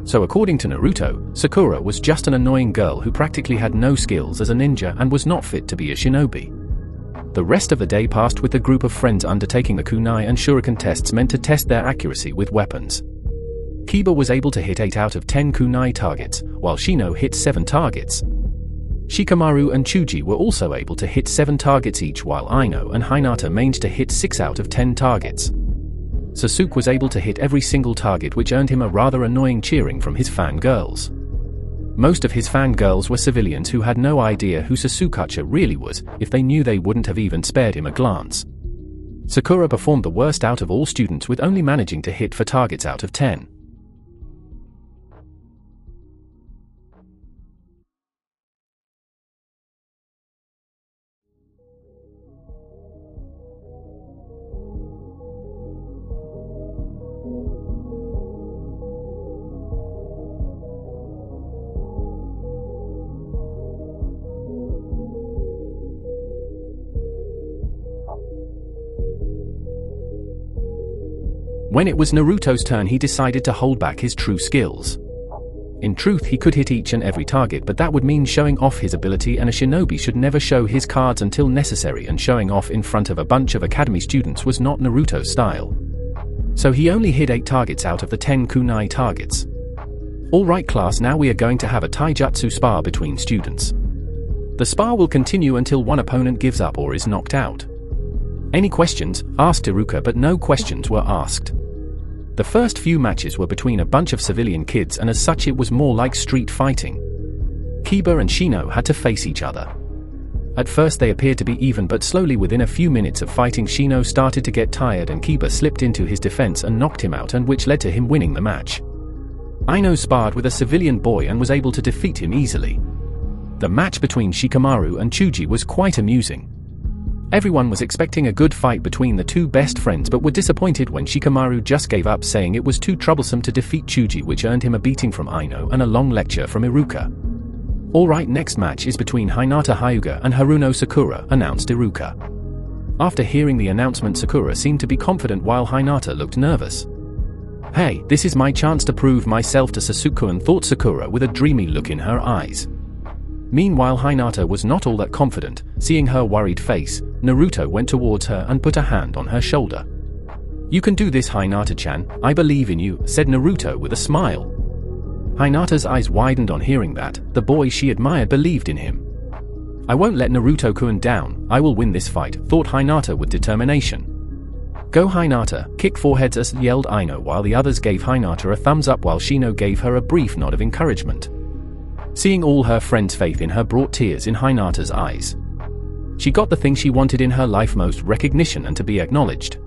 A: So according to Naruto, Sakura was just an annoying girl who practically had no skills as a ninja and was not fit to be a shinobi. The rest of the day passed with the group of friends undertaking the kunai and shuriken tests meant to test their accuracy with weapons. Kiba was able to hit 8 out of 10 kunai targets, while Shino hit 7 targets. Shikamaru and Chuji were also able to hit 7 targets each, while Aino and Hinata managed to hit 6 out of 10 targets. Sasuke was able to hit every single target, which earned him a rather annoying cheering from his fangirls. Most of his fangirls were civilians who had no idea who Sasuke really was. If they knew, they wouldn't have even spared him a glance. Sakura performed the worst out of all students, with only managing to hit 4 targets out of 10. When it was Naruto's turn, he decided to hold back his true skills. In truth, he could hit each and every target, but that would mean showing off his ability, and a shinobi should never show his cards until necessary, and showing off in front of a bunch of academy students was not Naruto's style. So he only hit 8 targets out of the 10 kunai targets. Alright class, now we are going to have a taijutsu spar between students. The spar will continue until one opponent gives up or is knocked out. Any questions? Asked Iruka, but no questions were asked. The first few matches were between a bunch of civilian kids, and as such it was more like street fighting. Kiba and Shino had to face each other. At first they appeared to be even, but slowly within a few minutes of fighting, Shino started to get tired and Kiba slipped into his defense and knocked him out, and which led to him winning the match. Aino sparred with a civilian boy and was able to defeat him easily. The match between Shikamaru and Chuji was quite amusing. Everyone was expecting a good fight between the two best friends, but were disappointed when Shikamaru just gave up, saying it was too troublesome to defeat Chuji, which earned him a beating from Aino and a long lecture from Iruka. Alright, next match is between Hinata Hyuga and Haruno Sakura, announced Iruka. After hearing the announcement, Sakura seemed to be confident while Hinata looked nervous. Hey, this is my chance to prove myself to Sasuke, thought Sakura with a dreamy look in her eyes. Meanwhile, Hinata was not all that confident. Seeing her worried face, Naruto went towards her and put a hand on her shoulder. "You can do this, Hinata-chan, I believe in you," said Naruto with a smile. Hinata's eyes widened on hearing that. The boy she admired believed in him. "I won't let Naruto-kun down, I will win this fight," thought Hinata with determination. "Go Hinata, kick foreheads," yelled Aino, while the others gave Hinata a thumbs up while Shino gave her a brief nod of encouragement. Seeing all her friends' faith in her brought tears in Hinata's eyes. She got the thing she wanted in her life most: recognition and to be acknowledged.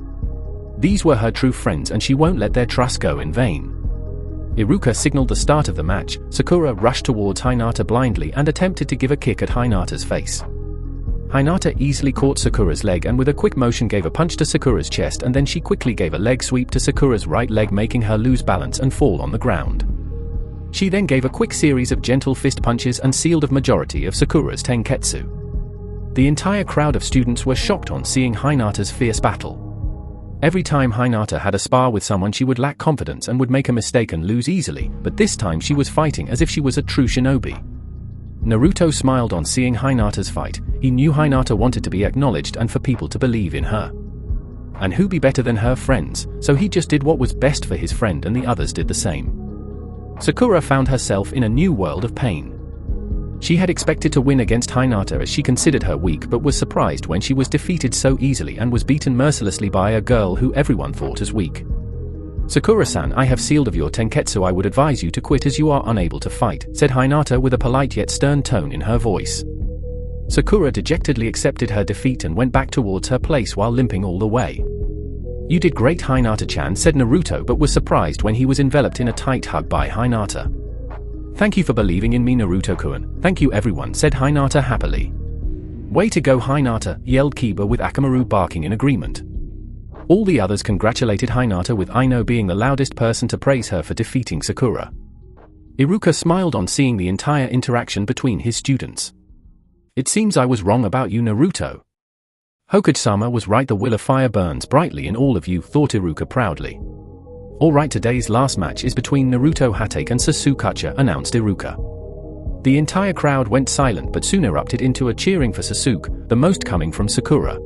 A: These were her true friends and she won't let their trust go in vain. Iruka signaled the start of the match. Sakura rushed towards Hinata blindly and attempted to give a kick at Hinata's face. Hinata easily caught Sakura's leg and with a quick motion gave a punch to Sakura's chest, and then she quickly gave a leg sweep to Sakura's right leg, making her lose balance and fall on the ground. She then gave a quick series of gentle fist punches and sealed the majority of Sakura's tenketsu. The entire crowd of students were shocked on seeing Hinata's fierce battle. Every time Hinata had a spar with someone, she would lack confidence and would make a mistake and lose easily, but this time she was fighting as if she was a true shinobi. Naruto smiled on seeing Hinata's fight. He knew Hinata wanted to be acknowledged and for people to believe in her. And who be better than her friends, so he just did what was best for his friend and the others did the same. Sakura found herself in a new world of pain. She had expected to win against Hinata as she considered her weak, but was surprised when she was defeated so easily and was beaten mercilessly by a girl who everyone thought as weak. "Sakura-san, I have sealed of your tenketsu. I would advise you to quit as you are unable to fight," said Hinata with a polite yet stern tone in her voice. Sakura dejectedly accepted her defeat and went back towards her place while limping all the way. "You did great, Hinata-chan," said Naruto, but was surprised when he was enveloped in a tight hug by Hinata. "Thank you for believing in me, Naruto-kun. Thank you everyone," said Hinata happily. "Way to go, Hinata," yelled Kiba with Akamaru barking in agreement. All the others congratulated Hinata, with Aino being the loudest person to praise her for defeating Sakura. Iruka smiled on seeing the entire interaction between his students. "It seems I was wrong about you, Naruto. Hokage-sama was right, the will of fire burns brightly in all of you," thought Iruka proudly. "Alright, today's last match is between Naruto Hatake and Sasuke," announced Iruka. The entire crowd went silent but soon erupted into a cheering for Sasuke, the most coming from Sakura.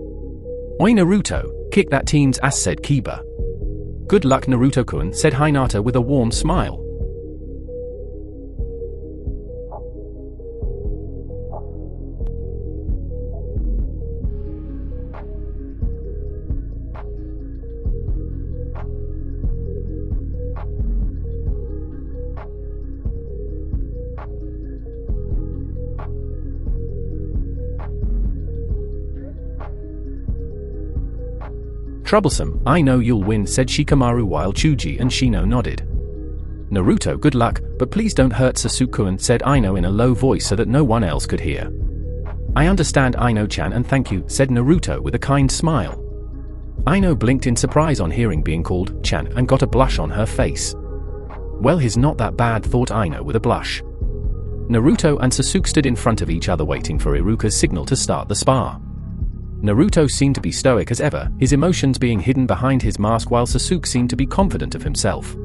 A: "Oi Naruto, kick that team's ass," said Kiba. "Good luck, Naruto-kun," said Hinata with a warm smile. "Troublesome, I know you'll win," said Shikamaru while Chuji and Shino nodded. "Naruto, good luck, but please don't hurt Sasuke-kun," said Aino in a low voice so that no one else could hear. "I understand, Aino-chan, and thank you," said Naruto with a kind smile. Aino blinked in surprise on hearing being called Chan and got a blush on her face. "Well, he's not that bad," thought Aino with a blush. Naruto and Sasuke stood in front of each other waiting for Iruka's signal to start the spar. Naruto seemed to be stoic as ever, his emotions being hidden behind his mask, while Sasuke seemed to be confident of himself.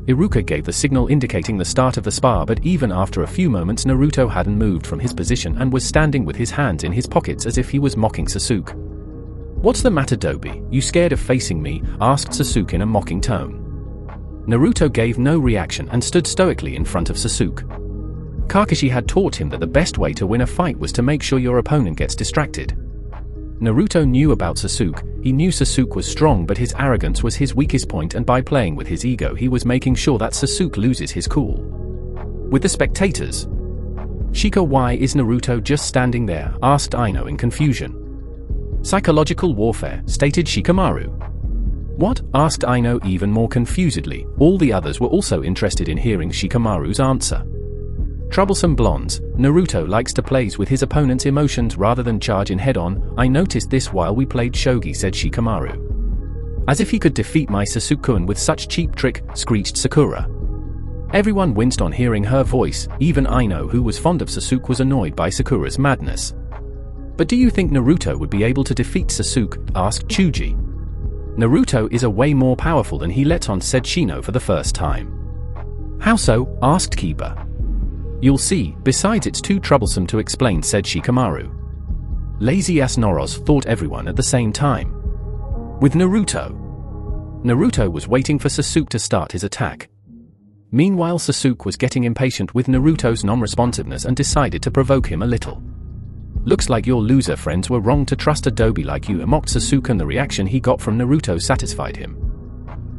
A: Iruka gave the signal indicating the start of the spar, but even after a few moments Naruto hadn't moved from his position and was standing with his hands in his pockets as if he was mocking Sasuke. "What's the matter, Dobi? You scared of facing me?" asked Sasuke in a mocking tone. Naruto gave no reaction and stood stoically in front of Sasuke. Kakashi had taught him that the best way to win a fight was to make sure your opponent gets distracted. Naruto knew about Sasuke. He knew Sasuke was strong, but his arrogance was his weakest point, and by playing with his ego he was making sure that Sasuke loses his cool. With the spectators. "Shika, why is Naruto just standing there?" asked Aino in confusion. "Psychological warfare," stated Shikamaru. "What?" asked Aino even more confusedly. All the others were also interested in hearing Shikamaru's answer. "Troublesome blondes, Naruto likes to play with his opponent's emotions rather than charge in head-on. I noticed this while we played shogi," said Shikamaru. "As if he could defeat my Sasuke-kun with such cheap trick," screeched Sakura. Everyone winced on hearing her voice. Even Aino, who was fond of Sasuke, was annoyed by Sakura's madness. "But do you think Naruto would be able to defeat Sasuke?" asked Chuji. "Naruto is a way more powerful than he lets on," said Shino for the first time. "How so?" asked Kiba. You'll see, besides it's too troublesome to explain, said Shikamaru. Lazy-ass Noros, thought everyone at the same time. With Naruto. Naruto was waiting for Sasuke to start his attack. Meanwhile, Sasuke was getting impatient with Naruto's non-responsiveness and decided to provoke him a little. Looks like your loser friends were wrong to trust a doby like you, mocked Sasuke, and the reaction he got from Naruto satisfied him.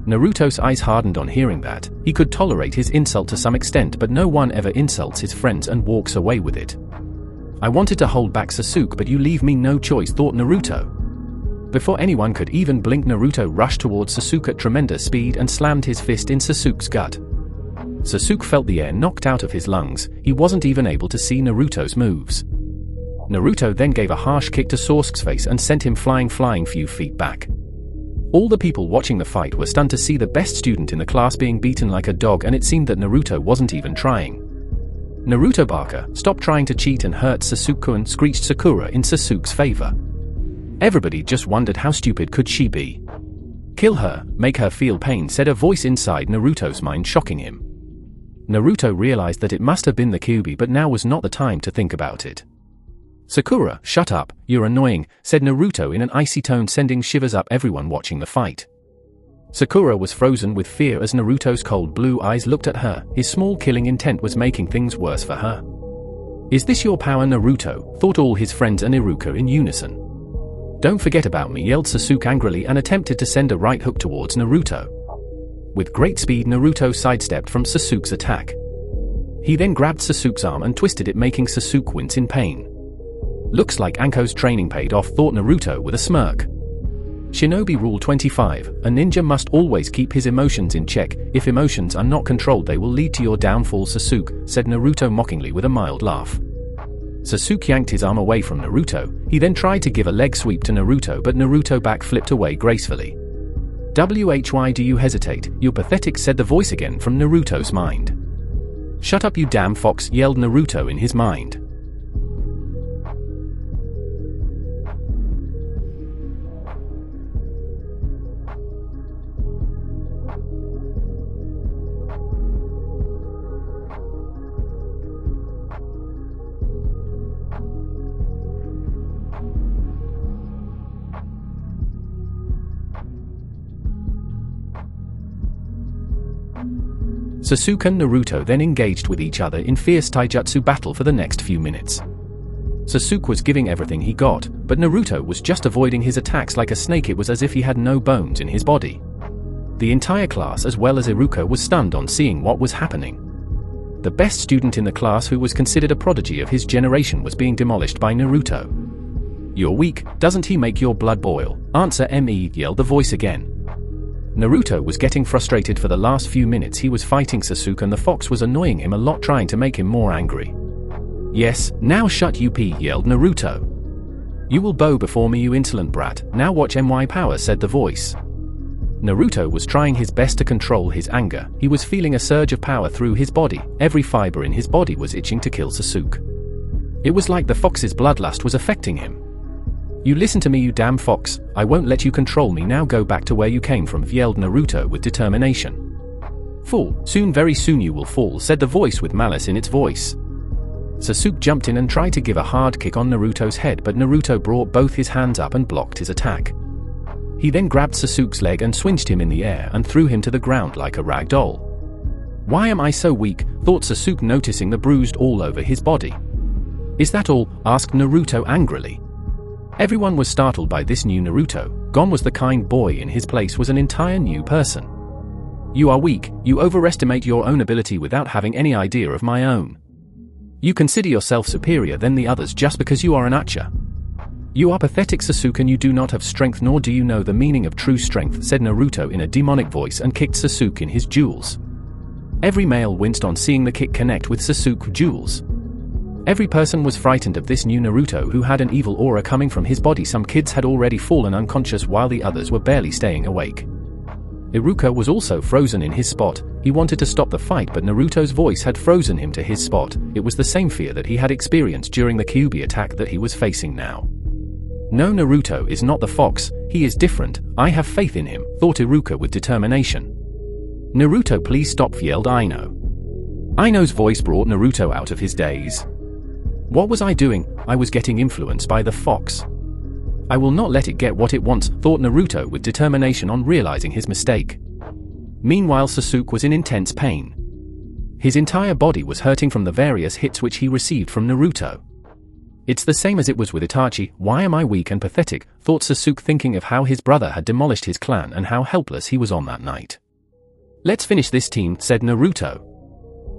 A: Naruto's eyes hardened on hearing that. He could tolerate his insult to some extent, but no one ever insults his friends and walks away with it. I wanted to hold back Sasuke, but you leave me no choice, thought Naruto. Before anyone could even blink, Naruto rushed towards Sasuke at tremendous speed and slammed his fist in Sasuke's gut. Sasuke felt the air knocked out of his lungs. He wasn't even able to see Naruto's moves. Naruto then gave a harsh kick to Sasuke's face and sent him flying few feet back. All the people watching the fight were stunned to see the best student in the class being beaten like a dog, and it seemed that Naruto wasn't even trying. Naruto Baka, stop trying to cheat and hurt Sasuke-kun, screeched Sakura in Sasuke's favor. Everybody just wondered how stupid could she be. Kill her, make her feel pain, said a voice inside Naruto's mind, shocking him. Naruto realized that it must have been the Kyuubi, but now was not the time to think about it. Sakura, shut up, you're annoying, said Naruto in an icy tone, sending shivers up everyone watching the fight. Sakura was frozen with fear as Naruto's cold blue eyes looked at her. His small killing intent was making things worse for her. Is this your power, Naruto? Thought all his friends and Iruka in unison. Don't forget about me, yelled Sasuke angrily and attempted to send a right hook towards Naruto. With great speed, Naruto sidestepped from Sasuke's attack. He then grabbed Sasuke's arm and twisted it, making Sasuke wince in pain. Looks like Anko's training paid off, thought Naruto with a smirk. Shinobi Rule 25, a ninja must always keep his emotions in check. If emotions are not controlled, they will lead to your downfall, Sasuke, said Naruto mockingly with a mild laugh. Sasuke yanked his arm away from Naruto. He then tried to give a leg sweep to Naruto, but Naruto back-flipped away gracefully. Why do you hesitate? You're pathetic, said the voice again from Naruto's mind. Shut up, you damn fox, yelled Naruto in his mind. Sasuke and Naruto then engaged with each other in fierce taijutsu battle for the next few minutes. Sasuke was giving everything he got, but Naruto was just avoiding his attacks like a snake. It was as if he had no bones in his body. The entire class as well as Iruka was stunned on seeing what was happening. The best student in the class, who was considered a prodigy of his generation, was being demolished by Naruto. You're weak, doesn't he make your blood boil? Answer me, yelled the voice again. Naruto was getting frustrated. For the last few minutes he was fighting Sasuke and the fox was annoying him a lot, trying to make him more angry. Yes, now shut up, yelled Naruto. You will bow before me, you insolent brat, now watch my power, said the voice. Naruto was trying his best to control his anger. He was feeling a surge of power through his body. Every fiber in his body was itching to kill Sasuke. It was like the fox's bloodlust was affecting him. You listen to me, you damn fox, I won't let you control me, now go back to where you came from, yelled Naruto with determination. Fool, soon, very soon you will fall, said the voice with malice in its voice. Sasuke jumped in and tried to give a hard kick on Naruto's head, but Naruto brought both his hands up and blocked his attack. He then grabbed Sasuke's leg and swinged him in the air and threw him to the ground like a rag doll. Why am I so weak? Thought Sasuke, noticing the bruised all over his body. Is that all? Asked Naruto angrily. Everyone was startled by this new Naruto. Gone was the kind boy, in his place was an entire new person. You are weak, you overestimate your own ability without having any idea of my own. You consider yourself superior than the others just because you are an Uchiha. You are pathetic, Sasuke, and you do not have strength, nor do you know the meaning of true strength, said Naruto in a demonic voice and kicked Sasuke in his jewels. Every male winced on seeing the kick connect with Sasuke's jewels. Every person was frightened of this new Naruto, who had an evil aura coming from his body. Some kids had already fallen unconscious while the others were barely staying awake. Iruka was also frozen in his spot. He wanted to stop the fight, but Naruto's voice had frozen him to his spot. It was the same fear that he had experienced during the Kyuubi attack that he was facing now. No, Naruto is not the fox, he is different, I have faith in him, thought Iruka with determination. Naruto, please stop, yelled Ino. Aino's voice brought Naruto out of his daze. What was I doing? I was getting influenced by the fox. I will not let it get what it wants, thought Naruto with determination on realizing his mistake. Meanwhile, Sasuke was in intense pain. His entire body was hurting from the various hits which he received from Naruto. It's the same as it was with Itachi. Why am I weak and pathetic, thought Sasuke, thinking of how his brother had demolished his clan and how helpless he was on that night. Let's finish this team, said Naruto.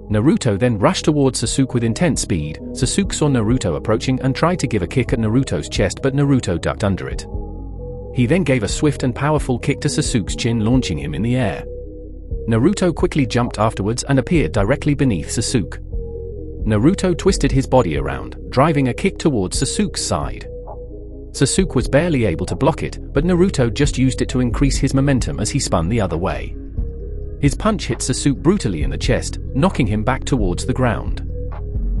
A: Naruto then rushed towards Sasuke with intense speed. Sasuke saw Naruto approaching and tried to give a kick at Naruto's chest, but Naruto ducked under it. He then gave a swift and powerful kick to Sasuke's chin, launching him in the air. Naruto quickly jumped afterwards and appeared directly beneath Sasuke. Naruto twisted his body around, driving a kick towards Sasuke's side. Sasuke was barely able to block it, but Naruto just used it to increase his momentum as he spun the other way. His punch hit Sasuke brutally in the chest, knocking him back towards the ground.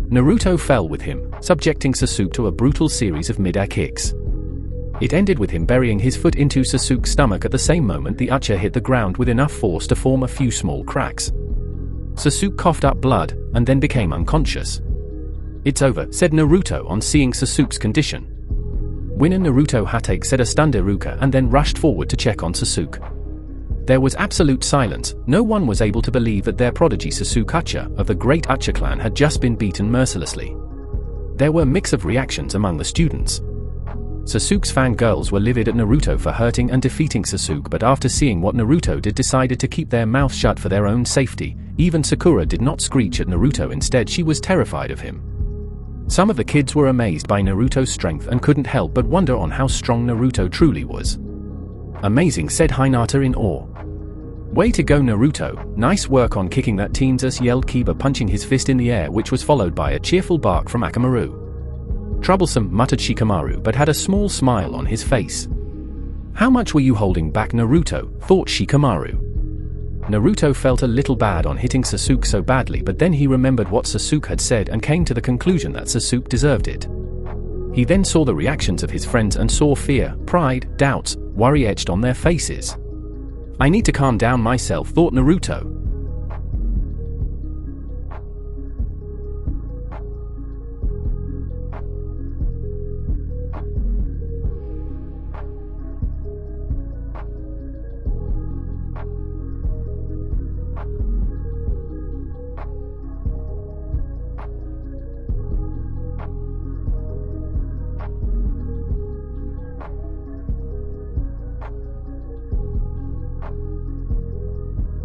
A: Naruto fell with him, subjecting Sasuke to a brutal series of mid-air kicks. It ended with him burying his foot into Sasuke's stomach. At the same moment, the Uchiha hit the ground with enough force to form a few small cracks. Sasuke coughed up blood, and then became unconscious. It's over, said Naruto on seeing Sasuke's condition. Winner Naruto Hatake said a stunned Iruka and then rushed forward to check on Sasuke. There was absolute silence. No one was able to believe that their prodigy Sasuke Uchiha of the great Uchiha clan had just been beaten mercilessly. There were a mix of reactions among the students. Sasuke's fangirls were livid at Naruto for hurting and defeating Sasuke, but after seeing what Naruto did, decided to keep their mouth shut for their own safety. Even Sakura did not screech at Naruto, instead she was terrified of him. Some of the kids were amazed by Naruto's strength and couldn't help but wonder on how strong Naruto truly was. Amazing, said Hinata in awe. Way to go, Naruto, nice work on kicking that teen's, yelled Kiba, punching his fist in the air, which was followed by a cheerful bark from Akamaru. Troublesome, muttered Shikamaru, but had a small smile on his face. How much were you holding back, Naruto, thought Shikamaru. Naruto felt a little bad on hitting Sasuke so badly, but then he remembered what Sasuke had said and came to the conclusion that Sasuke deserved it. He then saw the reactions of his friends and saw fear, pride, doubts, worry etched on their faces. I need to calm down myself, thought Naruto.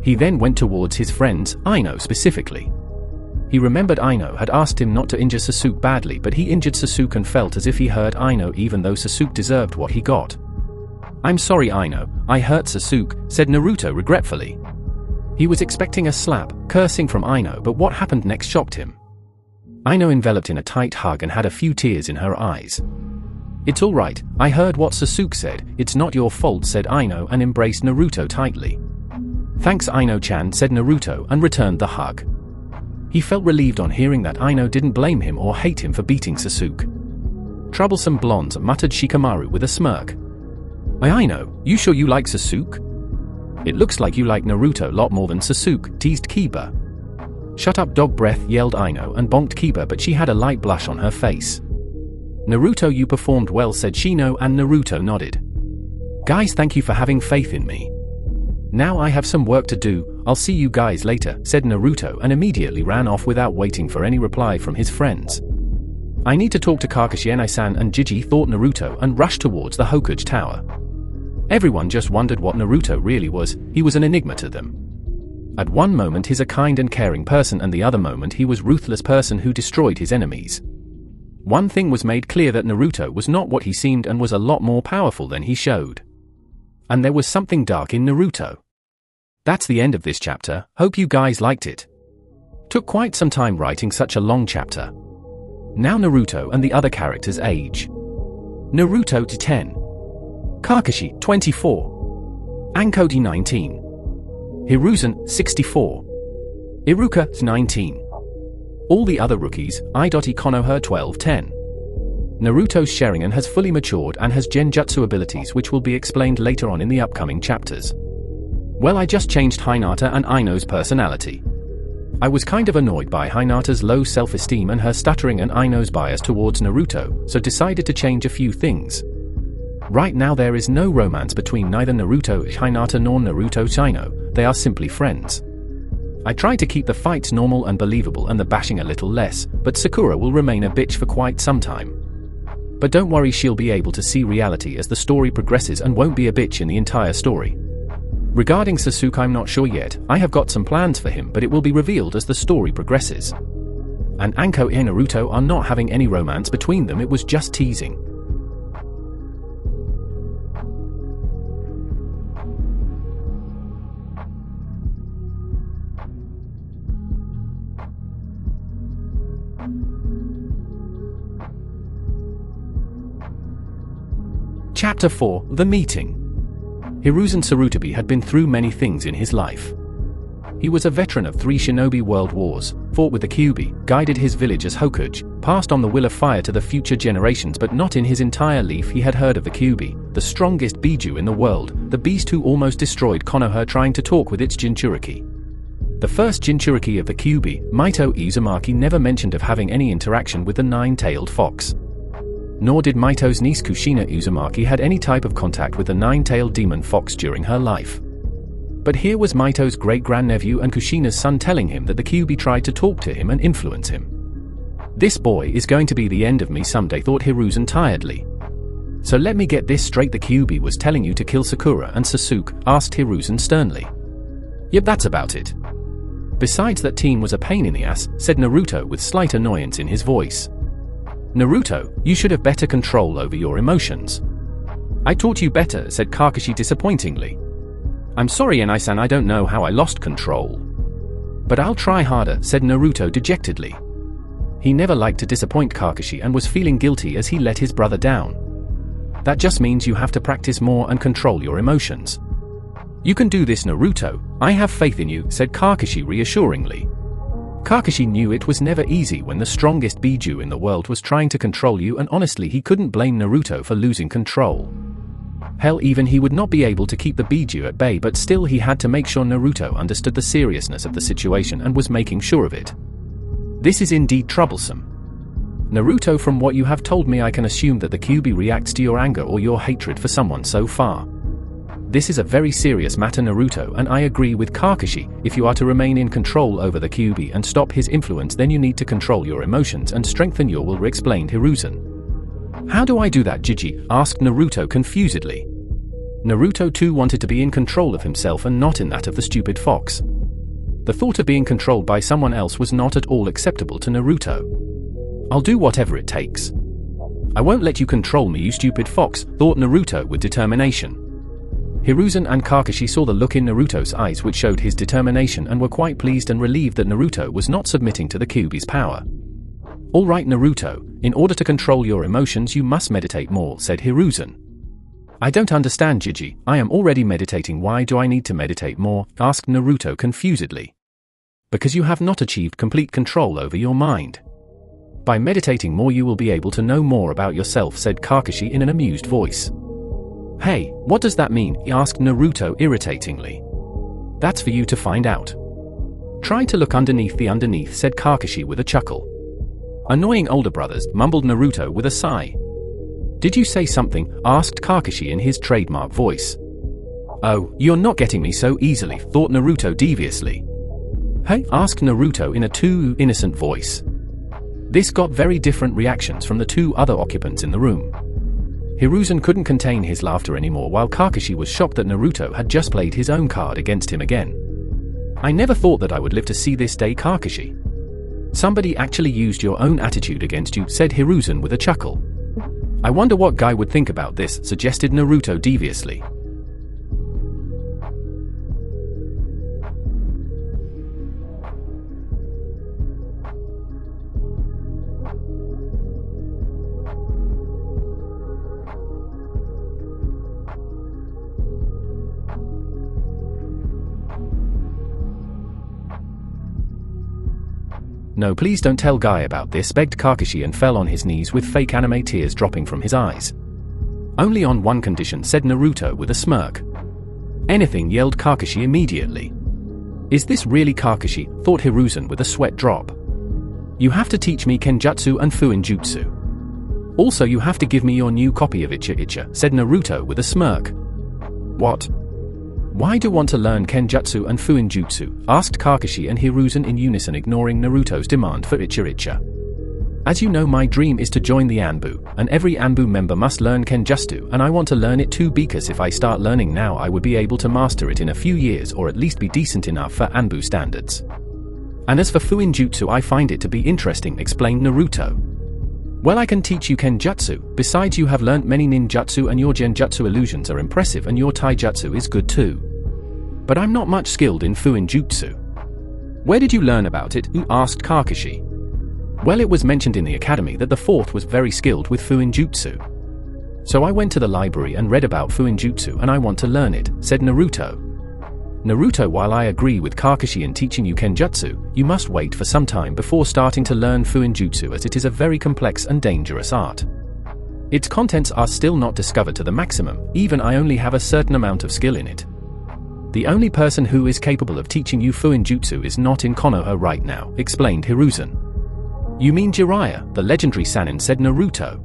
A: He then went towards his friends, Aino specifically. He remembered Aino had asked him not to injure Sasuke badly, but he injured Sasuke and felt as if he hurt Aino even though Sasuke deserved what he got. I'm sorry, Aino, I hurt Sasuke, said Naruto regretfully. He was expecting a slap, cursing from Aino, but what happened next shocked him. Aino enveloped in a tight hug and had a few tears in her eyes. It's alright, I heard what Sasuke said, it's not your fault, said Aino and embraced Naruto tightly. Thanks, Aino-chan, said Naruto and returned the hug. He felt relieved on hearing that Aino didn't blame him or hate him for beating Sasuke. Troublesome blonde, muttered Shikamaru with a smirk. Aino, you sure you like Sasuke? It looks like you like Naruto a lot more than Sasuke, teased Kiba. Shut up, dog breath, yelled Aino and bonked Kiba, but she had a light blush on her face. Naruto, you performed well, said Shino, and Naruto nodded. Guys, thank you for having faith in me. Now I have some work to do, I'll see you guys later, said Naruto and immediately ran off without waiting for any reply from his friends. I need to talk to Kakashi Enai-san and Jiji, thought Naruto and rushed towards the Hokage Tower. Everyone just wondered what Naruto really was. He was an enigma to them. At one moment he's a kind and caring person, and the other moment he was a ruthless person who destroyed his enemies. One thing was made clear, that Naruto was not what he seemed and was a lot more powerful than he showed. And there was something dark in Naruto. That's the end of this chapter. Hope you guys liked it. Took quite some time writing such a long chapter. Now Naruto and the other characters age. Naruto to 10. Kakashi 24. Ankodi 19. Hiruzen 64. Iruka 19. All the other rookies, Konoha 12-10. Naruto's Sharingan has fully matured and has genjutsu abilities which will be explained later on in the upcoming chapters. Well, I just changed Hinata and Aino's personality. I was kind of annoyed by Hinata's low self-esteem and her stuttering and Ino's bias towards Naruto, so decided to change a few things. Right now there is no romance between neither Naruto Hinata nor Naruto Shino, they are simply friends. I try to keep the fights normal and believable and the bashing a little less, but Sakura will remain a bitch for quite some time. But don't worry, she'll be able to see reality as the story progresses and won't be a bitch in the entire story. Regarding Sasuke, I'm not sure yet. I have got some plans for him, but it will be revealed as the story progresses. And Anko and Naruto are not having any romance between them, it was just teasing. Chapter 4: The Meeting. Hiruzen Sarutobi had been through many things in his life. He was a veteran of 3 shinobi world wars, fought with the Kyuubi, guided his village as Hokage, passed on the will of fire to the future generations, but not in his entire life he had heard of the Kyuubi, the strongest Biju in the world, the beast who almost destroyed Konoha trying to talk with its Jinchuriki. The first Jinchuriki of the Kyuubi, Mito Uzumaki, never mentioned of having any interaction with the 9-tailed fox. Nor did Mito's niece Kushina Uzumaki had any type of contact with the 9-tailed demon fox during her life. But here was Mito's great-grandnephew and Kushina's son telling him that the Kyuubi tried to talk to him and influence him. This boy is going to be the end of me someday, thought Hiruzen tiredly. So let me get this straight, the Kyuubi was telling you to kill Sakura and Sasuke, asked Hiruzen sternly. Yep, that's about it. Besides, that team was a pain in the ass, said Naruto with slight annoyance in his voice. Naruto, you should have better control over your emotions. I taught you better, said Kakashi disappointingly. I'm sorry Enai-san, I don't know how I lost control. But I'll try harder, said Naruto dejectedly. He never liked to disappoint Kakashi and was feeling guilty as he let his brother down. That just means you have to practice more and control your emotions. You can do this, Naruto, I have faith in you, said Kakashi reassuringly. Kakashi knew it was never easy when the strongest Biju in the world was trying to control you, and honestly he couldn't blame Naruto for losing control. Hell, even he would not be able to keep the Biju at bay, but still he had to make sure Naruto understood the seriousness of the situation and was making sure of it. This is indeed troublesome. Naruto, from what you have told me I can assume that the Kyuubi reacts to your anger or your hatred for someone so far. This is a very serious matter, Naruto, and I agree with Kakashi. If you are to remain in control over the Kyuubi and stop his influence, then you need to control your emotions and strengthen your will, explained Hiruzen. How do I do that, Jiji? Asked Naruto confusedly. Naruto too wanted to be in control of himself and not in that of the stupid fox. The thought of being controlled by someone else was not at all acceptable to Naruto. I'll do whatever it takes. I won't let you control me, you stupid fox, thought Naruto with determination. Hiruzen and Kakashi saw the look in Naruto's eyes which showed his determination and were quite pleased and relieved that Naruto was not submitting to the Kyuubi's power. Alright Naruto, in order to control your emotions you must meditate more, said Hiruzen. I don't understand, Jiji, I am already meditating, why do I need to meditate more? Asked Naruto confusedly. Because you have not achieved complete control over your mind. By meditating more you will be able to know more about yourself, said Kakashi in an amused voice. Hey, what does that mean? Asked Naruto irritatingly. That's for you to find out. Try to look underneath the underneath, said Kakashi with a chuckle. Annoying older brothers, mumbled Naruto with a sigh. Did you say something? Asked Kakashi in his trademark voice. Oh, you're not getting me so easily, thought Naruto deviously. Hey? Asked Naruto in a too innocent voice. This got very different reactions from the 2 other occupants in the room. Hiruzen couldn't contain his laughter anymore, while Kakashi was shocked that Naruto had just played his own card against him again. I never thought that I would live to see this day, Kakashi. Somebody actually used your own attitude against you, said Hiruzen with a chuckle. I wonder what Guy would think about this, suggested Naruto deviously. No, please don't tell Guy about this, begged Kakashi and fell on his knees with fake anime tears dropping from his eyes. Only on one condition, said Naruto with a smirk. Anything, yelled Kakashi immediately. Is this really Kakashi? Thought Hiruzen with a sweat drop. You have to teach me Kenjutsu and Fuinjutsu. Also you have to give me your new copy of UCHIHA, said Naruto with a smirk. What? Why do you want to learn Kenjutsu and Fuinjutsu? Asked Kakashi and Hiruzen in unison, ignoring Naruto's demand for UCHIHA. As you know, my dream is to join the Anbu, and every Anbu member must learn Kenjutsu, and I want to learn it too because if I start learning now I would be able to master it in a few years or at least be decent enough for Anbu standards. And as for Fuinjutsu, I find it to be interesting, explained Naruto. Well, I can teach you Kenjutsu, besides you have learnt many ninjutsu and your genjutsu illusions are impressive and your taijutsu is good too. But I'm not much skilled in Fuinjutsu. Where did you learn about it? Asked Kakashi. Well, it was mentioned in the academy that the fourth was very skilled with Fuinjutsu. So I went to the library and read about Fuinjutsu and I want to learn it, said Naruto. Naruto, while I agree with Kakashi in teaching you Kenjutsu, you must wait for some time before starting to learn Fuinjutsu as it is a very complex and dangerous art. Its contents are still not discovered to the maximum, even I only have a certain amount of skill in it. The only person who is capable of teaching you Fuinjutsu is not in Konoha right now, explained Hiruzen. You mean Jiraiya, the legendary Sannin, said Naruto.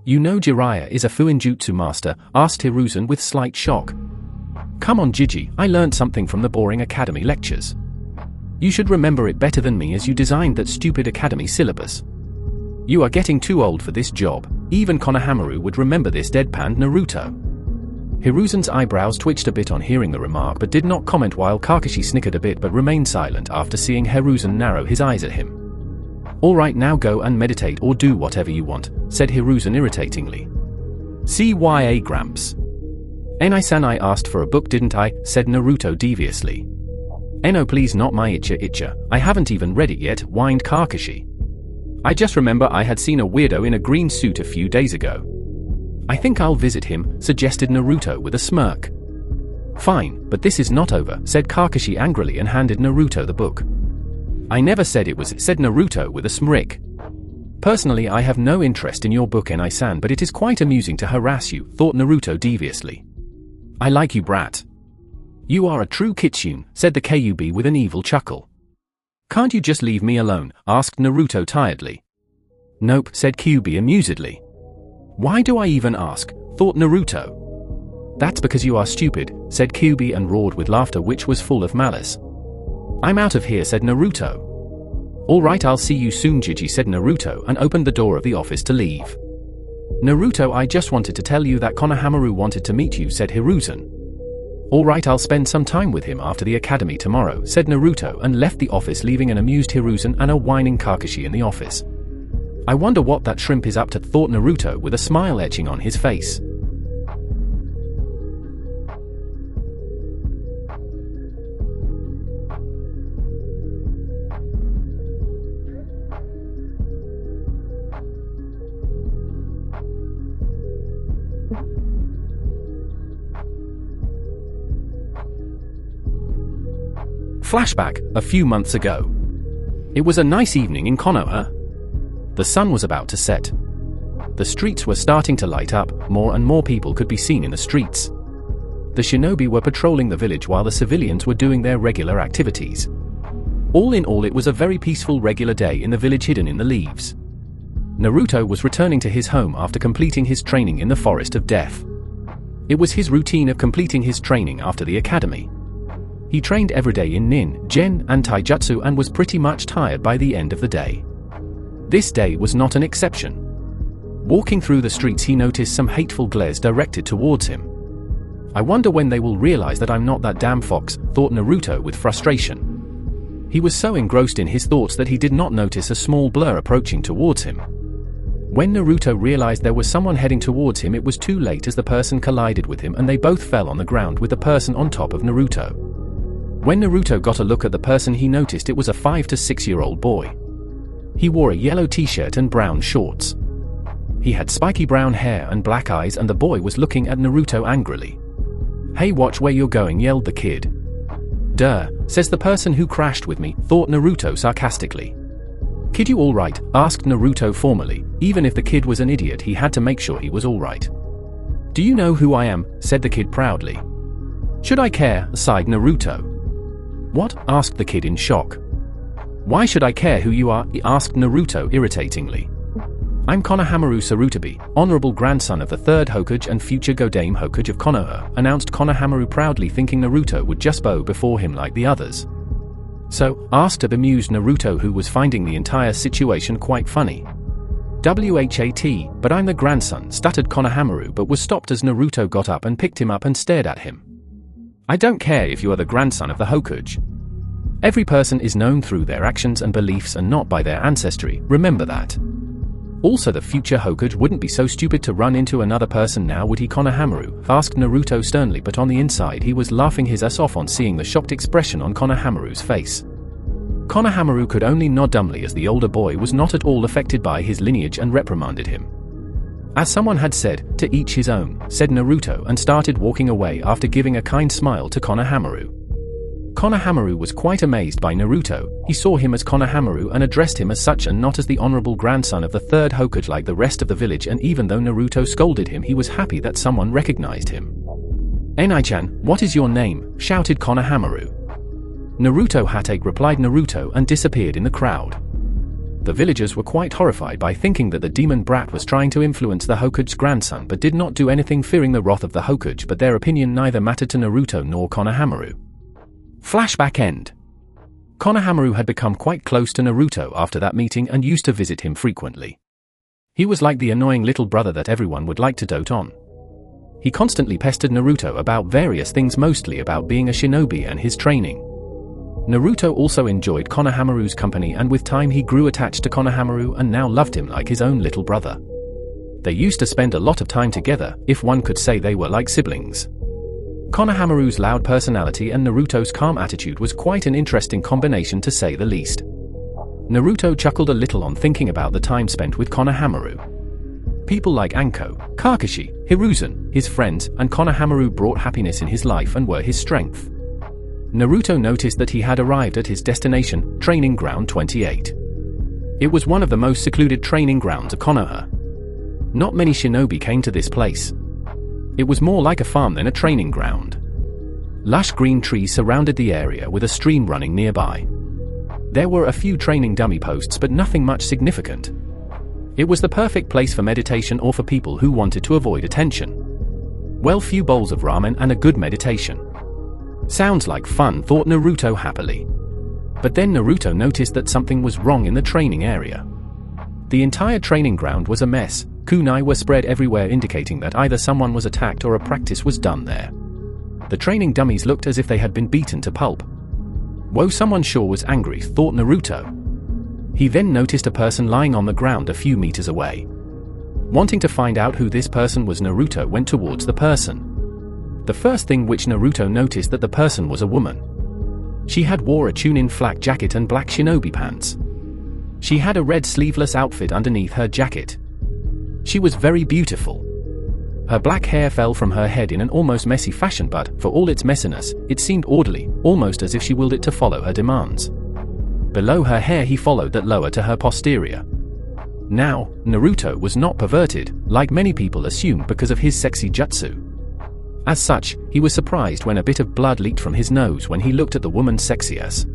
A: You know Jiraiya is a Fuinjutsu master, asked Hiruzen with slight shock. Come on Jiji, I learned something from the boring academy lectures. You should remember it better than me as you designed that stupid academy syllabus. You are getting too old for this job, even Konohamaru would remember this, deadpanned Naruto. Hiruzen's eyebrows twitched a bit on hearing the remark but did not comment, while Kakashi snickered a bit but remained silent after seeing Hiruzen narrow his eyes at him. Alright, now go and meditate or do whatever you want, said Hiruzen irritatingly. CYA Gramps. Enai-san, I asked for a book, didn't I? Said Naruto deviously. Eno, please, not my UCHIHA, I haven't even read it yet, whined Kakashi. I just remember I had seen a weirdo in a green suit a few days ago. I think I'll visit him, suggested Naruto with a smirk. Fine, but this is not over, said Kakashi angrily and handed Naruto the book. I never said it was, said Naruto with a smirk. Personally, I have no interest in your book, Enai-san, but it is quite amusing to harass you, thought Naruto deviously. I like you, brat. You are a true kitsune, said the KUB with an evil chuckle. Can't you just leave me alone? Asked Naruto tiredly. Nope, said QB amusedly. Why do I even ask? Thought Naruto. That's because you are stupid, said QB and roared with laughter which was full of malice. I'm out of here, said Naruto. Alright, I'll see you soon, Jiji, said Naruto and opened the door of the office to leave. Naruto, I just wanted to tell you that Konohamaru wanted to meet you, said Hiruzen. Alright, I'll spend some time with him after the academy tomorrow, said Naruto and left the office, leaving an amused Hiruzen and a whining Kakashi in the office. I wonder what that shrimp is up to, thought Naruto with a smile etching on his face. Flashback, a few months ago. It was a nice evening in Konoha. The sun was about to set. The streets were starting to light up, more and more people could be seen in the streets. The shinobi were patrolling the village while the civilians were doing their regular activities. All in all, it was a very peaceful regular day in the village hidden in the leaves. Naruto was returning to his home after completing his training in the Forest of Death. It was his routine of completing his training after the academy. He trained every day in Nin, Gen, and Taijutsu and was pretty much tired by the end of the day. This day was not an exception. Walking through the streets, he noticed some hateful glares directed towards him. I wonder when they will realize that I'm not that damn fox, thought Naruto with frustration. He was so engrossed in his thoughts that he did not notice a small blur approaching towards him. When Naruto realized there was someone heading towards him, it was too late as the person collided with him and they both fell on the ground with the person on top of Naruto. When Naruto got a look at the person, he noticed it was a 5 to 6-year-old boy. He wore a yellow t-shirt and brown shorts. He had spiky brown hair and black eyes, and the boy was looking at Naruto angrily. Hey, watch where you're going, yelled the kid. Duh, says the person who crashed with me, thought Naruto sarcastically. Kid, you alright? Asked Naruto formally. Even if the kid was an idiot, he had to make sure he was alright. Do you know who I am? Said the kid proudly. Should I care? Sighed Naruto. What? Asked the kid in shock. Why should I care who you are? Asked Naruto irritatingly. I'm Konohamaru Sarutabi, honorable grandson of the 3rd Hokage and future Godame Hokage of Konoha, announced Konohamaru proudly, thinking Naruto would just bow before him like the others. So? Asked a bemused Naruto, who was finding the entire situation quite funny. What? But I'm the grandson, stuttered Konohamaru, but was stopped as Naruto got up and picked him up and stared at him. I don't care if you are the grandson of the Hokage. Every person is known through their actions and beliefs and not by their ancestry, remember that. Also, the future Hokage wouldn't be so stupid to run into another person now, would he? Konohamaru asked Naruto sternly, but on the inside he was laughing his ass off on seeing the shocked expression on Konohamaru's face. Konohamaru could only nod dumbly as the older boy was not at all affected by his lineage and reprimanded him. As someone had said, to each his own, said Naruto, and started walking away after giving a kind smile to Konohamaru. Konohamaru was quite amazed by Naruto. He saw him as Konohamaru and addressed him as such and not as the honorable grandson of the 3rd Hokage like the rest of the village, and even though Naruto scolded him, he was happy that someone recognized him. Enai-chan, what is your name? Shouted Konohamaru. Naruto Hatake, replied Naruto, and disappeared in the crowd. The villagers were quite horrified by thinking that the demon brat was trying to influence the Hokage's grandson, but did not do anything, fearing the wrath of the Hokage, but their opinion neither mattered to Naruto nor Konohamaru. Flashback end. Konohamaru had become quite close to Naruto after that meeting and used to visit him frequently. He was like the annoying little brother that everyone would like to dote on. He constantly pestered Naruto about various things, mostly about being a shinobi and his training. Naruto also enjoyed Konohamaru's company, and with time he grew attached to Konohamaru and now loved him like his own little brother. They used to spend a lot of time together, if one could say they were like siblings. Konohamaru's loud personality and Naruto's calm attitude was quite an interesting combination, to say the least. Naruto chuckled a little on thinking about the time spent with Konohamaru. People like Anko, Kakashi, Hiruzen, his friends, and Konohamaru brought happiness in his life and were his strength. Naruto noticed that he had arrived at his destination, Training Ground 28. It was one of the most secluded training grounds of Konoha. Not many shinobi came to this place. It was more like a farm than a training ground. Lush green trees surrounded the area with a stream running nearby. There were a few training dummy posts, but nothing much significant. It was the perfect place for meditation or for people who wanted to avoid attention. Well, few bowls of ramen and a good meditation. Sounds like fun, thought Naruto happily. But then Naruto noticed that something was wrong in the training area. The entire training ground was a mess. Kunai were spread everywhere, indicating that either someone was attacked or a practice was done there. The training dummies looked as if they had been beaten to pulp. Whoa, someone sure was angry, thought Naruto. He then noticed a person lying on the ground a few meters away. Wanting to find out who this person was, Naruto went towards the person. The first thing which Naruto noticed that the person was a woman. She had wore a Chunin flak jacket and black shinobi pants. She had a red sleeveless outfit underneath her jacket. She was very beautiful. Her black hair fell from her head in an almost messy fashion, but, for all its messiness, it seemed orderly, almost as if she willed it to follow her demands. Below her hair he followed that lower to her posterior. Now, Naruto was not perverted, like many people assumed, because of his sexy jutsu. As such, he was surprised when a bit of blood leaked from his nose when he looked at the woman's sexy ass.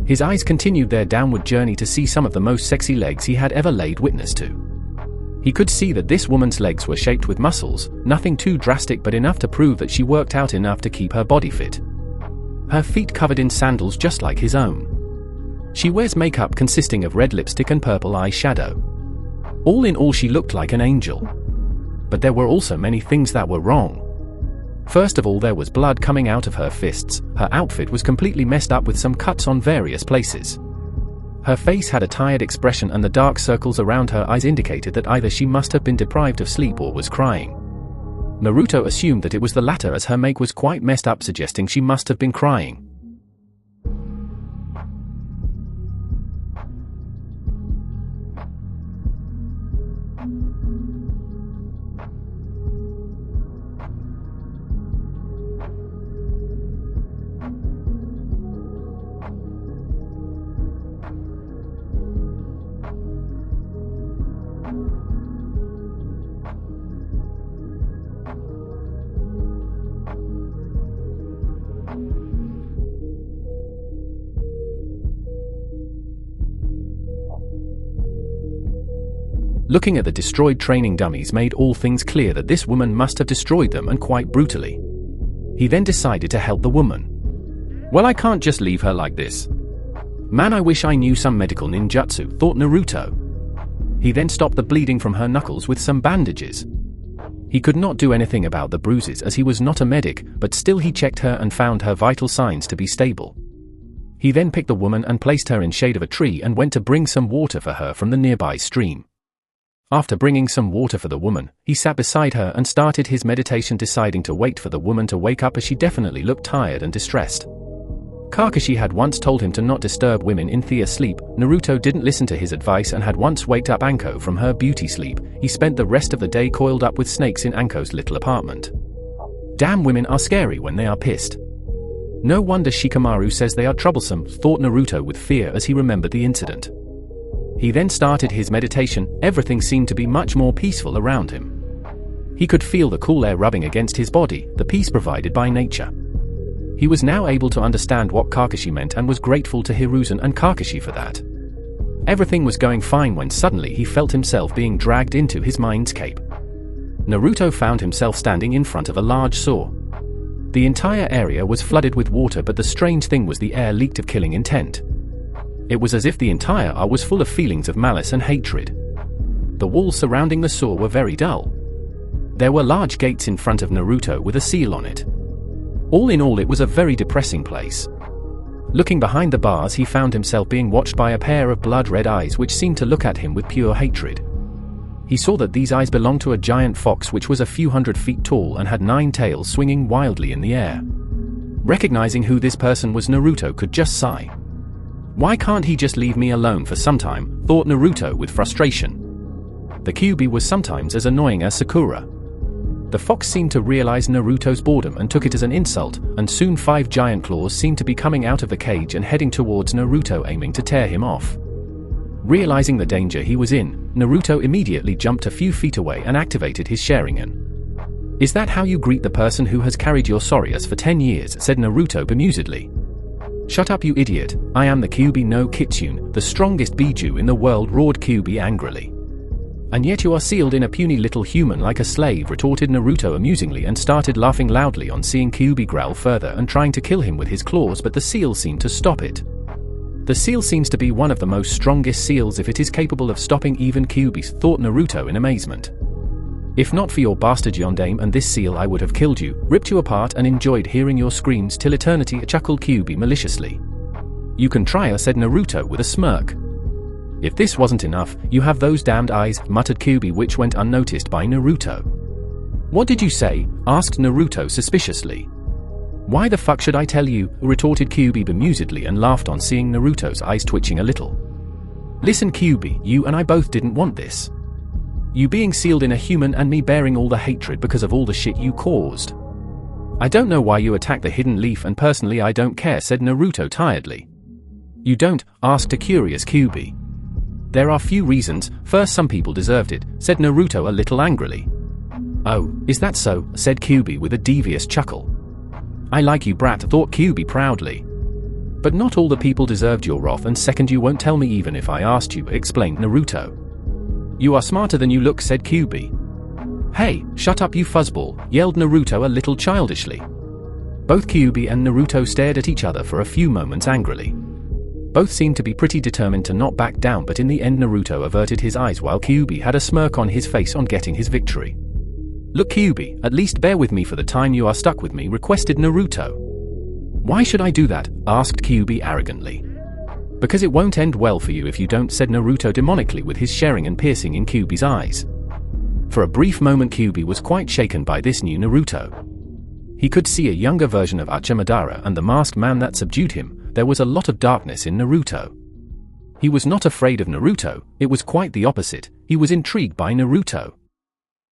A: His eyes continued their downward journey to see some of the most sexy legs he had ever laid witness to. He could see that this woman's legs were shaped with muscles, nothing too drastic but enough to prove that she worked out enough to keep her body fit. Her feet covered in sandals just like his own. She wears makeup consisting of red lipstick and purple eyeshadow. All in all, she looked like an angel. But there were also many things that were wrong. First of all, there was blood coming out of her fists. Her outfit was completely messed up with some cuts on various places. Her face had a tired expression, and the dark circles around her eyes indicated that either she must have been deprived of sleep or was crying. Naruto assumed that it was the latter, as her make was quite messed up, suggesting she must have been crying. Looking at the destroyed training dummies made all things clear that this woman must have destroyed them, and quite brutally. He then decided to help the woman. Well, I can't just leave her like this. Man, I wish I knew some medical ninjutsu, thought Naruto. He then stopped the bleeding from her knuckles with some bandages. He could not do anything about the bruises as he was not a medic, but still he checked her and found her vital signs to be stable. He then picked the woman and placed her in shade of a tree and went to bring some water for her from the nearby stream. After bringing some water for the woman, he sat beside her and started his meditation, deciding to wait for the woman to wake up as she definitely looked tired and distressed. Kakashi had once told him to not disturb women in their sleep. Naruto didn't listen to his advice and had once waked up Anko from her beauty sleep. He spent the rest of the day coiled up with snakes in Anko's little apartment. Damn, women are scary when they are pissed. No wonder Shikamaru says they are troublesome, thought Naruto with fear as he remembered the incident. He then started his meditation. Everything seemed to be much more peaceful around him. He could feel the cool air rubbing against his body, the peace provided by nature. He was now able to understand what Kakashi meant and was grateful to Hiruzen and Kakashi for that. Everything was going fine when suddenly he felt himself being dragged into his mindscape. Naruto found himself standing in front of a large saw. The entire area was flooded with water, but the strange thing was the air leaked of killing intent. It was as if the entire air was full of feelings of malice and hatred. The walls surrounding the saw were very dull. There were large gates in front of Naruto with a seal on it. All in all, it was a very depressing place. Looking behind the bars, he found himself being watched by a pair of blood-red eyes which seemed to look at him with pure hatred. He saw that these eyes belonged to a giant fox which was a few hundred feet tall and had 9 tails swinging wildly in the air. Recognizing who this person was, Naruto could just sigh. Why can't he just leave me alone for some time, thought Naruto with frustration. The Kyuubi was sometimes as annoying as Sakura. The fox seemed to realize Naruto's boredom and took it as an insult, and soon 5 giant claws seemed to be coming out of the cage and heading towards Naruto, aiming to tear him off. Realizing the danger he was in, Naruto immediately jumped a few feet away and activated his Sharingan. Is that how you greet the person who has carried your sorriers for 10 years, said Naruto bemusedly. Shut up, you idiot, I am the Kyuubi no Kitsune, the strongest Biju in the world, roared Kyuubi angrily. And yet you are sealed in a puny little human like a slave, retorted Naruto amusingly and started laughing loudly on seeing Kyuubi growl further and trying to kill him with his claws, but the seal seemed to stop it. The seal seems to be one of the most strongest seals if it is capable of stopping even Kyuubis, thought Naruto in amazement. If not for your bastard Yondaime and this seal, I would have killed you, ripped you apart and enjoyed hearing your screams till eternity, chuckled Kyuubi maliciously. You can try, said Naruto with a smirk. If this wasn't enough, you have those damned eyes, muttered Kyuubi, which went unnoticed by Naruto. What did you say? Asked Naruto suspiciously. Why the fuck should I tell you? Retorted Kyuubi bemusedly and laughed on seeing Naruto's eyes twitching a little. Listen Kyuubi, you and I both didn't want this. You being sealed in a human and me bearing all the hatred because of all the shit you caused. I don't know why you attacked the hidden leaf, and personally I don't care, said Naruto tiredly. You don't? Asked a curious Kyuubi. There are few reasons. First, some people deserved it, said Naruto a little angrily. Oh, is that so? Said Kyuubi with a devious chuckle. I like you, brat, thought Kyuubi proudly. But not all the people deserved your wrath, and second, you won't tell me even if I asked you, explained Naruto. You are smarter than you look, said Kyuubi. Hey, shut up you fuzzball, yelled Naruto a little childishly. Both Kyuubi and Naruto stared at each other for a few moments angrily. Both seemed to be pretty determined to not back down, but in the end Naruto averted his eyes while Kyuubi had a smirk on his face on getting his victory. Look Kyuubi, at least bear with me for the time you are stuck with me, requested Naruto. Why should I do that? Asked Kyuubi arrogantly. Because it won't end well for you if you don't, said Naruto demonically with his Sharingan piercing in Kyuubi's eyes. For a brief moment Kyuubi was quite shaken by this new Naruto. He could see a younger version of Uchiha Madara and the masked man that subdued him. There was a lot of darkness in Naruto. He was not afraid of Naruto, it was quite the opposite, he was intrigued by Naruto.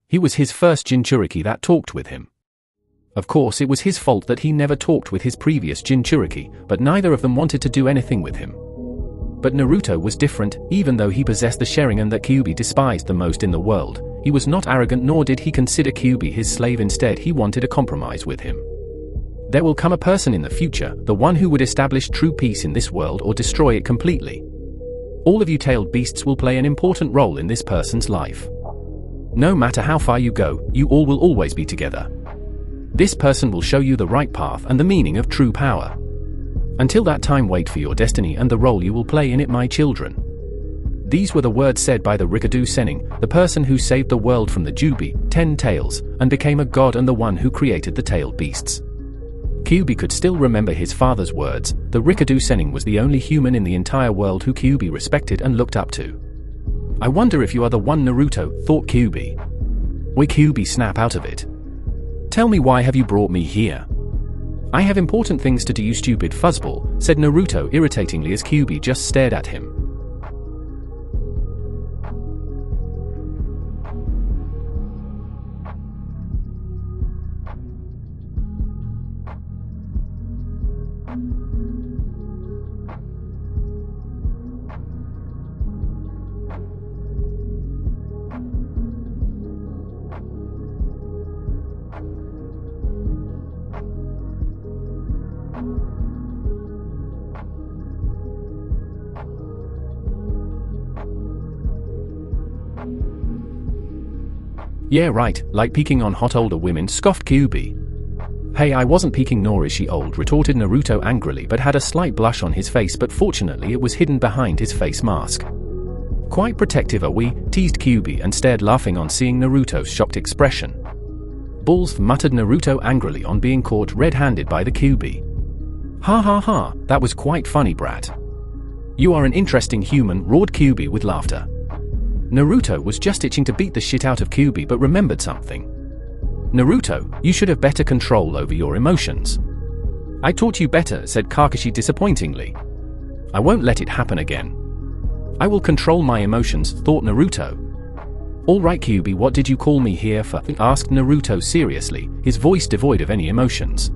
A: He was his first Jinchuriki that talked with him. Of course it was his fault that he never talked with his previous Jinchuriki, but neither of them wanted to do anything with him. But Naruto was different. Even though he possessed the Sharingan that Kyuubi despised the most in the world, he was not arrogant, nor did he consider Kyuubi his slave. Instead, he wanted a compromise with him. There will come a person in the future, the one who would establish true peace in this world or destroy it completely. All of you tailed beasts will play an important role in this person's life. No matter how far you go, you all will always be together. This person will show you the right path and the meaning of true power. Until that time, wait for your destiny and the role you will play in it, my children. These were the words said by the Rikudo Sennin, the person who saved the world from the Jubi, 10 tails, and became a god and the one who created the tailed beasts. Kyuubi could still remember his father's words. The Rikudo Sennin was the only human in the entire world who Kyuubi respected and looked up to. I wonder if you are the one, Naruto, thought Kyuubi. Why, Kyuubi, snap out of it. Tell me, why have you brought me here? I have important things to do, you stupid fuzzball, said Naruto irritatingly as Kyuubi just stared at him. Yeah, right, like peeking on hot older women, scoffed Kyuubi. Hey, I wasn't peeking, nor is she old, retorted Naruto angrily, but had a slight blush on his face, but fortunately it was hidden behind his face mask. Quite protective are we, teased Kyuubi and stared laughing on seeing Naruto's shocked expression. Balls, muttered Naruto angrily on being caught red-handed by the Kyuubi. Ha ha ha, that was quite funny, brat. You are an interesting human, roared Kyuubi with laughter. Naruto was just itching to beat the shit out of Kyuubi but remembered something. Naruto, you should have better control over your emotions. I taught you better, said Kakashi disappointingly. I won't let it happen again. I will control my emotions, thought Naruto. All right, Kyuubi, what did you call me here for? Asked Naruto seriously, his voice devoid of any emotions.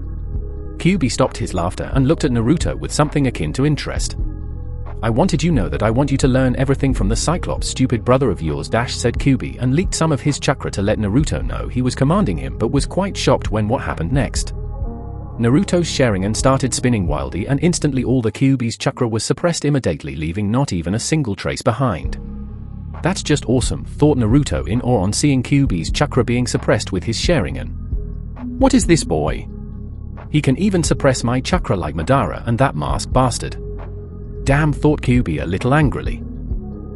A: Kyuubi stopped his laughter and looked at Naruto with something akin to interest. I wanted you know that I want you to learn everything from the Cyclops, stupid brother of yours, said Kyuubi and leaked some of his chakra to let Naruto know he was commanding him, but was quite shocked when what happened next. Naruto's Sharingan started spinning wildly and instantly all the Kyuubi's chakra was suppressed immediately, leaving not even a single trace behind. That's just awesome, thought Naruto in awe on seeing Kyuubi's chakra being suppressed with his Sharingan. What is this boy? He can even suppress my chakra like Madara and that masked bastard. Damn, thought Kyuubi a little angrily.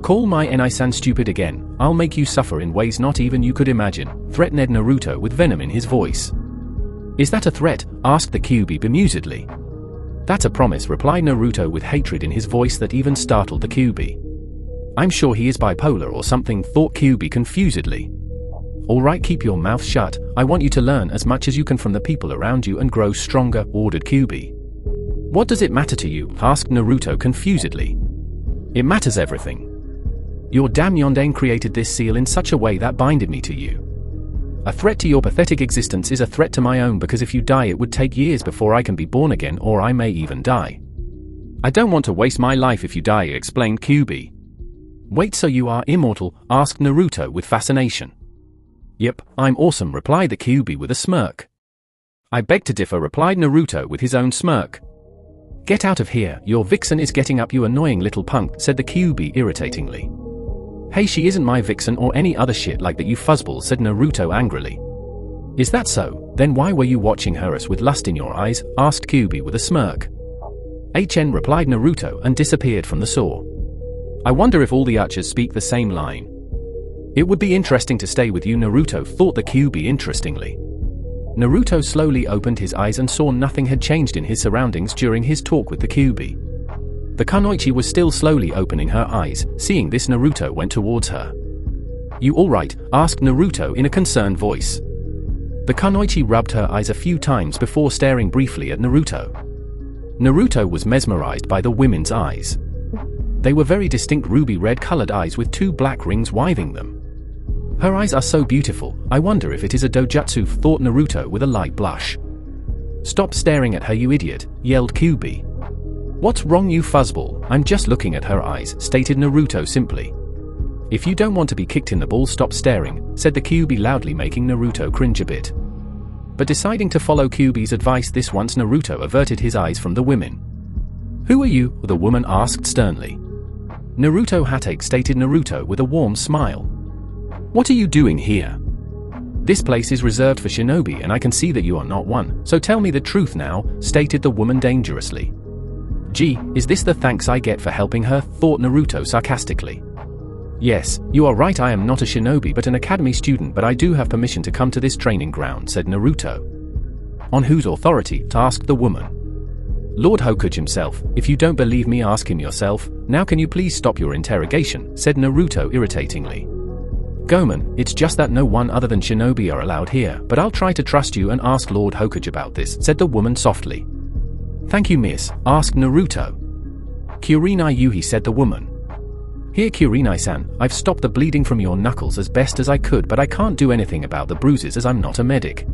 A: Call my Enai-san stupid again, I'll make you suffer in ways not even you could imagine, threatened Naruto with venom in his voice. Is that a threat? Asked the Kyuubi bemusedly. That's a promise, replied Naruto with hatred in his voice that even startled the Kyuubi. I'm sure he is bipolar or something, thought Kyuubi confusedly. Alright, keep your mouth shut, I want you to learn as much as you can from the people around you and grow stronger, ordered Kyuubi. What does it matter to you? Asked Naruto confusedly. It matters everything. Your damn Yondain created this seal in such a way that binded me to you. A threat to your pathetic existence is a threat to my own, because if you die it would take years before I can be born again, or I may even die. I don't want to waste my life if you die, explained Kyuubi. Wait, so you are immortal? Asked Naruto with fascination. Yep, I'm awesome, replied the Kyuubi with a smirk. I beg to differ, replied Naruto with his own smirk. Get out of here, your vixen is getting up, you annoying little punk, said the Kyuubi irritatingly. Hey, she isn't my vixen or any other shit like that, you fuzzball, said Naruto angrily. Is that so? Then why were you watching her as with lust in your eyes? Asked Kyuubi with a smirk. HN, replied Naruto and disappeared from the saw. I wonder if all the archers speak the same line. It would be interesting to stay with you, Naruto, thought the Kyuubi interestingly. Naruto slowly opened his eyes and saw nothing had changed in his surroundings during his talk with the Kyuubi. The Kunoichi was still slowly opening her eyes. Seeing this, Naruto went towards her. You alright? Asked Naruto in a concerned voice. The Kunoichi rubbed her eyes a few times before staring briefly at Naruto. Naruto was mesmerized by the women's eyes. They were very distinct ruby red colored eyes with two black rings wiving them. Her eyes are so beautiful, I wonder if it is a dojutsu, thought Naruto with a light blush. Stop staring at her, you idiot, yelled Kyuubi. What's wrong, you fuzzball? I'm just looking at her eyes, stated Naruto simply. If you don't want to be kicked in the balls, stop staring, said the Kyuubi loudly, making Naruto cringe a bit. But deciding to follow Kyuubi's advice this once, Naruto averted his eyes from the women. Who are you? The woman asked sternly. Naruto Hatake, stated Naruto with a warm smile. What are you doing here? This place is reserved for shinobi and I can see that you are not one, so tell me the truth now, stated the woman dangerously. Gee, is this the thanks I get for helping her, thought Naruto sarcastically. Yes, you are right, I am not a shinobi but an academy student, but I do have permission to come to this training ground, said Naruto. On whose authority? asked the woman. Lord Hokage himself. If you don't believe me, ask him yourself. Now can you please stop your interrogation, said Naruto irritatingly. Gomen, it's just that no one other than shinobi are allowed here, but I'll try to trust you and ask Lord Hokage about this, said the woman softly. Thank you, miss, asked Naruto. Kurenai Yuhi, said the woman. Here Kurenai-san, I've stopped the bleeding from your knuckles as best as I could, but I can't do anything about the bruises as I'm not a medic.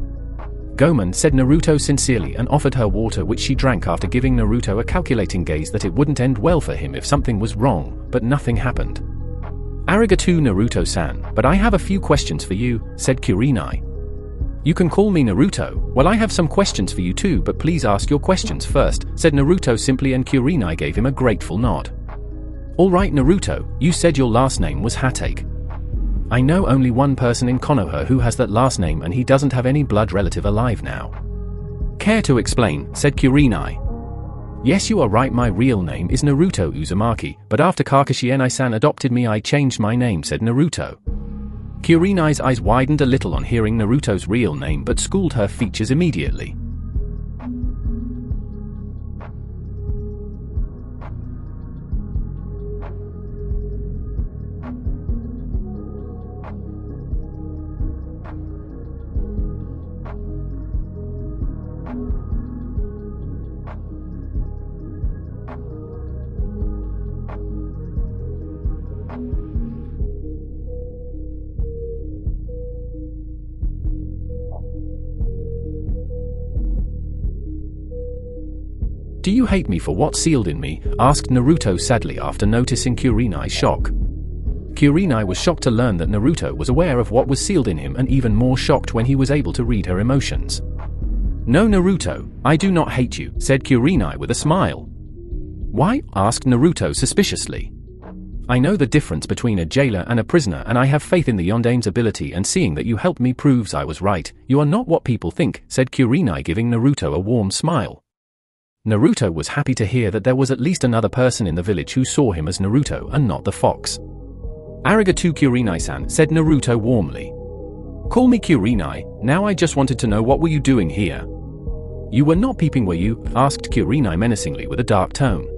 A: Gomen, said Naruto sincerely and offered her water, which she drank after giving Naruto a calculating gaze that it wouldn't end well for him if something was wrong, but nothing happened. Arigato Naruto-san, but I have a few questions for you, said Kurenai. You can call me Naruto. Well, I have some questions for you too, but please ask your questions first, said Naruto simply, and Kurenai gave him a grateful nod. Alright Naruto, you said your last name was Hatake. I know only one person in Konoha who has that last name and he doesn't have any blood relative alive now. Care to explain, said Kurenai. Yes, you are right, my real name is Naruto Uzumaki, but after Kakashi Enai-san adopted me I changed my name, said Naruto. Kurenai's eyes widened a little on hearing Naruto's real name but schooled her features immediately. Do you hate me for what's sealed in me? Asked Naruto sadly after noticing Kurenai's shock. Kurenai was shocked to learn that Naruto was aware of what was sealed in him, and even more shocked when he was able to read her emotions. No Naruto, I do not hate you, said Kurenai with a smile. Why? Asked Naruto suspiciously. I know the difference between a jailer and a prisoner, and I have faith in the Yondane's ability, and seeing that you helped me proves I was right. You are not what people think, said Kurenai, giving Naruto a warm smile. Naruto was happy to hear that there was at least another person in the village who saw him as Naruto and not the fox. Arigato Kurenai-san, said Naruto warmly. Call me Kurenai, now I just wanted to know what were you doing here? You were not peeping, were you? Asked Kurenai menacingly with a dark tone.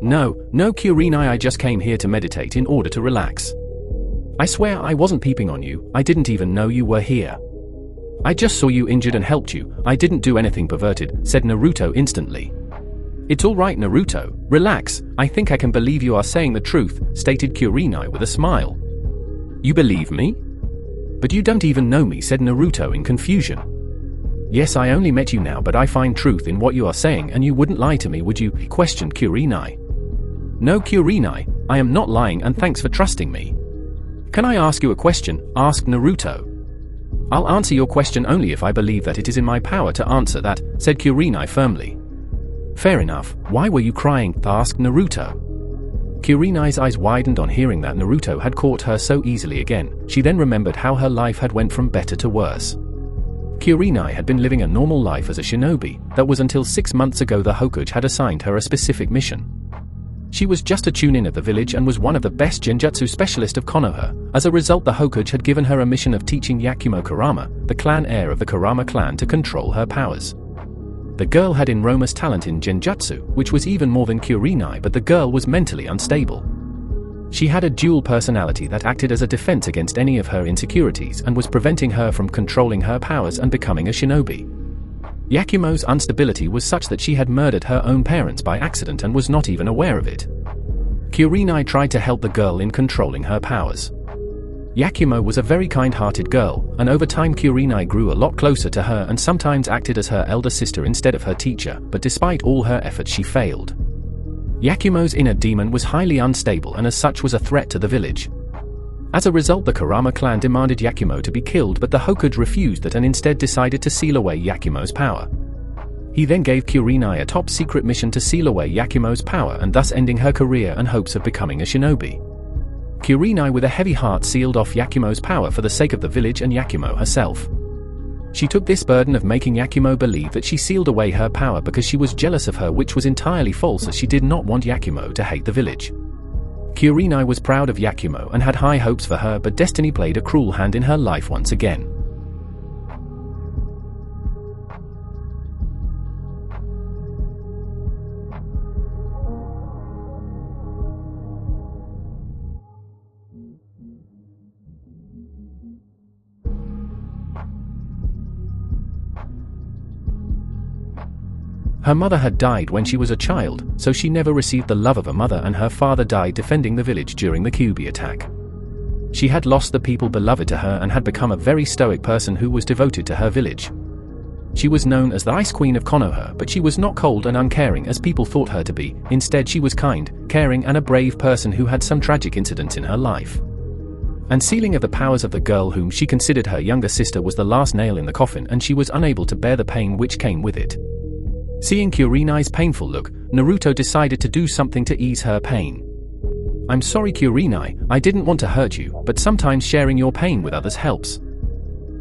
A: No Kurenai, I just came here to meditate in order to relax. I swear I wasn't peeping on you, I didn't even know you were here. I just saw you injured and helped you, I didn't do anything perverted, said Naruto instantly. It's alright Naruto, relax, I think I can believe you are saying the truth, stated Kurenai with a smile. You believe me? But you don't even know me, said Naruto in confusion. Yes, I only met you now, but I find truth in what you are saying, and you wouldn't lie to me, would you? Questioned Kurenai. No Kurenai, I am not lying, and thanks for trusting me. Can I ask you a question? Asked Naruto. I'll answer your question only if I believe that it is in my power to answer that, said Kurenai firmly. Fair enough, why were you crying? Asked Naruto. Kurenai's eyes widened on hearing that Naruto had caught her so easily again. She then remembered how her life had went from better to worse. Kurenai had been living a normal life as a shinobi, that was until 6 months ago the Hokage had assigned her a specific mission. She was just a tune-in at the village and was one of the best genjutsu specialists of Konoha. As a result, the Hokage had given her a mission of teaching Yakumo Kurama, the clan heir of the Kurama clan, to control her powers. The girl had enormous talent in genjutsu, which was even more than Kurenai, but the girl was mentally unstable. She had a dual personality that acted as a defense against any of her insecurities and was preventing her from controlling her powers and becoming a shinobi. Yakumo's instability was such that she had murdered her own parents by accident and was not even aware of it. Kurenai tried to help the girl in controlling her powers. Yakumo was a very kind-hearted girl, and over time Kurenai grew a lot closer to her and sometimes acted as her elder sister instead of her teacher, but despite all her efforts she failed. Yakumo's inner demon was highly unstable and as such was a threat to the village. As a result, the Kurama clan demanded Yakumo to be killed, but the Hokage refused that and instead decided to seal away Yakumo's power. He then gave Kurenai a top-secret mission to seal away Yakumo's power and thus ending her career and hopes of becoming a shinobi. Kurenai with a heavy heart sealed off Yakumo's power for the sake of the village and Yakumo herself. She took this burden of making Yakumo believe that she sealed away her power because she was jealous of her, which was entirely false, as she did not want Yakumo to hate the village. Kurenai was proud of Yakumo and had high hopes for her, but destiny played a cruel hand in her life once again. Her mother had died when she was a child, so she never received the love of a mother, and her father died defending the village during the Kyuubi attack. She had lost the people beloved to her and had become a very stoic person who was devoted to her village. She was known as the Ice Queen of Konoha, but she was not cold and uncaring as people thought her to be. Instead, she was kind, caring and a brave person who had some tragic incidents in her life. And sealing of the powers of the girl whom she considered her younger sister was the last nail in the coffin, and she was unable to bear the pain which came with it. Seeing Kurenai's painful look, Naruto decided to do something to ease her pain. "I'm sorry, Kurenai, I didn't want to hurt you, but sometimes sharing your pain with others helps.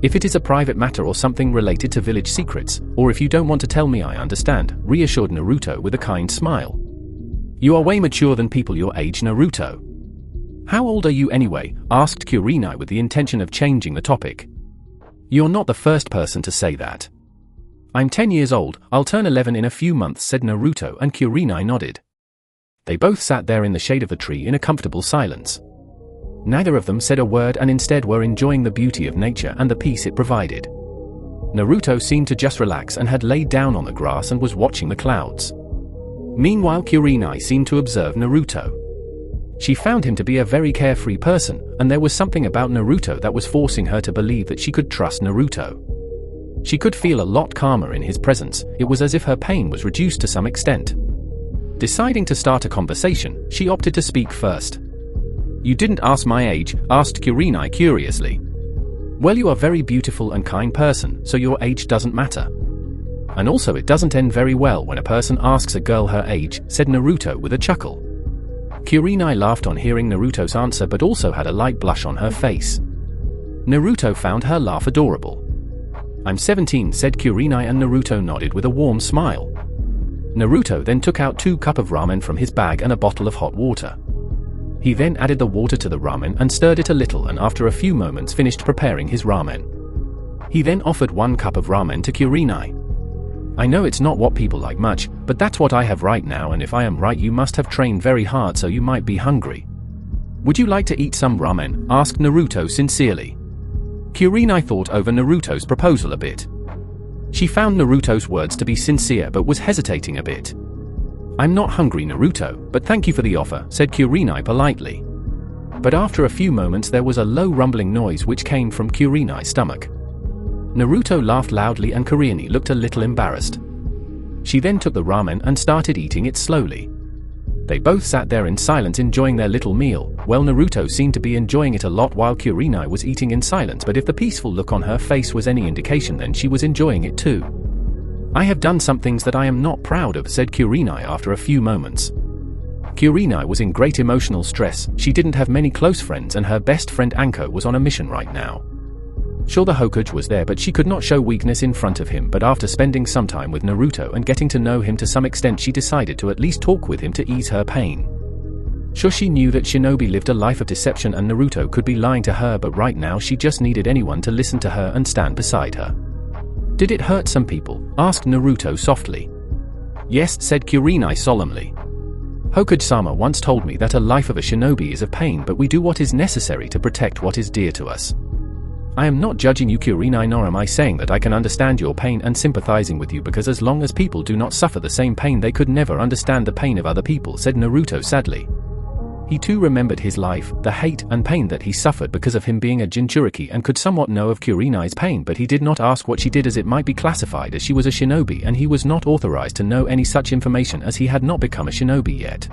A: If it is a private matter or something related to village secrets, or if you don't want to tell me, I understand," reassured Naruto with a kind smile. "You are way mature than people your age, Naruto." "How old are you anyway?" asked Kurenai with the intention of changing the topic. "You're not the first person to say that." "I'm 10 years old, I'll turn 11 in a few months," said Naruto, and Kurenai nodded. They both sat there in the shade of the tree in a comfortable silence. Neither of them said a word and instead were enjoying the beauty of nature and the peace it provided. Naruto seemed to just relax and had laid down on the grass and was watching the clouds. Meanwhile, Kurenai seemed to observe Naruto. She found him to be a very carefree person, and there was something about Naruto that was forcing her to believe that she could trust Naruto. She could feel a lot calmer in his presence. It was as if her pain was reduced to some extent. Deciding to start a conversation, she opted to speak first. "You didn't ask my age?" asked Kurenai curiously. "Well, you are a very beautiful and kind person, so your age doesn't matter. And also it doesn't end very well when a person asks a girl her age," said Naruto with a chuckle. Kurenai laughed on hearing Naruto's answer, but also had a light blush on her face. Naruto found her laugh adorable. "I'm 17, said Kurenai, and Naruto nodded with a warm smile. Naruto then took out 2 cups of ramen from his bag and a bottle of hot water. He then added the water to the ramen and stirred it a little, and after a few moments finished preparing his ramen. He then offered 1 cup of ramen to Kurenai. "I know it's not what people like much, but that's what I have right now, and if I am right, you must have trained very hard, so you might be hungry. Would you like to eat some ramen?" asked Naruto sincerely. Kurenai thought over Naruto's proposal a bit. She found Naruto's words to be sincere but was hesitating a bit. "I'm not hungry, Naruto, but thank you for the offer," said Kurenai politely. But after a few moments there was a low rumbling noise which came from Kurenai's stomach. Naruto laughed loudly and Kurenai looked a little embarrassed. She then took the ramen and started eating it slowly. They both sat there in silence enjoying their little meal. Well, Naruto seemed to be enjoying it a lot while Kurenai was eating in silence, but if the peaceful look on her face was any indication, then she was enjoying it too. "I have done some things that I am not proud of," said Kurenai after a few moments. Kurenai was in great emotional stress. She didn't have many close friends and her best friend Anko was on a mission right now. Sure, the Hokage was there, but she could not show weakness in front of him, but after spending some time with Naruto and getting to know him to some extent, she decided to at least talk with him to ease her pain. Sure, she knew that Shinobi lived a life of deception and Naruto could be lying to her, but right now she just needed anyone to listen to her and stand beside her. "Did it hurt some people?" asked Naruto softly. "Yes," said Kurenai solemnly. "Hokage-sama once told me that a life of a shinobi is of pain, but we do what is necessary to protect what is dear to us. I am not judging you, Kurenai, nor am I saying that I can understand your pain and sympathizing with you, because as long as people do not suffer the same pain, they could never understand the pain of other people," said Naruto sadly. He too remembered his life, the hate and pain that he suffered because of him being a Jinchuriki, and could somewhat know of Kurenai's pain, but he did not ask what she did as it might be classified as she was a shinobi, and he was not authorized to know any such information as he had not become a shinobi yet.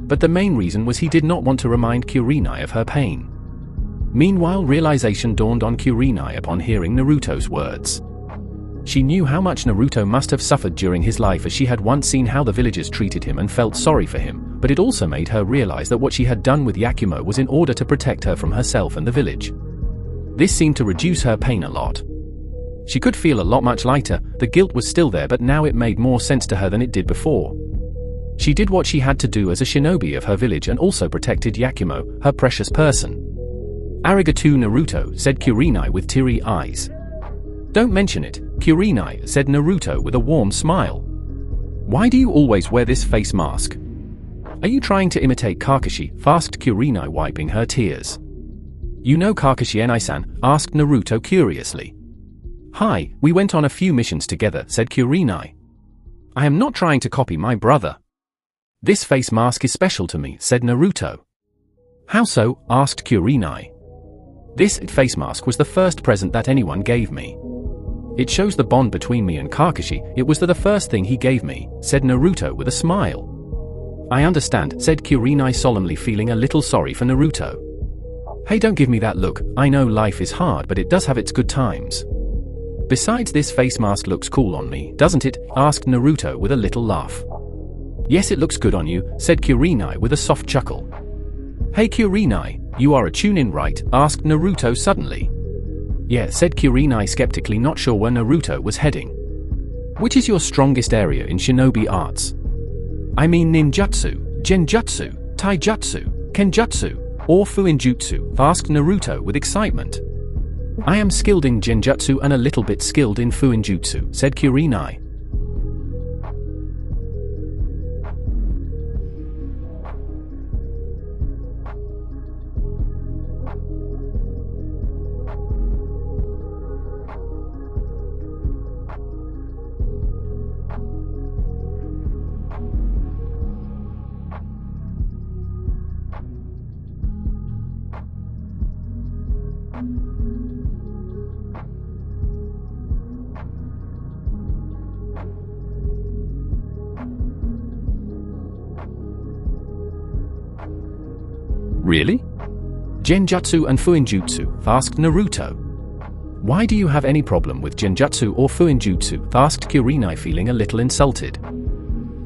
A: But the main reason was he did not want to remind Kurenai of her pain. Meanwhile, realization dawned on Kurenai upon hearing Naruto's words. She knew how much Naruto must have suffered during his life, as she had once seen how the villagers treated him and felt sorry for him, but it also made her realize that what she had done with Yakumo was in order to protect her from herself and the village. This seemed to reduce her pain a lot. She could feel a lot much lighter. The guilt was still there, but now it made more sense to her than it did before. She did what she had to do as a shinobi of her village and also protected Yakumo, her precious person. "Arigato Naruto," said Kurenai with teary eyes. "Don't mention it, Kurenai," said Naruto with a warm smile. "Why do you always wear this face mask? Are you trying to imitate Kakashi?" asked Kurenai, wiping her tears. "You know Kakashi Enai-san?" asked Naruto curiously. "Hi, we went on a few missions together," said Kurenai. "I am not trying to copy my brother. This face mask is special to me," said Naruto. "How so?" asked Kurenai. "This face mask was the first present that anyone gave me. It shows the bond between me and Kakashi. It was the first thing he gave me," said Naruto with a smile. "I understand," said Kurenai solemnly, feeling a little sorry for Naruto. "Hey, don't give me that look. I know life is hard, but it does have its good times. Besides, this face mask looks cool on me, doesn't it?" asked Naruto with a little laugh. "Yes, it looks good on you," said Kurenai with a soft chuckle. "Hey Kurenai, you are a Chunin, right?" asked Naruto suddenly. "Yeah," said Kurenai skeptically, not sure where Naruto was heading. "Which is your strongest area in shinobi arts?" "I mean ninjutsu, genjutsu, taijutsu, kenjutsu, or fuinjutsu?" asked Naruto with excitement. "I am skilled in genjutsu and a little bit skilled in fuinjutsu," said Kurenai. "Really? Genjutsu and fuinjutsu?" asked Naruto. "Why do you have any problem with genjutsu or fuinjutsu?" asked Kurenai, feeling a little insulted.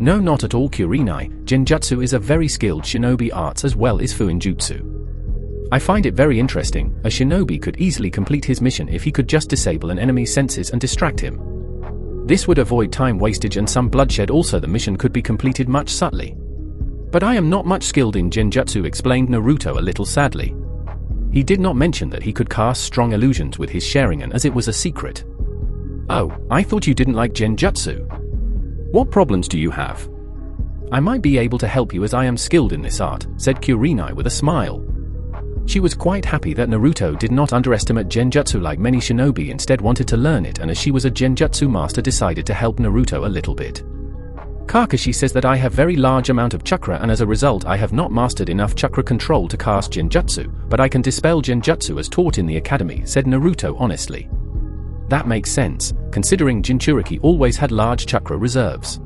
A: "No, not at all, Kurenai. Genjutsu is a very skilled shinobi arts as well as fuinjutsu. I find it very interesting. A shinobi could easily complete his mission if he could just disable an enemy's senses and distract him. This would avoid time wastage and some bloodshed. Also, the mission could be completed much subtly. But I am not much skilled in genjutsu," explained Naruto a little sadly. He did not mention that he could cast strong illusions with his Sharingan, as it was a secret. "Oh, I thought you didn't like genjutsu. What problems do you have?" "I might be able to help you as I am skilled in this art," said Kurenai with a smile. She was quite happy that Naruto did not underestimate genjutsu like many shinobi, instead wanted to learn it, and as she was a genjutsu master, decided to help Naruto a little bit. "Kakashi says that I have very large amount of chakra, and as a result I have not mastered enough chakra control to cast genjutsu, but I can dispel genjutsu as taught in the academy," said Naruto honestly. "That makes sense, considering Jinchuriki always had large chakra reserves.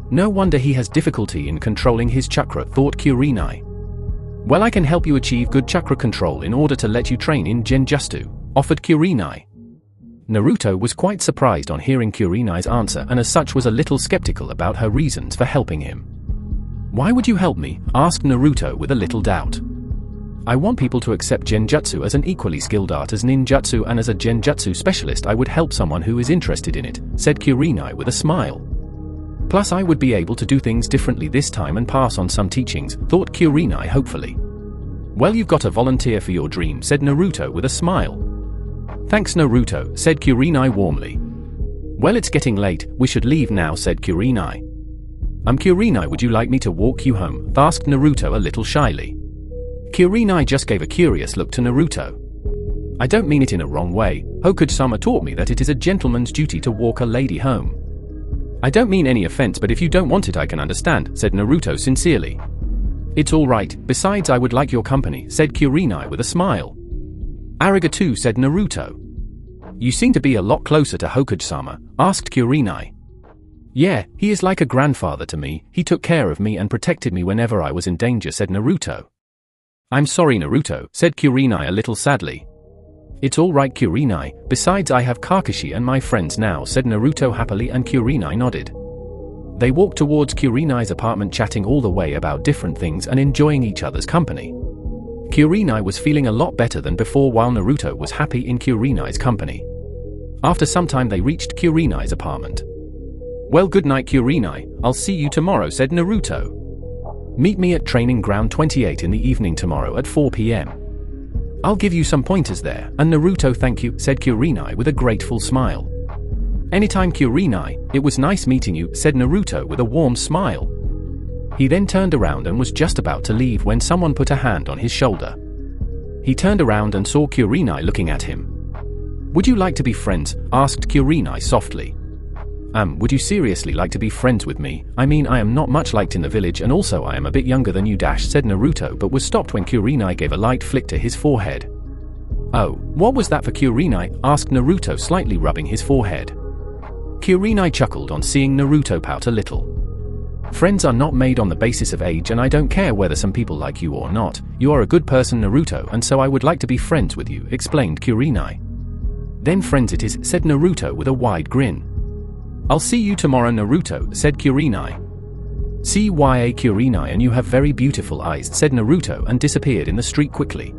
A: No wonder he has difficulty in controlling his chakra," thought Kurenai. "Well, I can help you achieve good chakra control in order to let you train in genjutsu," offered Kurenai. Naruto was quite surprised on hearing Kurenai's answer, and as such was a little skeptical about her reasons for helping him. "Why would you help me?" asked Naruto with a little doubt. "I want people to accept genjutsu as an equally skilled art as ninjutsu, and as a genjutsu specialist I would help someone who is interested in it," said Kurenai with a smile. "Plus I would be able to do things differently this time and pass on some teachings," thought Kurenai hopefully. "Well, you've got a volunteer for your dream," said Naruto with a smile. "Thanks Naruto," said Kurenai warmly. "Well, it's getting late, we should leave now," said Kurenai. Kurenai, would you like me to walk you home?" asked Naruto a little shyly. Kurenai just gave a curious look to Naruto. "I don't mean it in a wrong way. Hokuji-sama taught me that it is a gentleman's duty to walk a lady home. I don't mean any offense, but if you don't want it I can understand," said Naruto sincerely. "It's all right, besides I would like your company," said Kurenai with a smile. "Arigato," said Naruto. "You seem to be a lot closer to Hokuji-sama," asked Kurenai. "Yeah, he is like a grandfather to me. He took care of me and protected me whenever I was in danger," said Naruto. "I'm sorry Naruto," said Kurenai a little sadly. It's alright Kurenai, besides I have Kakashi and my friends now, said Naruto happily, and Kurenai nodded. They walked towards Kurenai's apartment, chatting all the way about different things and enjoying each other's company. Kurenai was feeling a lot better than before, while Naruto was happy in Kurenai's company. After some time they reached Kurenai's apartment. Well, good night Kurenai, I'll see you tomorrow, said Naruto. Meet me at Training Ground 28 in the evening tomorrow at 4 p.m. I'll give you some pointers there, and Naruto, thank you, said Kurenai with a grateful smile. Anytime Kurenai, it was nice meeting you, said Naruto with a warm smile. He then turned around and was just about to leave when someone put a hand on his shoulder. He turned around and saw Kurenai looking at him. Would you like to be friends? Asked Kurenai softly. Would you seriously like to be friends with me? I mean, I am not much liked in the village, and also I am a bit younger than you, said Naruto, but was stopped when Kurenai gave a light flick to his forehead. Oh, what was that for Kurenai? Asked Naruto, slightly rubbing his forehead. Kurenai chuckled on seeing Naruto pout a little. Friends are not made on the basis of age, and I don't care whether some people like you or not. You are a good person, Naruto, and so I would like to be friends with you, explained Kurenai. Then friends it is, said Naruto with a wide grin. I'll see you tomorrow, Naruto, said Kurenai. CYA Kurenai, and you have very beautiful eyes, said Naruto, and disappeared in the street quickly.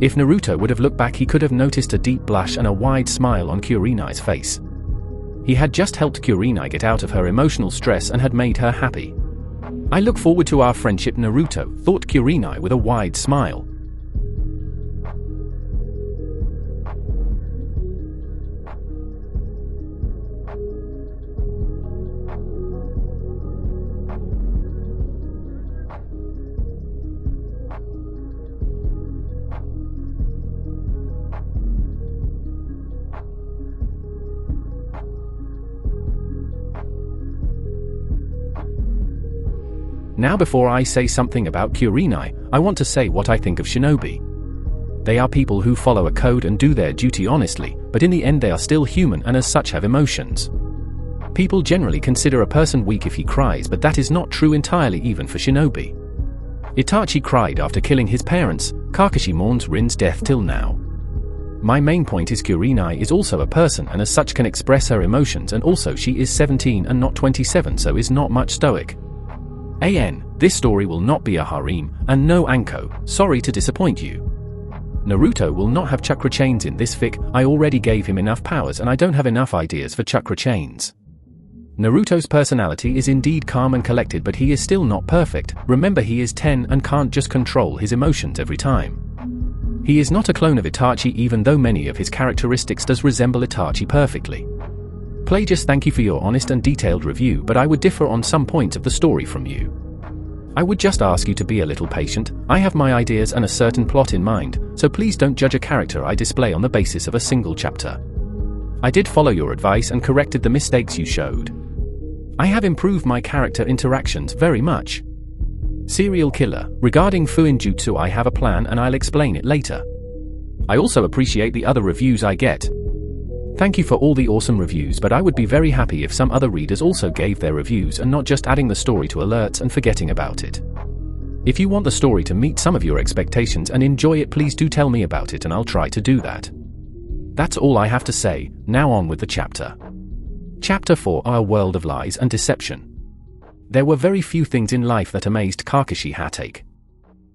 A: If Naruto would have looked back, he could have noticed a deep blush and a wide smile on Kurenai's face. He had just helped Kurenai get out of her emotional stress and had made her happy. I look forward to our friendship, Naruto, thought Kurenai with a wide smile. Now before I say something about Kurenai, I want to say what I think of shinobi. They are people who follow a code and do their duty honestly, but in the end they are still human and as such have emotions. People generally consider a person weak if he cries, but that is not true entirely even for shinobi. Itachi cried after killing his parents, Kakashi mourns Rin's death till now. My main point is Kurenai is also a person and as such can express her emotions, and also she is 17 and not 27, so is not much stoic. This story will not be a harem, and no Anko, sorry to disappoint you. Naruto will not have chakra chains in this fic, I already gave him enough powers and I don't have enough ideas for chakra chains. Naruto's personality is indeed calm and collected, but he is still not perfect. Remember, he is 10 and can't just control his emotions every time. He is not a clone of Itachi, even though many of his characteristics does resemble Itachi perfectly. Plagius, thank you for your honest and detailed review, but I would differ on some points of the story from you. I would just ask you to be a little patient. I have my ideas and a certain plot in mind, so please don't judge a character I display on the basis of a single chapter. I did follow your advice and corrected the mistakes you showed. I have improved my character interactions very much. Serial killer, regarding Fuinjutsu I have a plan and I'll explain it later. I also appreciate the other reviews I get. Thank you for all the awesome reviews, but I would be very happy if some other readers also gave their reviews and not just adding the story to alerts and forgetting about it. If you want the story to meet some of your expectations and enjoy it, please do tell me about it and I'll try to do that. That's all I have to say. Now on with the chapter. Chapter 4: A World of Lies and Deception. There were very few things in life that amazed Kakashi Hatake.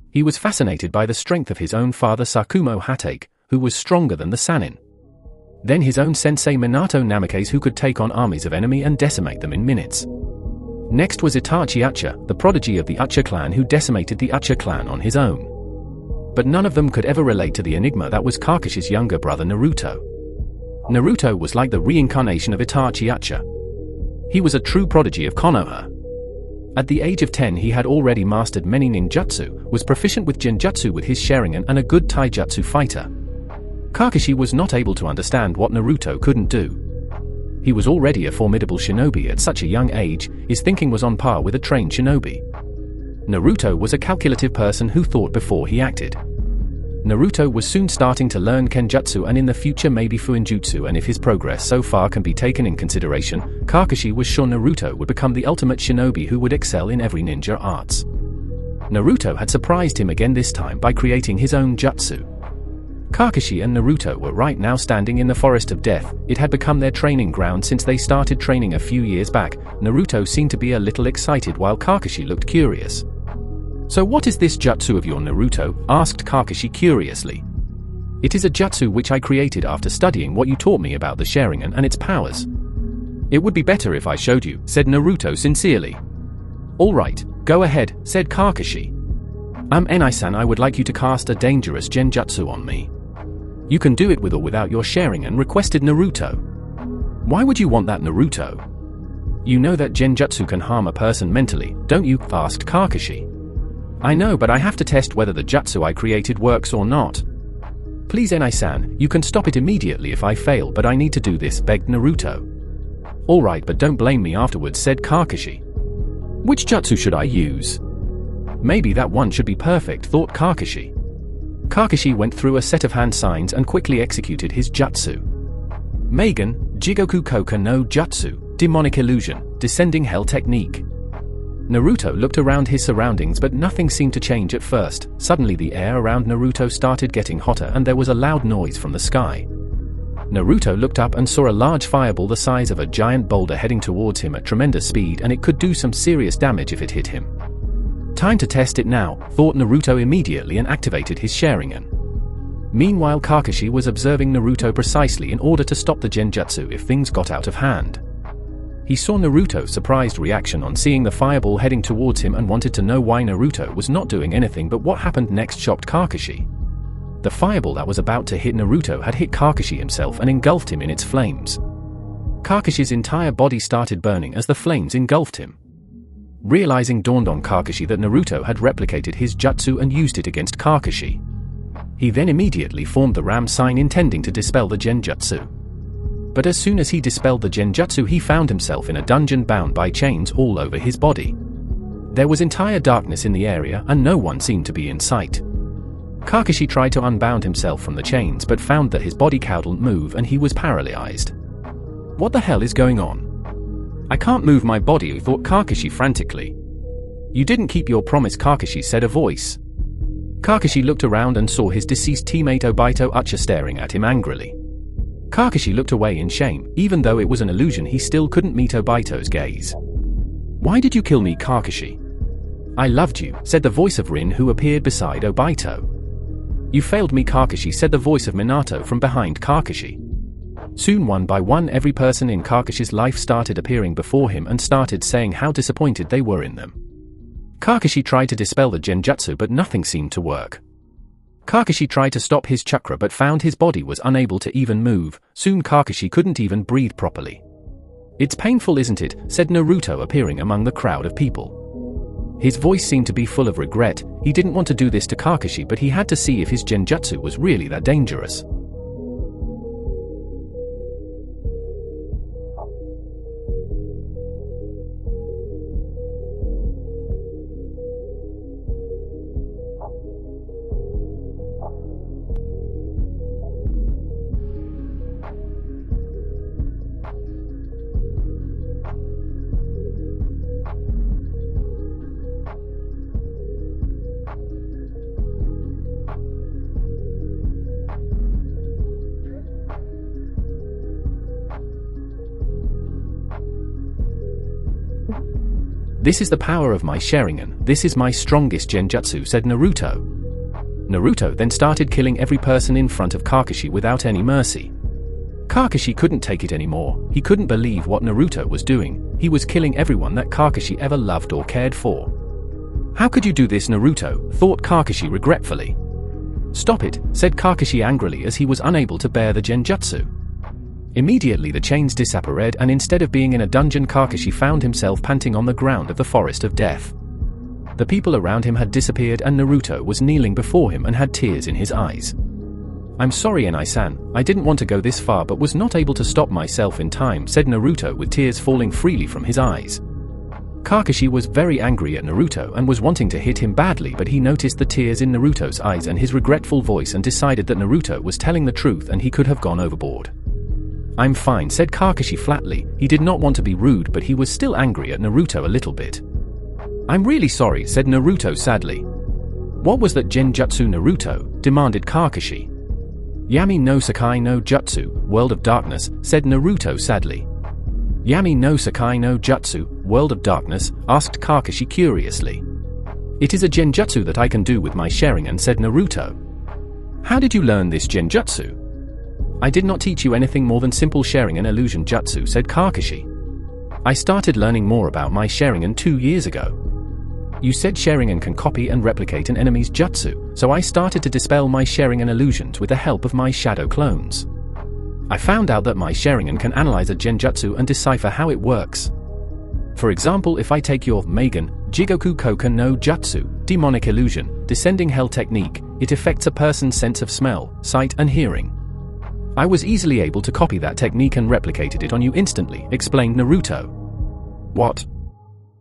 A: He was fascinated by the strength of his own father Sakumo Hatake, who was stronger than the Sannin. Then his own sensei Minato Namikaze, who could take on armies of enemy and decimate them in minutes. Next was Itachi Uchiha, the prodigy of the Uchiha clan, who decimated the Uchiha clan on his own. But none of them could ever relate to the enigma that was Kakashi's younger brother Naruto. Naruto was like the reincarnation of Itachi Uchiha. He was a true prodigy of Konoha. At the age of 10 he had already mastered many ninjutsu, was proficient with genjutsu with his Sharingan, and a good taijutsu fighter. Kakashi was not able to understand what Naruto couldn't do. He was already a formidable shinobi at such a young age, his thinking was on par with a trained shinobi. Naruto was a calculative person who thought before he acted. Naruto was soon starting to learn Kenjutsu and in the future maybe Fuinjutsu, and if his progress so far can be taken in consideration, Kakashi was sure Naruto would become the ultimate shinobi who would excel in every ninja arts. Naruto had surprised him again, this time by creating his own jutsu. Kakashi and Naruto were right now standing in the Forest of Death. It had become their training ground since they started training a few years back. Naruto seemed to be a little excited while Kakashi looked curious. "So what is this jutsu of your, Naruto?" asked Kakashi curiously. "It is a jutsu which I created after studying what you taught me about the Sharingan and its powers." "It would be better if I showed you," said Naruto sincerely. "All right, go ahead," said Kakashi. Enai-san, I would like you to cast a dangerous genjutsu on me." "You can do it with or without your Sharingan," requested Naruto. "Why would you want that, Naruto?" "You know that genjutsu can harm a person mentally, don't you?" asked Kakashi. "I know, but I have to test whether the jutsu I created works or not." "Please, Enai-san, you can stop it immediately if I fail, but I need to do this," begged Naruto. "All right, but don't blame me afterwards," said Kakashi. "Which jutsu should I use?" "Maybe that one should be perfect," thought Kakashi. Kakashi went through a set of hand signs and quickly executed his jutsu. Meigan, Jigoku Koka no Jutsu, Demonic Illusion, Descending Hell Technique. Naruto looked around his surroundings, but nothing seemed to change at first. Suddenly the air around Naruto started getting hotter and there was a loud noise from the sky. Naruto looked up and saw a large fireball the size of a giant boulder heading towards him at tremendous speed, and it could do some serious damage if it hit him. Time to test it now, thought Naruto immediately, and activated his Sharingan. Meanwhile, Kakashi was observing Naruto precisely in order to stop the genjutsu if things got out of hand. He saw Naruto's surprised reaction on seeing the fireball heading towards him and wanted to know why Naruto was not doing anything, but what happened next shocked Kakashi. The fireball that was about to hit Naruto had hit Kakashi himself and engulfed him in its flames. Kakashi's entire body started burning as the flames engulfed him. Realizing dawned on Kakashi that Naruto had replicated his jutsu and used it against Kakashi. He then immediately formed the Ram sign intending to dispel the genjutsu. But as soon as he dispelled the genjutsu, he found himself in a dungeon bound by chains all over his body. There was entire darkness in the area and no one seemed to be in sight. Kakashi tried to unbound himself from the chains but found that his body couldn't move and he was paralyzed. "What the hell is going on? I can't move my body," thought Kakashi frantically. "You didn't keep your promise, Kakashi," said a voice. Kakashi looked around and saw his deceased teammate Obito Uchiha staring at him angrily. Kakashi looked away in shame. Even though it was an illusion, he still couldn't meet Obito's gaze. "Why did you kill me, Kakashi?" "I loved you," said the voice of Rin, who appeared beside Obito. "You failed me, Kakashi," said the voice of Minato from behind Kakashi. Soon, one by one, every person in Kakashi's life started appearing before him and started saying how disappointed they were in them. Kakashi tried to dispel the genjutsu but nothing seemed to work. Kakashi tried to stop his chakra but found his body was unable to even move. Soon Kakashi couldn't even breathe properly. "It's painful, isn't it?" said Naruto, appearing among the crowd of people. His voice seemed to be full of regret. He didn't want to do this to Kakashi, but he had to see if his genjutsu was really that dangerous. "This is the power of my Sharingan. This is my strongest genjutsu," said Naruto. Naruto then started killing every person in front of Kakashi without any mercy. Kakashi couldn't take it anymore. He couldn't believe what Naruto was doing. He was killing everyone that Kakashi ever loved or cared for. "How could you do this, Naruto?" thought Kakashi regretfully. "Stop it," said Kakashi angrily as he was unable to bear the genjutsu. Immediately the chains disappeared, and instead of being in a dungeon, Kakashi found himself panting on the ground of the Forest of Death. The people around him had disappeared and Naruto was kneeling before him and had tears in his eyes. "I'm sorry, Enai-san. I didn't want to go this far but was not able to stop myself in time," said Naruto with tears falling freely from his eyes. Kakashi was very angry at Naruto and was wanting to hit him badly, but he noticed the tears in Naruto's eyes and his regretful voice and decided that Naruto was telling the truth and he could have gone overboard. "I'm fine," said Kakashi flatly. He did not want to be rude, but he was still angry at Naruto a little bit. "I'm really sorry," said Naruto sadly. "What was that genjutsu, Naruto?" demanded Kakashi. Yami no Sakai no Jutsu, World of Darkness, said Naruto sadly. Yami no Sakai no Jutsu, World of Darkness, asked Kakashi curiously. It is a genjutsu that I can do with my Sharingan, said Naruto. How did you learn this genjutsu? I did not teach you anything more than simple Sharingan illusion jutsu, said Kakashi. I started learning more about my Sharingan 2 years ago. You said Sharingan can copy and replicate an enemy's jutsu, so I started to dispel my Sharingan illusions with the help of my shadow clones. I found out that my Sharingan can analyze a genjutsu and decipher how it works. For example, if I take your Megan, Jigoku Koka no Jutsu, demonic illusion, descending hell technique, it affects a person's sense of smell, sight and hearing. I was easily able to copy that technique and replicated it on you instantly, explained Naruto. What?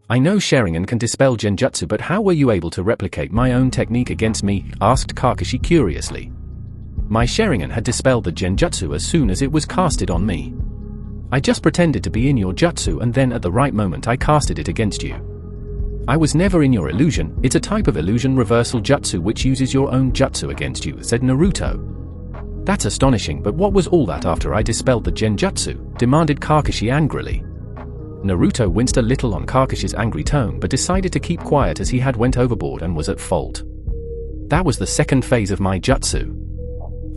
A: I know Sharingan can dispel genjutsu, but how were you able to replicate my own technique against me? Asked Kakashi curiously. My Sharingan had dispelled the genjutsu as soon as it was casted on me. I just pretended to be in your jutsu and then at the right moment I casted it against you. I was never in your illusion. It's a type of illusion reversal jutsu which uses your own jutsu against you, said Naruto. That's astonishing, but what was all that after I dispelled the genjutsu? Demanded Kakashi angrily. Naruto winced a little on Kakashi's angry tone but decided to keep quiet as he had went overboard and was at fault. That was the second phase of my jutsu.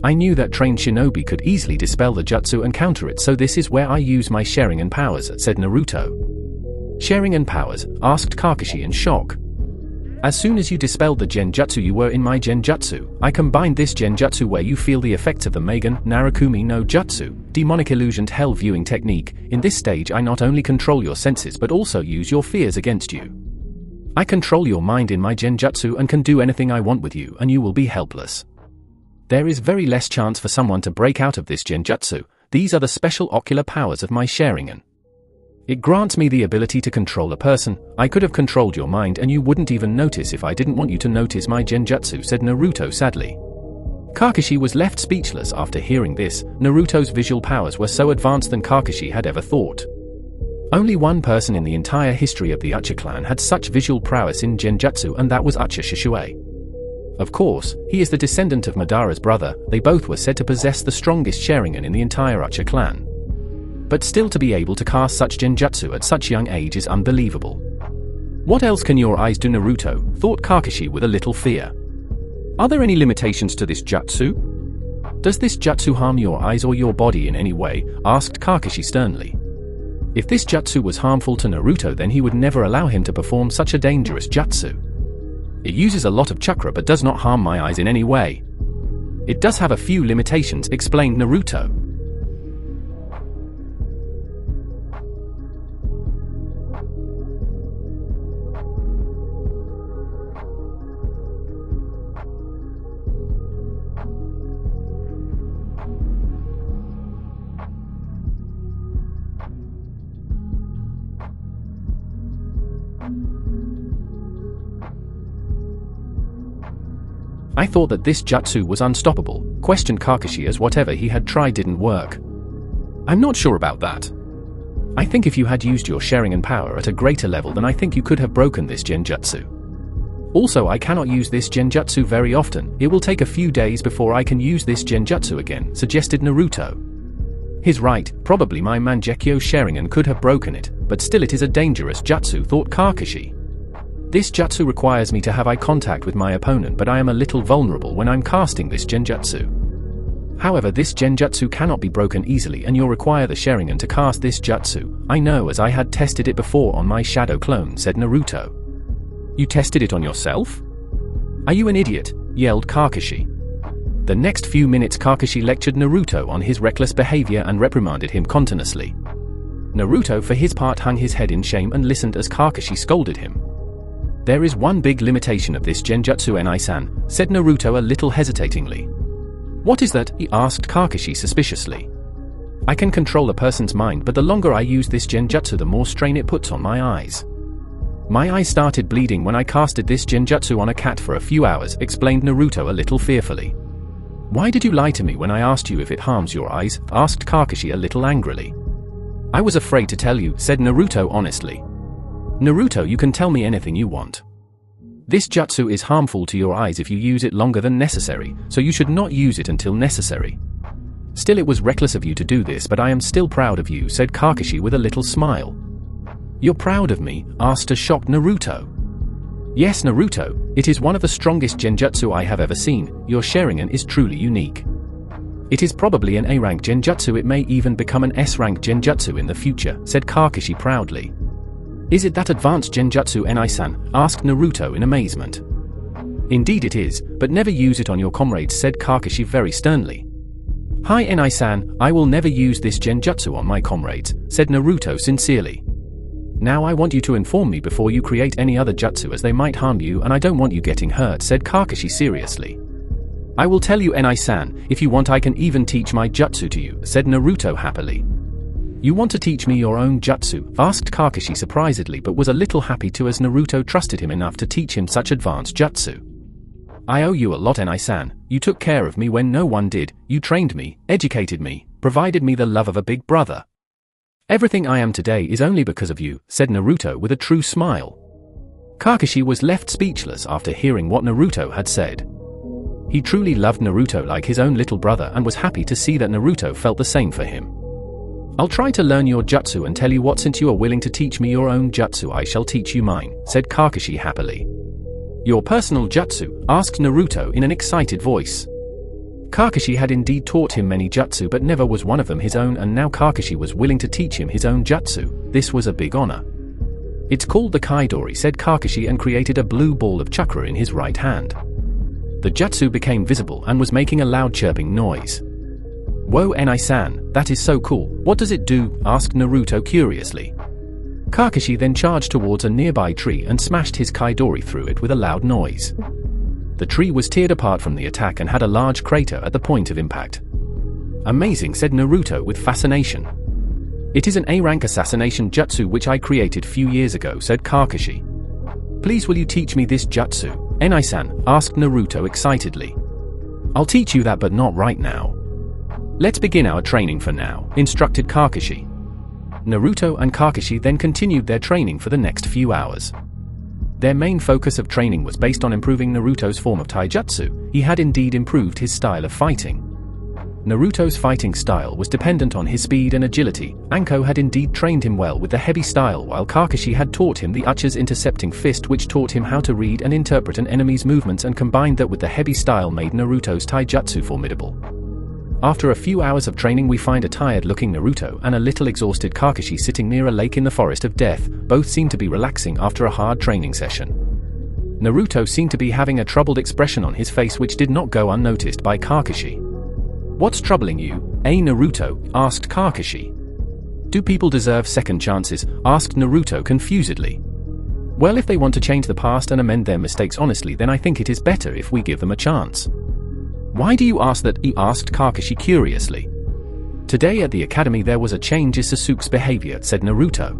A: I knew that trained shinobi could easily dispel the jutsu and counter it, so this is where I use my Sharingan powers, said Naruto. Sharingan powers? Asked Kakashi in shock. As soon as you dispelled the genjutsu you were in my genjutsu. I combined this genjutsu where you feel the effects of the Megan, Narakumi no Jutsu, demonic illusioned hell viewing technique. In this stage I not only control your senses but also use your fears against you. I control your mind in my genjutsu and can do anything I want with you and you will be helpless. There is very less chance for someone to break out of this genjutsu. These are the special ocular powers of my Sharingan. It grants me the ability to control a person. I could have controlled your mind and you wouldn't even notice if I didn't want you to notice my genjutsu, said Naruto sadly. Kakashi was left speechless after hearing this. Naruto's visual powers were so advanced than Kakashi had ever thought. Only one person in the entire history of the Uchiha clan had such visual prowess in genjutsu, and that was Uchiha Shisue. Of course, he is the descendant of Madara's brother. They both were said to possess the strongest Sharingan in the entire Uchiha clan. But still to be able to cast such genjutsu at such young age is unbelievable. What else can your eyes do, Naruto? Thought Kakashi with a little fear. Are there any limitations to this jutsu? Does this jutsu harm your eyes or your body in any way? Asked Kakashi sternly. If this jutsu was harmful to Naruto, then he would never allow him to perform such a dangerous jutsu. It uses a lot of chakra but does not harm my eyes in any way. It does have a few limitations, explained Naruto. I thought that this jutsu was unstoppable, questioned Kakashi as whatever he had tried didn't work. I'm not sure about that. I think if you had used your Sharingan power at a greater level, then I think you could have broken this genjutsu. Also, I cannot use this genjutsu very often. It will take a few days before I can use this genjutsu again, suggested Naruto. He's right, probably my Mangekyo Sharingan could have broken it, but still it is a dangerous jutsu, thought Kakashi. This jutsu requires me to have eye contact with my opponent, but I am a little vulnerable when I'm casting this genjutsu. However, this genjutsu cannot be broken easily and you'll require the Sharingan to cast this jutsu. I know, as I had tested it before on my shadow clone, said Naruto. You tested it on yourself? Are you an idiot? Yelled Kakashi. The next few minutes Kakashi lectured Naruto on his reckless behavior and reprimanded him continuously. Naruto for his part hung his head in shame and listened as Kakashi scolded him. There is one big limitation of this genjutsu, Enai-san, said Naruto a little hesitatingly. What is that? He asked Kakashi suspiciously. I can control a person's mind, but the longer I use this genjutsu the more strain it puts on my eyes. My eyes started bleeding when I casted this genjutsu on a cat for a few hours, explained Naruto a little fearfully. Why did you lie to me when I asked you if it harms your eyes? Asked Kakashi a little angrily. I was afraid to tell you, said Naruto honestly. Naruto, you can tell me anything you want. This jutsu is harmful to your eyes if you use it longer than necessary, so you should not use it until necessary. Still, it was reckless of you to do this, but I am still proud of you, said Kakashi with a little smile. You're proud of me? Asked a shocked Naruto. Yes, Naruto, it is one of the strongest genjutsu I have ever seen. Your Sharingan is truly unique. It is probably an A-rank genjutsu, it may even become an S-rank genjutsu in the future, said Kakashi proudly. Is it that advanced genjutsu, Enai-san? Asked Naruto in amazement. Indeed it is, but never use it on your comrades, said Kakashi very sternly. Hi Enai-san, I will never use this genjutsu on my comrades, said Naruto sincerely. Now I want you to inform me before you create any other jutsu, as they might harm you and I don't want you getting hurt, said Kakashi seriously. I will tell you, Enai-san, if you want I can even teach my jutsu to you, said Naruto happily. You want to teach me your own jutsu? Asked Kakashi surprisedly, but was a little happy too, as Naruto trusted him enough to teach him such advanced jutsu. I owe you a lot, Enai-san. You took care of me when no one did, you trained me, educated me, provided me the love of a big brother. Everything I am today is only because of you, said Naruto with a true smile. Kakashi was left speechless after hearing what Naruto had said. He truly loved Naruto like his own little brother and was happy to see that Naruto felt the same for him. I'll try to learn your jutsu and tell you what. Since you are willing to teach me your own jutsu, I shall teach you mine, said Kakashi happily. Your personal jutsu? Asked Naruto in an excited voice. Kakashi had indeed taught him many jutsu, but never was one of them his own, and now Kakashi was willing to teach him his own jutsu. This was a big honor. It's called the Kaidori, said Kakashi, and created a blue ball of chakra in his right hand. The jutsu became visible and was making a loud chirping noise. Whoa, Enai-san, that is so cool. What does it do? Asked Naruto curiously. Kakashi then charged towards a nearby tree and smashed his Kaidori through it with a loud noise. The tree was teared apart from the attack and had a large crater at the point of impact. Amazing, said Naruto with fascination. It is an A-rank assassination jutsu which I created few years ago, said Kakashi. Please will you teach me this jutsu, Enai-san? Asked Naruto excitedly. I'll teach you that, but not right now. Let's begin our training for now, instructed Kakashi. Naruto and Kakashi then continued their training for the next few hours. Their main focus of training was based on improving Naruto's form of taijutsu. He had indeed improved his style of fighting. Naruto's fighting style was dependent on his speed and agility. Anko had indeed trained him well with the heavy style, while Kakashi had taught him the Uchiha's intercepting fist, which taught him how to read and interpret an enemy's movements, and combined that with the heavy style made Naruto's taijutsu formidable. After a few hours of training, we find a tired-looking Naruto and a little exhausted Kakashi sitting near a lake in the Forest of Death. Both seemed to be relaxing after a hard training session. Naruto seemed to be having a troubled expression on his face, which did not go unnoticed by Kakashi. What's troubling you, Naruto? Asked Kakashi. Do people deserve second chances? Asked Naruto confusedly. Well, if they want to change the past and amend their mistakes honestly, then I think it is better if we give them a chance. Why do you ask that? Asked Kakashi curiously. Today at the academy there was a change in Sasuke's behavior, said Naruto.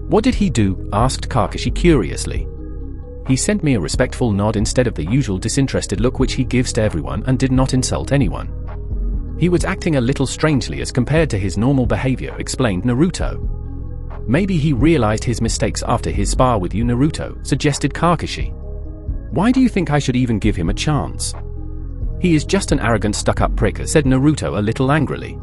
A: What did he do? Asked Kakashi curiously. He sent me a respectful nod instead of the usual disinterested look which he gives to everyone, and did not insult anyone. He was acting a little strangely as compared to his normal behavior, explained Naruto. Maybe he realized his mistakes after his spar with you, Naruto, suggested Kakashi. Why do you think I should even give him a chance? He is just an arrogant, stuck-up prick, said Naruto a little angrily.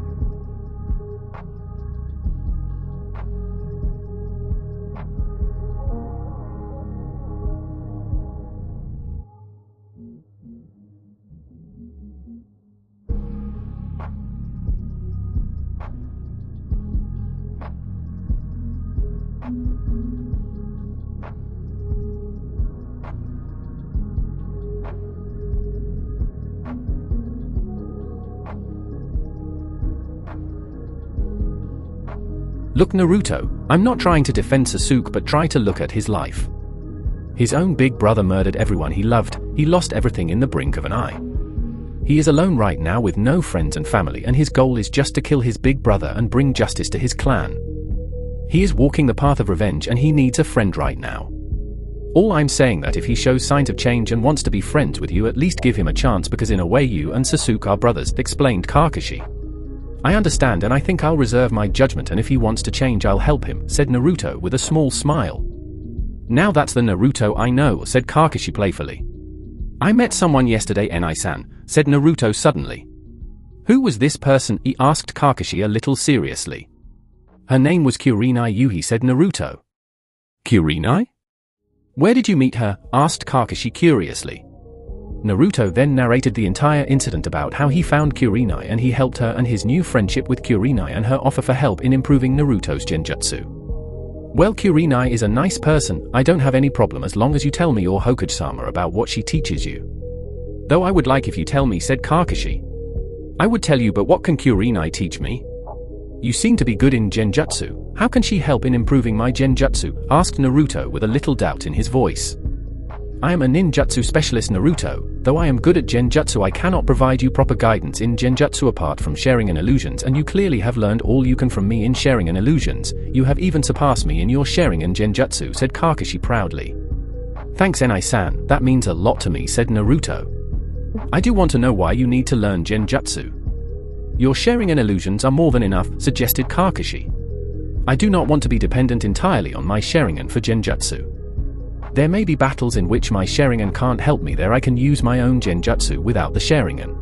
A: Look, Naruto, I'm not trying to defend Sasuke, but try to look at his life. His own big brother murdered everyone he loved. He lost everything in the blink of an eye. He is alone right now with no friends and family, and his goal is just to kill his big brother and bring justice to his clan. He is walking the path of revenge, and he needs a friend right now. All I'm saying that if he shows signs of change and wants to be friends with you, at least give him a chance, because in a way you and Sasuke are brothers, explained Kakashi. I understand, and I think I'll reserve my judgment, and if he wants to change I'll help him, said Naruto with a small smile. Now that's the Naruto I know, said Kakashi playfully. I met someone yesterday, Enai-san, said Naruto suddenly. Who was this person? He asked Kakashi a little seriously. Her name was Kurenai Yuhi, said Naruto. Kurenai? Where did you meet her? Asked Kakashi curiously. Naruto then narrated the entire incident about how he found Kurenai and he helped her and his new friendship with Kurenai and her offer for help in improving Naruto's genjutsu. Well, Kurenai is a nice person, I don't have any problem as long as you tell me or Hokage-sama about what she teaches you. Though I would like if you tell me, said Kakashi. I would tell you, but what can Kurenai teach me? You seem to be good in genjutsu, how can she help in improving my genjutsu? Asked Naruto with a little doubt in his voice. I am a ninjutsu specialist, Naruto. Though I am good at genjutsu, I cannot provide you proper guidance in genjutsu apart from Sharingan illusions, and you clearly have learned all you can from me in Sharingan illusions. You have even surpassed me in your Sharingan genjutsu, said Kakashi proudly. Thanks, Enai-san, that means a lot to me, said Naruto. I do want to know why you need to learn genjutsu. Your Sharingan illusions are more than enough, suggested Kakashi. I do not want to be dependent entirely on my Sharingan for genjutsu. There may be battles in which my Sharingan can't help me, there I can use my own genjutsu without the Sharingan.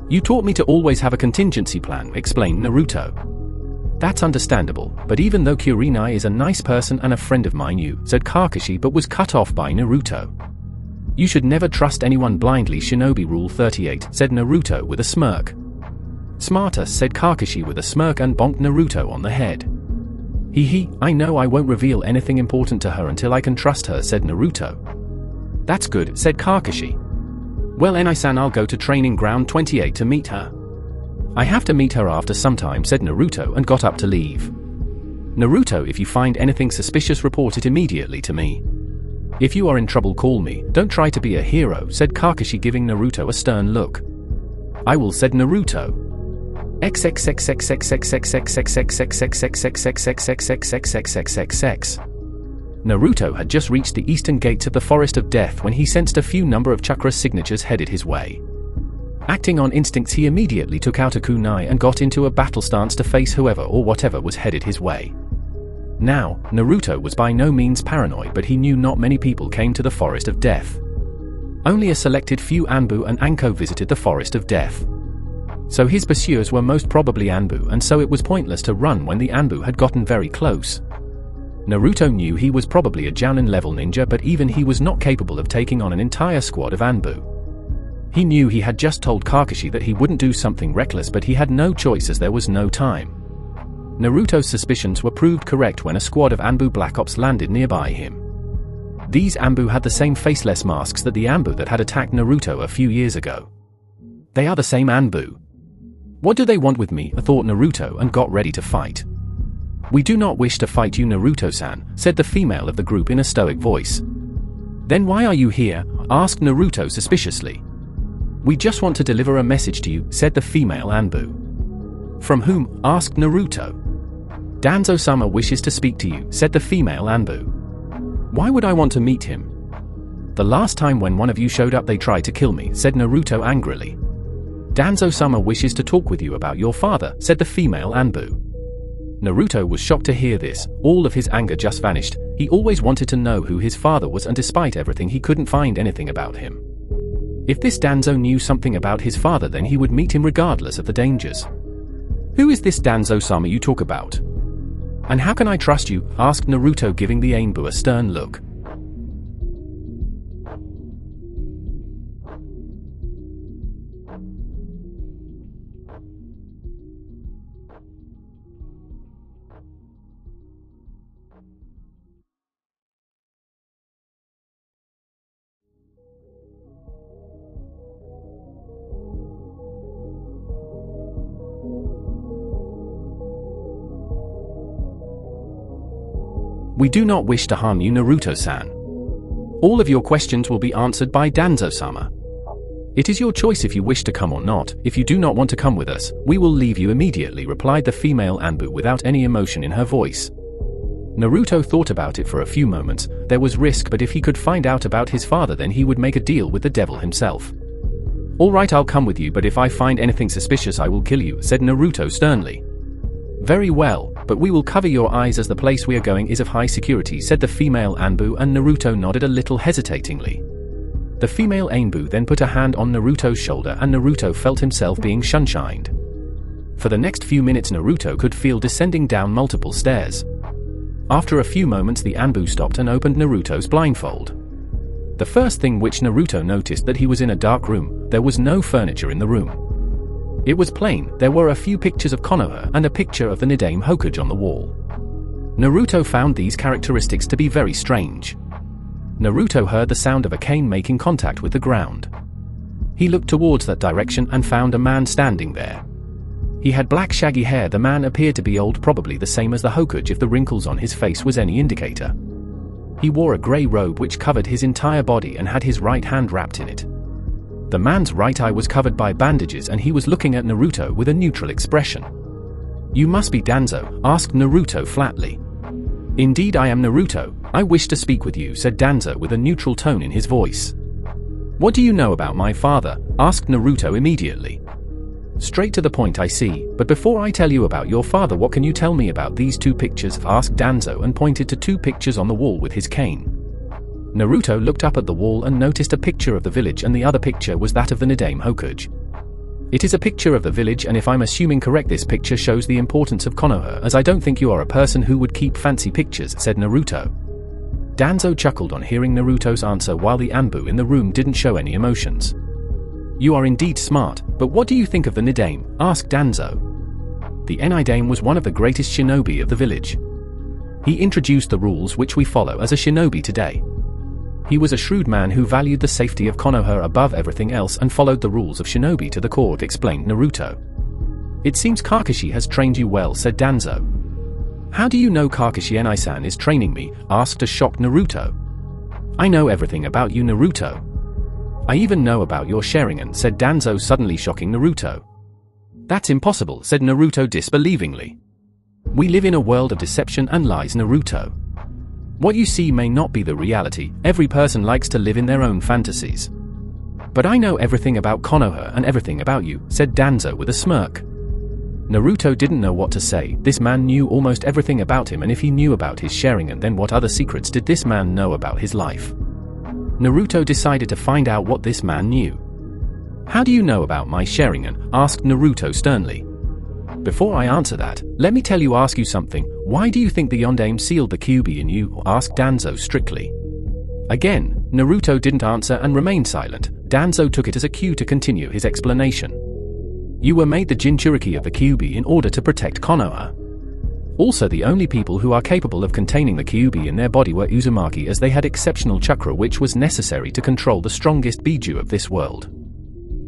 A: You taught me to always have a contingency plan, explained Naruto. That's understandable, but even though Kurenai is a nice person and a friend of mine, you, said Kakashi, but was cut off by Naruto. You should never trust anyone blindly, Shinobi Rule 38, said Naruto with a smirk. Smarter, said Kakashi with a smirk and bonked Naruto on the head. Hee, I know I won't reveal anything important to her until I can trust her, said Naruto. That's good, said Kakashi. Well, Enai-san, I'll go to training ground 28 to meet her. I have to meet her after some time, said Naruto and got up to leave. Naruto, if you find anything suspicious, report it immediately to me. If you are in trouble, call me, don't try to be a hero, said Kakashi, giving Naruto a stern look. I will, said Naruto. Naruto had just reached the eastern gates of the Forest of Death when he sensed a few number of chakra signatures headed his way. Acting on instincts, he immediately took out a kunai and got into a battle stance to face whoever or whatever was headed his way. Now, Naruto was by no means paranoid, but he knew not many people came to the Forest of Death. Only a selected few Anbu and Anko visited the Forest of Death. So his pursuers were most probably Anbu, and so it was pointless to run when the Anbu had gotten very close. Naruto knew he was probably a Jounin level ninja, but even he was not capable of taking on an entire squad of Anbu. He knew he had just told Kakashi that he wouldn't do something reckless, but he had no choice as there was no time. Naruto's suspicions were proved correct when a squad of Anbu Black Ops landed nearby him. These Anbu had the same faceless masks that the Anbu that had attacked Naruto a few years ago. They are the same Anbu. What do they want with me? Thought Naruto and got ready to fight. We do not wish to fight you, Naruto-san, said the female of the group in a stoic voice. Then why are you here? Asked Naruto suspiciously. We just want to deliver a message to you, said the female Anbu. From whom? Asked Naruto. Danzo-sama wishes to speak to you, said the female Anbu. Why would I want to meet him? The last time when one of you showed up they tried to kill me, said Naruto angrily. Danzo-sama wishes to talk with you about your father, said the female Anbu. Naruto was shocked to hear this. All of his anger just vanished. He always wanted to know who his father was, and despite everything he couldn't find anything about him. If this Danzo knew something about his father, then he would meet him regardless of the dangers. Who is this Danzo-sama you talk about? And how can I trust you? Asked Naruto, giving the Anbu a stern look. We do not wish to harm you, Naruto-san. All of your questions will be answered by Danzo-sama. It is your choice if you wish to come or not. If you do not want to come with us, we will leave you immediately, replied the female Anbu without any emotion in her voice. Naruto thought about it for a few moments. There was risk, but if he could find out about his father, then he would make a deal with the devil himself. All right, I'll come with you, but if I find anything suspicious I will kill you, said Naruto sternly. Very well. But we will cover your eyes as the place we are going is of high security, said the female Anbu, and Naruto nodded a little hesitatingly. The female Anbu then put a hand on Naruto's shoulder and Naruto felt himself being sunshined. For the next few minutes Naruto could feel descending down multiple stairs. After a few moments the Anbu stopped and opened Naruto's blindfold. The first thing which Naruto noticed that he was in a dark room. There was no furniture in the room. It was plain. There were a few pictures of Konoha and a picture of the Nidaime Hokage on the wall. Naruto found these characteristics to be very strange. Naruto heard the sound of a cane making contact with the ground. He looked towards that direction and found a man standing there. He had black shaggy hair. The man appeared to be old, probably the same as the Hokage if the wrinkles on his face was any indicator. He wore a grey robe which covered his entire body and had his right hand wrapped in it. The man's right eye was covered by bandages and he was looking at Naruto with a neutral expression. "You must be Danzo?" asked Naruto flatly. "Indeed I am Naruto. I wish to speak with you," said Danzo with a neutral tone in his voice. "What do you know about my father?" asked Naruto immediately. "Straight to the point, I see, but before I tell you about your father, what can you tell me about these two pictures?" asked Danzo and pointed to two pictures on the wall with his cane. Naruto looked up at the wall and noticed a picture of the village, and the other picture was that of the Nidaime Hokage. "It is a picture of the village, and if I'm assuming correct, this picture shows the importance of Konoha, as I don't think you are a person who would keep fancy pictures," said Naruto. Danzo chuckled on hearing Naruto's answer, while the Anbu in the room didn't show any emotions. "You are indeed smart, but what do you think of the Nidaime?" asked Danzo. The Nidaime was one of the greatest shinobi of the village. He introduced the rules which we follow as a shinobi today. He was a shrewd man who valued the safety of Konoha above everything else and followed the rules of shinobi to the core, explained Naruto. "It seems Kakashi has trained you well," said Danzo. "How do you know Kakashi Enai-san is training me?" asked a shocked Naruto. "I know everything about you, Naruto. I even know about your Sharingan," said Danzo, suddenly shocking Naruto. "That's impossible," said Naruto disbelievingly. "We live in a world of deception and lies, Naruto. What you see may not be the reality. Every person likes to live in their own fantasies. But I know everything about Konoha and everything about you," said Danzo with a smirk. Naruto didn't know what to say. This man knew almost everything about him, and if he knew about his Sharingan, then what other secrets did this man know about his life? Naruto decided to find out what this man knew. "How do you know about my Sharingan?" asked Naruto sternly. "Before I answer that, let me ask you something. Why do you think the Yondaime sealed the Kyuubi in you?" asked Danzo strictly. Again, Naruto didn't answer and remained silent. Danzo took it as a cue to continue his explanation. "You were made the Jinchuriki of the Kyuubi in order to protect Konoha. Also, the only people who are capable of containing the Kyuubi in their body were Uzumaki, as they had exceptional chakra which was necessary to control the strongest Biju of this world.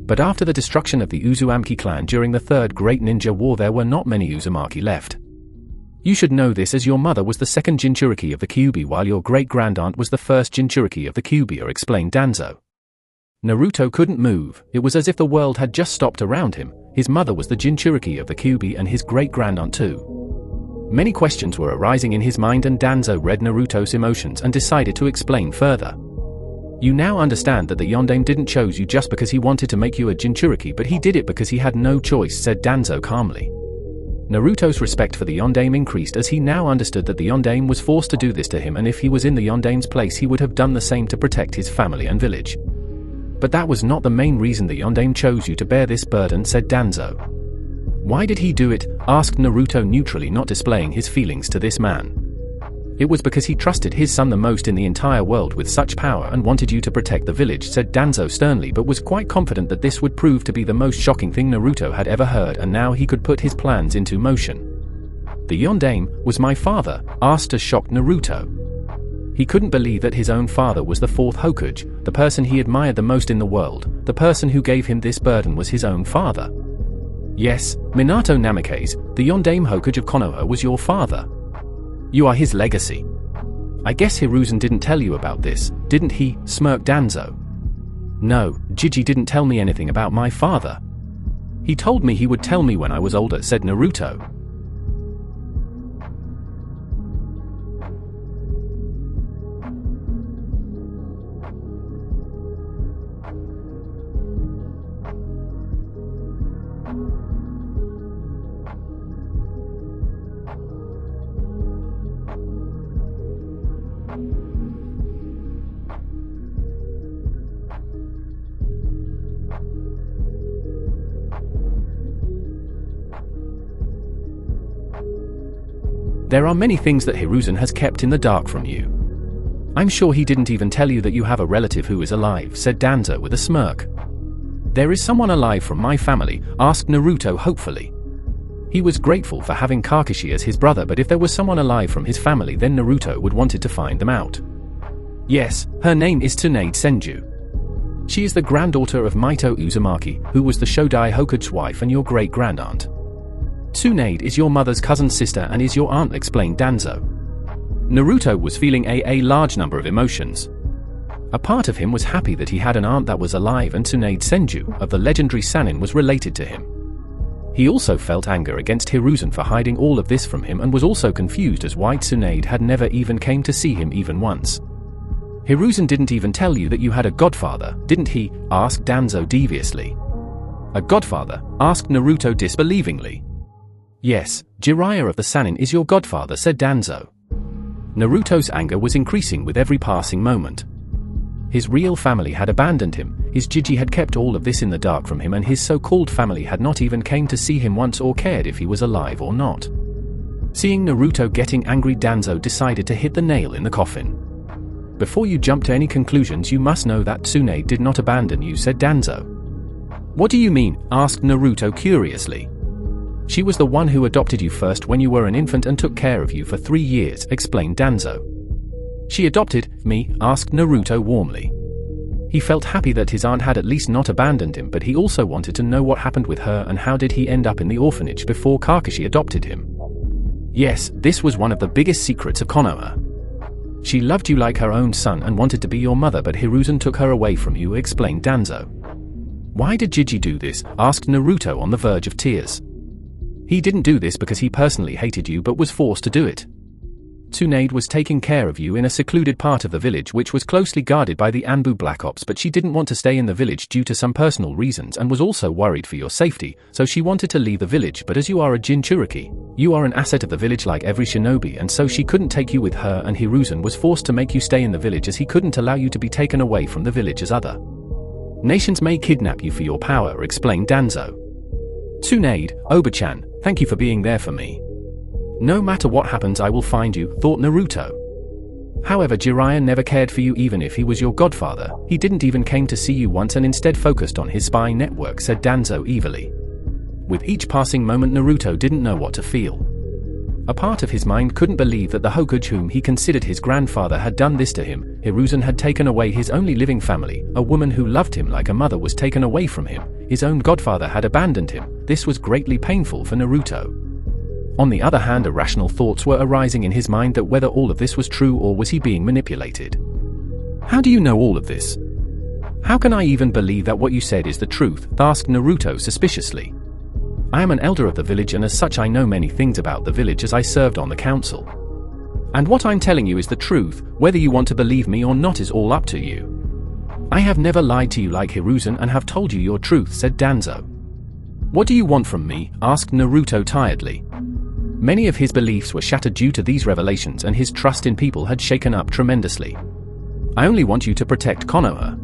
A: But after the destruction of the Uzumaki clan during the Third Great Ninja War, there were not many Uzumaki left. You should know this, as your mother was the second Jinchuriki of the Kyuubi while your great-grandaunt was the first Jinchuriki of the Kyuubi," explained Danzo. Naruto couldn't move. It was as if the world had just stopped around him. His mother was the Jinchuriki of the Kyuubi and his great-grandaunt too. Many questions were arising in his mind, and Danzo read Naruto's emotions and decided to explain further. "You now understand that the Yondaime didn't choose you just because he wanted to make you a Jinchuriki, but he did it because he had no choice," said Danzo calmly. Naruto's respect for the Yondaime increased as he now understood that the Yondaime was forced to do this to him, and if he was in the Yondaime's place he would have done the same to protect his family and village. "But that was not the main reason the Yondaime chose you to bear this burden," said Danzo. "Why did he do it?" asked Naruto neutrally, not displaying his feelings to this man. "It was because he trusted his son the most in the entire world with such power and wanted you to protect the village," said Danzo sternly, but was quite confident that this would prove to be the most shocking thing Naruto had ever heard, and now he could put his plans into motion. "The Yondaime was my father?" asked a shocked Naruto. He couldn't believe that his own father was the fourth Hokage, the person he admired the most in the world. The person who gave him this burden was his own father. "Yes, Minato Namikaze, the Yondaime Hokage of Konoha, was your father. You are his legacy. I guess Hiruzen didn't tell you about this, didn't he?" smirked Danzo. "No, Jiji didn't tell me anything about my father. He told me he would tell me when I was older," said Naruto. There are many things that Hiruzen has kept in the dark from you. I'm sure he didn't even tell you that you have a relative who is alive, said Danzo with a smirk. There is someone alive from my family, asked Naruto hopefully. He was grateful for having Kakashi as his brother, but if there was someone alive from his family, then Naruto would wanted to find them out. Yes, her name is Tsunade Senju. She is the granddaughter of Mito Uzumaki, who was the Shodai Hokage's wife and your great-grandaunt. Tsunade is your mother's cousin sister and is your aunt, explained Danzo. Naruto was feeling a large number of emotions. A part of him was happy that he had an aunt that was alive and Tsunade Senju, of the legendary Sannin, was related to him. He also felt anger against Hiruzen for hiding all of this from him and was also confused as why Tsunade had never even came to see him even once. Hiruzen didn't even tell you that you had a godfather, didn't he? Asked Danzo deviously. A godfather? Asked Naruto disbelievingly. Yes, Jiraiya of the Sannin is your godfather, said Danzo. Naruto's anger was increasing with every passing moment. His real family had abandoned him, his Jiji had kept all of this in the dark from him, and his so-called family had not even came to see him once or cared if he was alive or not. Seeing Naruto getting angry, Danzo decided to hit the nail in the coffin. Before you jump to any conclusions, you must know that Tsunade did not abandon you, said Danzo. What do you mean? Asked Naruto curiously. She was the one who adopted you first when you were an infant and took care of you for 3 years, explained Danzo. She adopted me? Asked Naruto warmly. He felt happy that his aunt had at least not abandoned him, but he also wanted to know what happened with her and how did he end up in the orphanage before Kakashi adopted him. Yes, this was one of the biggest secrets of Konoha. She loved you like her own son and wanted to be your mother, but Hiruzen took her away from you, explained Danzo. Why did Jiji do this? Asked Naruto on the verge of tears. He didn't do this because he personally hated you but was forced to do it. Tsunade was taking care of you in a secluded part of the village which was closely guarded by the Anbu Black Ops, but she didn't want to stay in the village due to some personal reasons and was also worried for your safety, so she wanted to leave the village, but as you are a Jinchuriki, you are an asset of the village like every shinobi, and so she couldn't take you with her, and Hiruzen was forced to make you stay in the village as he couldn't allow you to be taken away from the village as other nations may kidnap you for your power, explained Danzo. Tsunade, Oba-chan, thank you for being there for me. No matter what happens I will find you, thought Naruto. However, Jiraiya never cared for you even if he was your godfather. He didn't even came to see you once and instead focused on his spy network, said Danzo evilly. With each passing moment Naruto didn't know what to feel. A part of his mind couldn't believe that the Hokage whom he considered his grandfather had done this to him. Hiruzen had taken away his only living family, a woman who loved him like a mother was taken away from him. His own godfather had abandoned him. This was greatly painful for Naruto. On the other hand, irrational thoughts were arising in his mind that whether all of this was true or was he being manipulated. How do you know all of this? How can I even believe that what you said is the truth? Asked Naruto suspiciously. I am an elder of the village and as such I know many things about the village as I served on the council. And what I'm telling you is the truth, whether you want to believe me or not is all up to you. I have never lied to you like Hiruzen and have told you your truth, said Danzo. What do you want from me? Asked Naruto tiredly. Many of his beliefs were shattered due to these revelations and his trust in people had shaken up tremendously. I only want you to protect Konoha.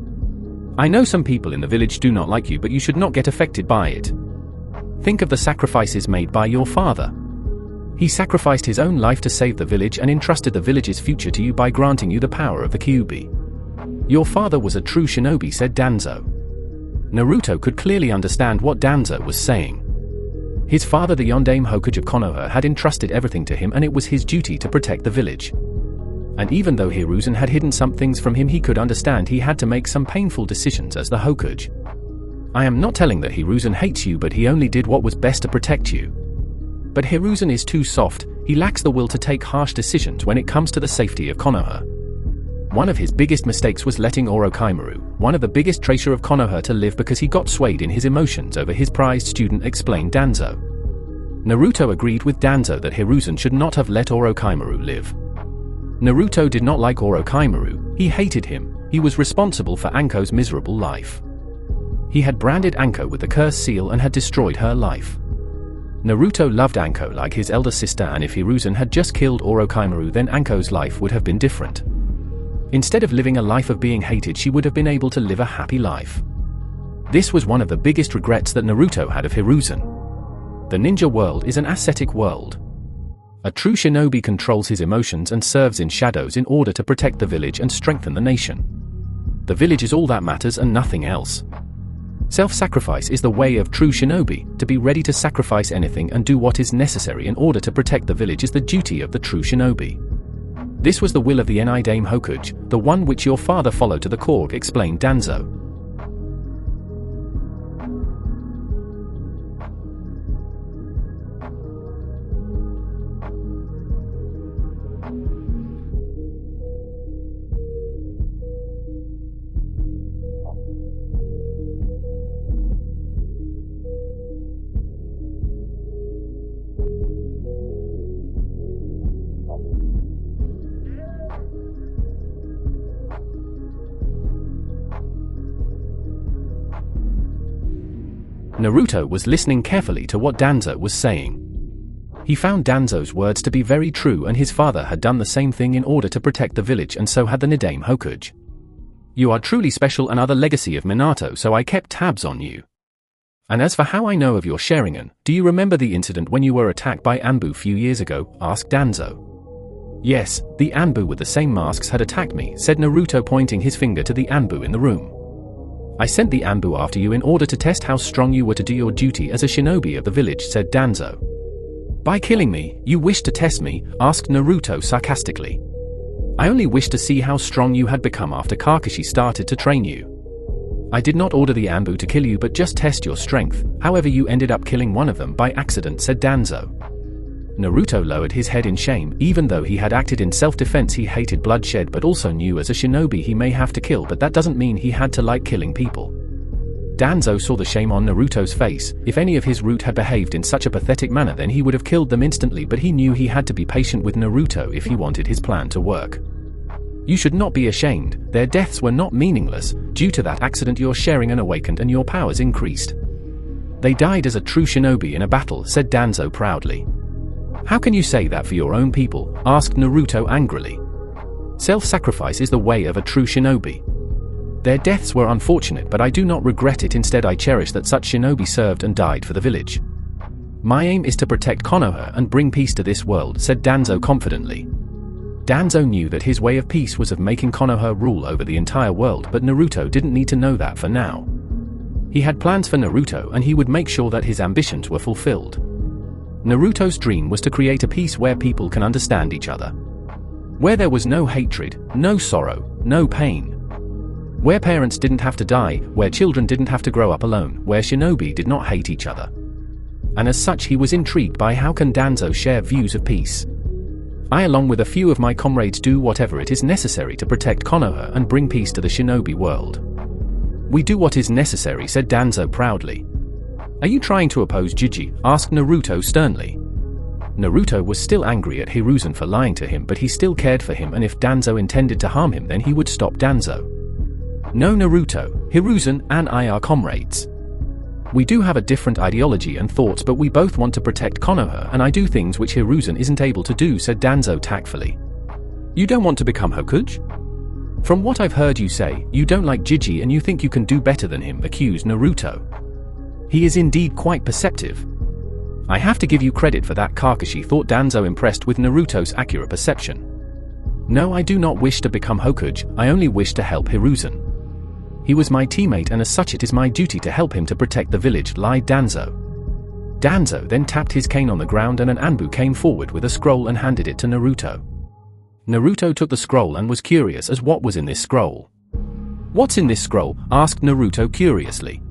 A: I know some people in the village do not like you, but you should not get affected by it. Think of the sacrifices made by your father. He sacrificed his own life to save the village and entrusted the village's future to you by granting you the power of the Kyuubi. Your father was a true shinobi, said Danzo. Naruto could clearly understand what Danzo was saying. His father, the Yondaime Hokage of Konoha, had entrusted everything to him and it was his duty to protect the village. And even though Hiruzen had hidden some things from him, he could understand he had to make some painful decisions as the Hokage. I am not telling that Hiruzen hates you, but he only did what was best to protect you. But Hiruzen is too soft, he lacks the will to take harsh decisions when it comes to the safety of Konoha. One of his biggest mistakes was letting Orochimaru, one of the biggest traitor of Konoha, to live because he got swayed in his emotions over his prized student, explained Danzo. Naruto agreed with Danzo that Hiruzen should not have let Orochimaru live. Naruto did not like Orochimaru, he hated him, he was responsible for Anko's miserable life. He had branded Anko with the curse seal and had destroyed her life. Naruto loved Anko like his elder sister, and if Hiruzen had just killed Orochimaru, then Anko's life would have been different. Instead of living a life of being hated, she would have been able to live a happy life. This was one of the biggest regrets that Naruto had of Hiruzen. The ninja world is an ascetic world. A true shinobi controls his emotions and serves in shadows in order to protect the village and strengthen the nation. The village is all that matters and nothing else. Self-sacrifice is the way of true shinobi. To be ready to sacrifice anything and do what is necessary in order to protect the village is the duty of the true shinobi. This was the will of the Nidame Hokuge, the one which your father followed to the core, explained Danzo. Naruto was listening carefully to what Danzo was saying. He found Danzo's words to be very true, and his father had done the same thing in order to protect the village, and so had the Nidame Hokuge. You are truly special and are the legacy of Minato, so I kept tabs on you. And as for how I know of your Sharingan, do you remember the incident when you were attacked by Anbu few years ago? Asked Danzo. Yes, the Anbu with the same masks had attacked me, said Naruto, pointing his finger to the Anbu in the room. I sent the Anbu after you in order to test how strong you were to do your duty as a shinobi of the village, said Danzo. By killing me, you wished to test me? Asked Naruto sarcastically. I only wished to see how strong you had become after Kakashi started to train you. I did not order the Anbu to kill you but just test your strength, however you ended up killing one of them by accident, said Danzo. Naruto lowered his head in shame. Even though he had acted in self-defense, he hated bloodshed but also knew as a shinobi he may have to kill, but that doesn't mean he had to like killing people. Danzo saw the shame on Naruto's face. If any of his root had behaved in such a pathetic manner, then he would have killed them instantly, but he knew he had to be patient with Naruto if he wanted his plan to work. You should not be ashamed. Their deaths were not meaningless. Due to that accident your Sharingan awakened and your powers increased. They died as a true shinobi in a battle, said Danzo proudly. How can you say that for your own people? Asked Naruto angrily. Self-sacrifice is the way of a true shinobi. Their deaths were unfortunate, but I do not regret it. Instead, I cherish that such shinobi served and died for the village. My aim is to protect Konoha and bring peace to this world, said Danzo confidently. Danzo knew that his way of peace was of making Konoha rule over the entire world, but Naruto didn't need to know that for now. He had plans for Naruto and he would make sure that his ambitions were fulfilled. Naruto's dream was to create a peace where people can understand each other. Where there was no hatred, no sorrow, no pain. Where parents didn't have to die, where children didn't have to grow up alone, where shinobi did not hate each other. And as such he was intrigued by how can Danzo share views of peace. I along with a few of my comrades do whatever it is necessary to protect Konoha and bring peace to the shinobi world. We do what is necessary, said Danzo proudly. Are you trying to oppose Jiji? Asked Naruto sternly. Naruto was still angry at Hiruzen for lying to him, but he still cared for him, and if Danzo intended to harm him then he would stop Danzo. No, Naruto, Hiruzen and I are comrades. We do have a different ideology and thoughts, but we both want to protect Konoha, and I do things which Hiruzen isn't able to do, said Danzo tactfully. You don't want to become Hokuge? From what I've heard you say, you don't like Jiji and you think you can do better than him, accused Naruto. He is indeed quite perceptive. I have to give you credit for that, Kakashi thought, Danzo impressed with Naruto's accurate perception. No, I do not wish to become Hokuge, I only wish to help Hiruzen. He was my teammate and as such it is my duty to help him to protect the village, lied Danzo. Danzo then tapped his cane on the ground and an Anbu came forward with a scroll and handed it to Naruto. Naruto took the scroll and was curious as what was in this scroll. What's in this scroll? Asked Naruto curiously.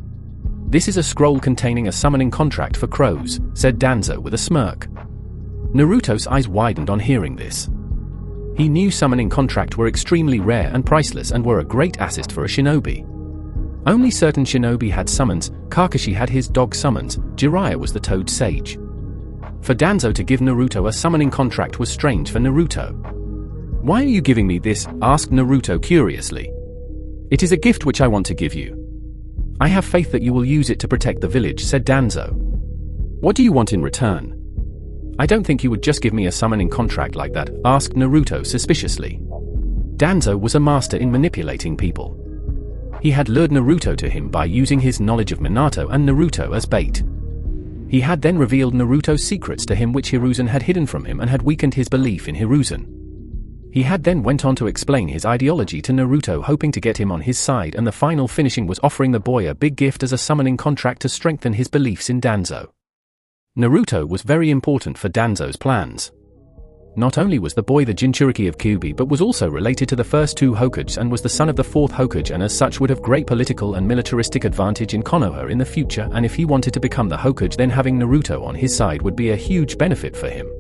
A: This is a scroll containing a summoning contract for crows, said Danzo with a smirk. Naruto's eyes widened on hearing this. He knew summoning contracts were extremely rare and priceless and were a great asset for a shinobi. Only certain shinobi had summons. Kakashi had his dog summons, Jiraiya was the toad sage. For Danzo to give Naruto a summoning contract was strange for Naruto. Why are you giving me this? Asked Naruto curiously. It is a gift which I want to give you. I have faith that you will use it to protect the village, said Danzo. What do you want in return? I don't think you would just give me a summoning contract like that, asked Naruto suspiciously. Danzo was a master in manipulating people. He had lured Naruto to him by using his knowledge of Minato and Naruto as bait. He had then revealed Naruto's secrets to him which Hiruzen had hidden from him and had weakened his belief in Hiruzen. He had then went on to explain his ideology to Naruto, hoping to get him on his side, and the final finishing was offering the boy a big gift as a summoning contract to strengthen his beliefs in Danzo. Naruto was very important for Danzo's plans. Not only was the boy the Jinchuriki of Kyuubi, but was also related to the first two Hokages and was the son of the fourth Hokage, and as such would have great political and militaristic advantage in Konoha in the future, and if he wanted to become the Hokage, then having Naruto on his side would be a huge benefit for him.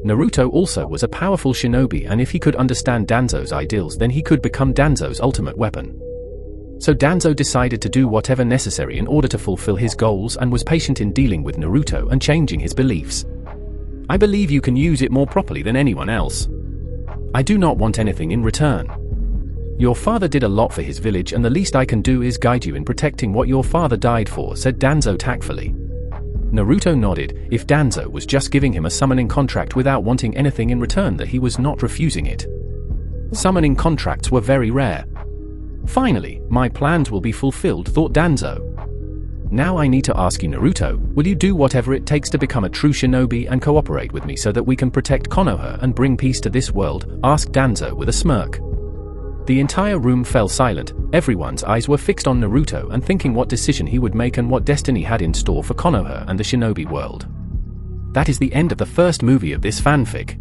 A: Naruto also was a powerful shinobi, and if he could understand Danzo's ideals, then he could become Danzo's ultimate weapon. So Danzo decided to do whatever necessary in order to fulfill his goals, and was patient in dealing with Naruto and changing his beliefs. I believe you can use it more properly than anyone else. I do not want anything in return. Your father did a lot for his village, and the least I can do is guide you in protecting what your father died for, said Danzo tactfully. Naruto nodded. If Danzo was just giving him a summoning contract without wanting anything in return, that he was not refusing it. Summoning contracts were very rare. Finally, my plans will be fulfilled, thought Danzo. Now I need to ask you, Naruto, will you do whatever it takes to become a true shinobi and cooperate with me so that we can protect Konoha and bring peace to this world? Asked Danzo with a smirk. The entire room fell silent. Everyone's eyes were fixed on Naruto and thinking what decision he would make and what destiny had in store for Konoha and the shinobi world. That is the end of the first movie of this fanfic.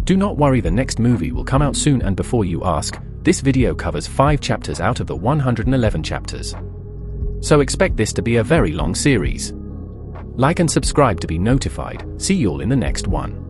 A: Do not worry, the next movie will come out soon, and before you ask, this video covers 5 chapters out of the 111 chapters. So expect this to be a very long series. Like and subscribe to be notified. See you all in the next one.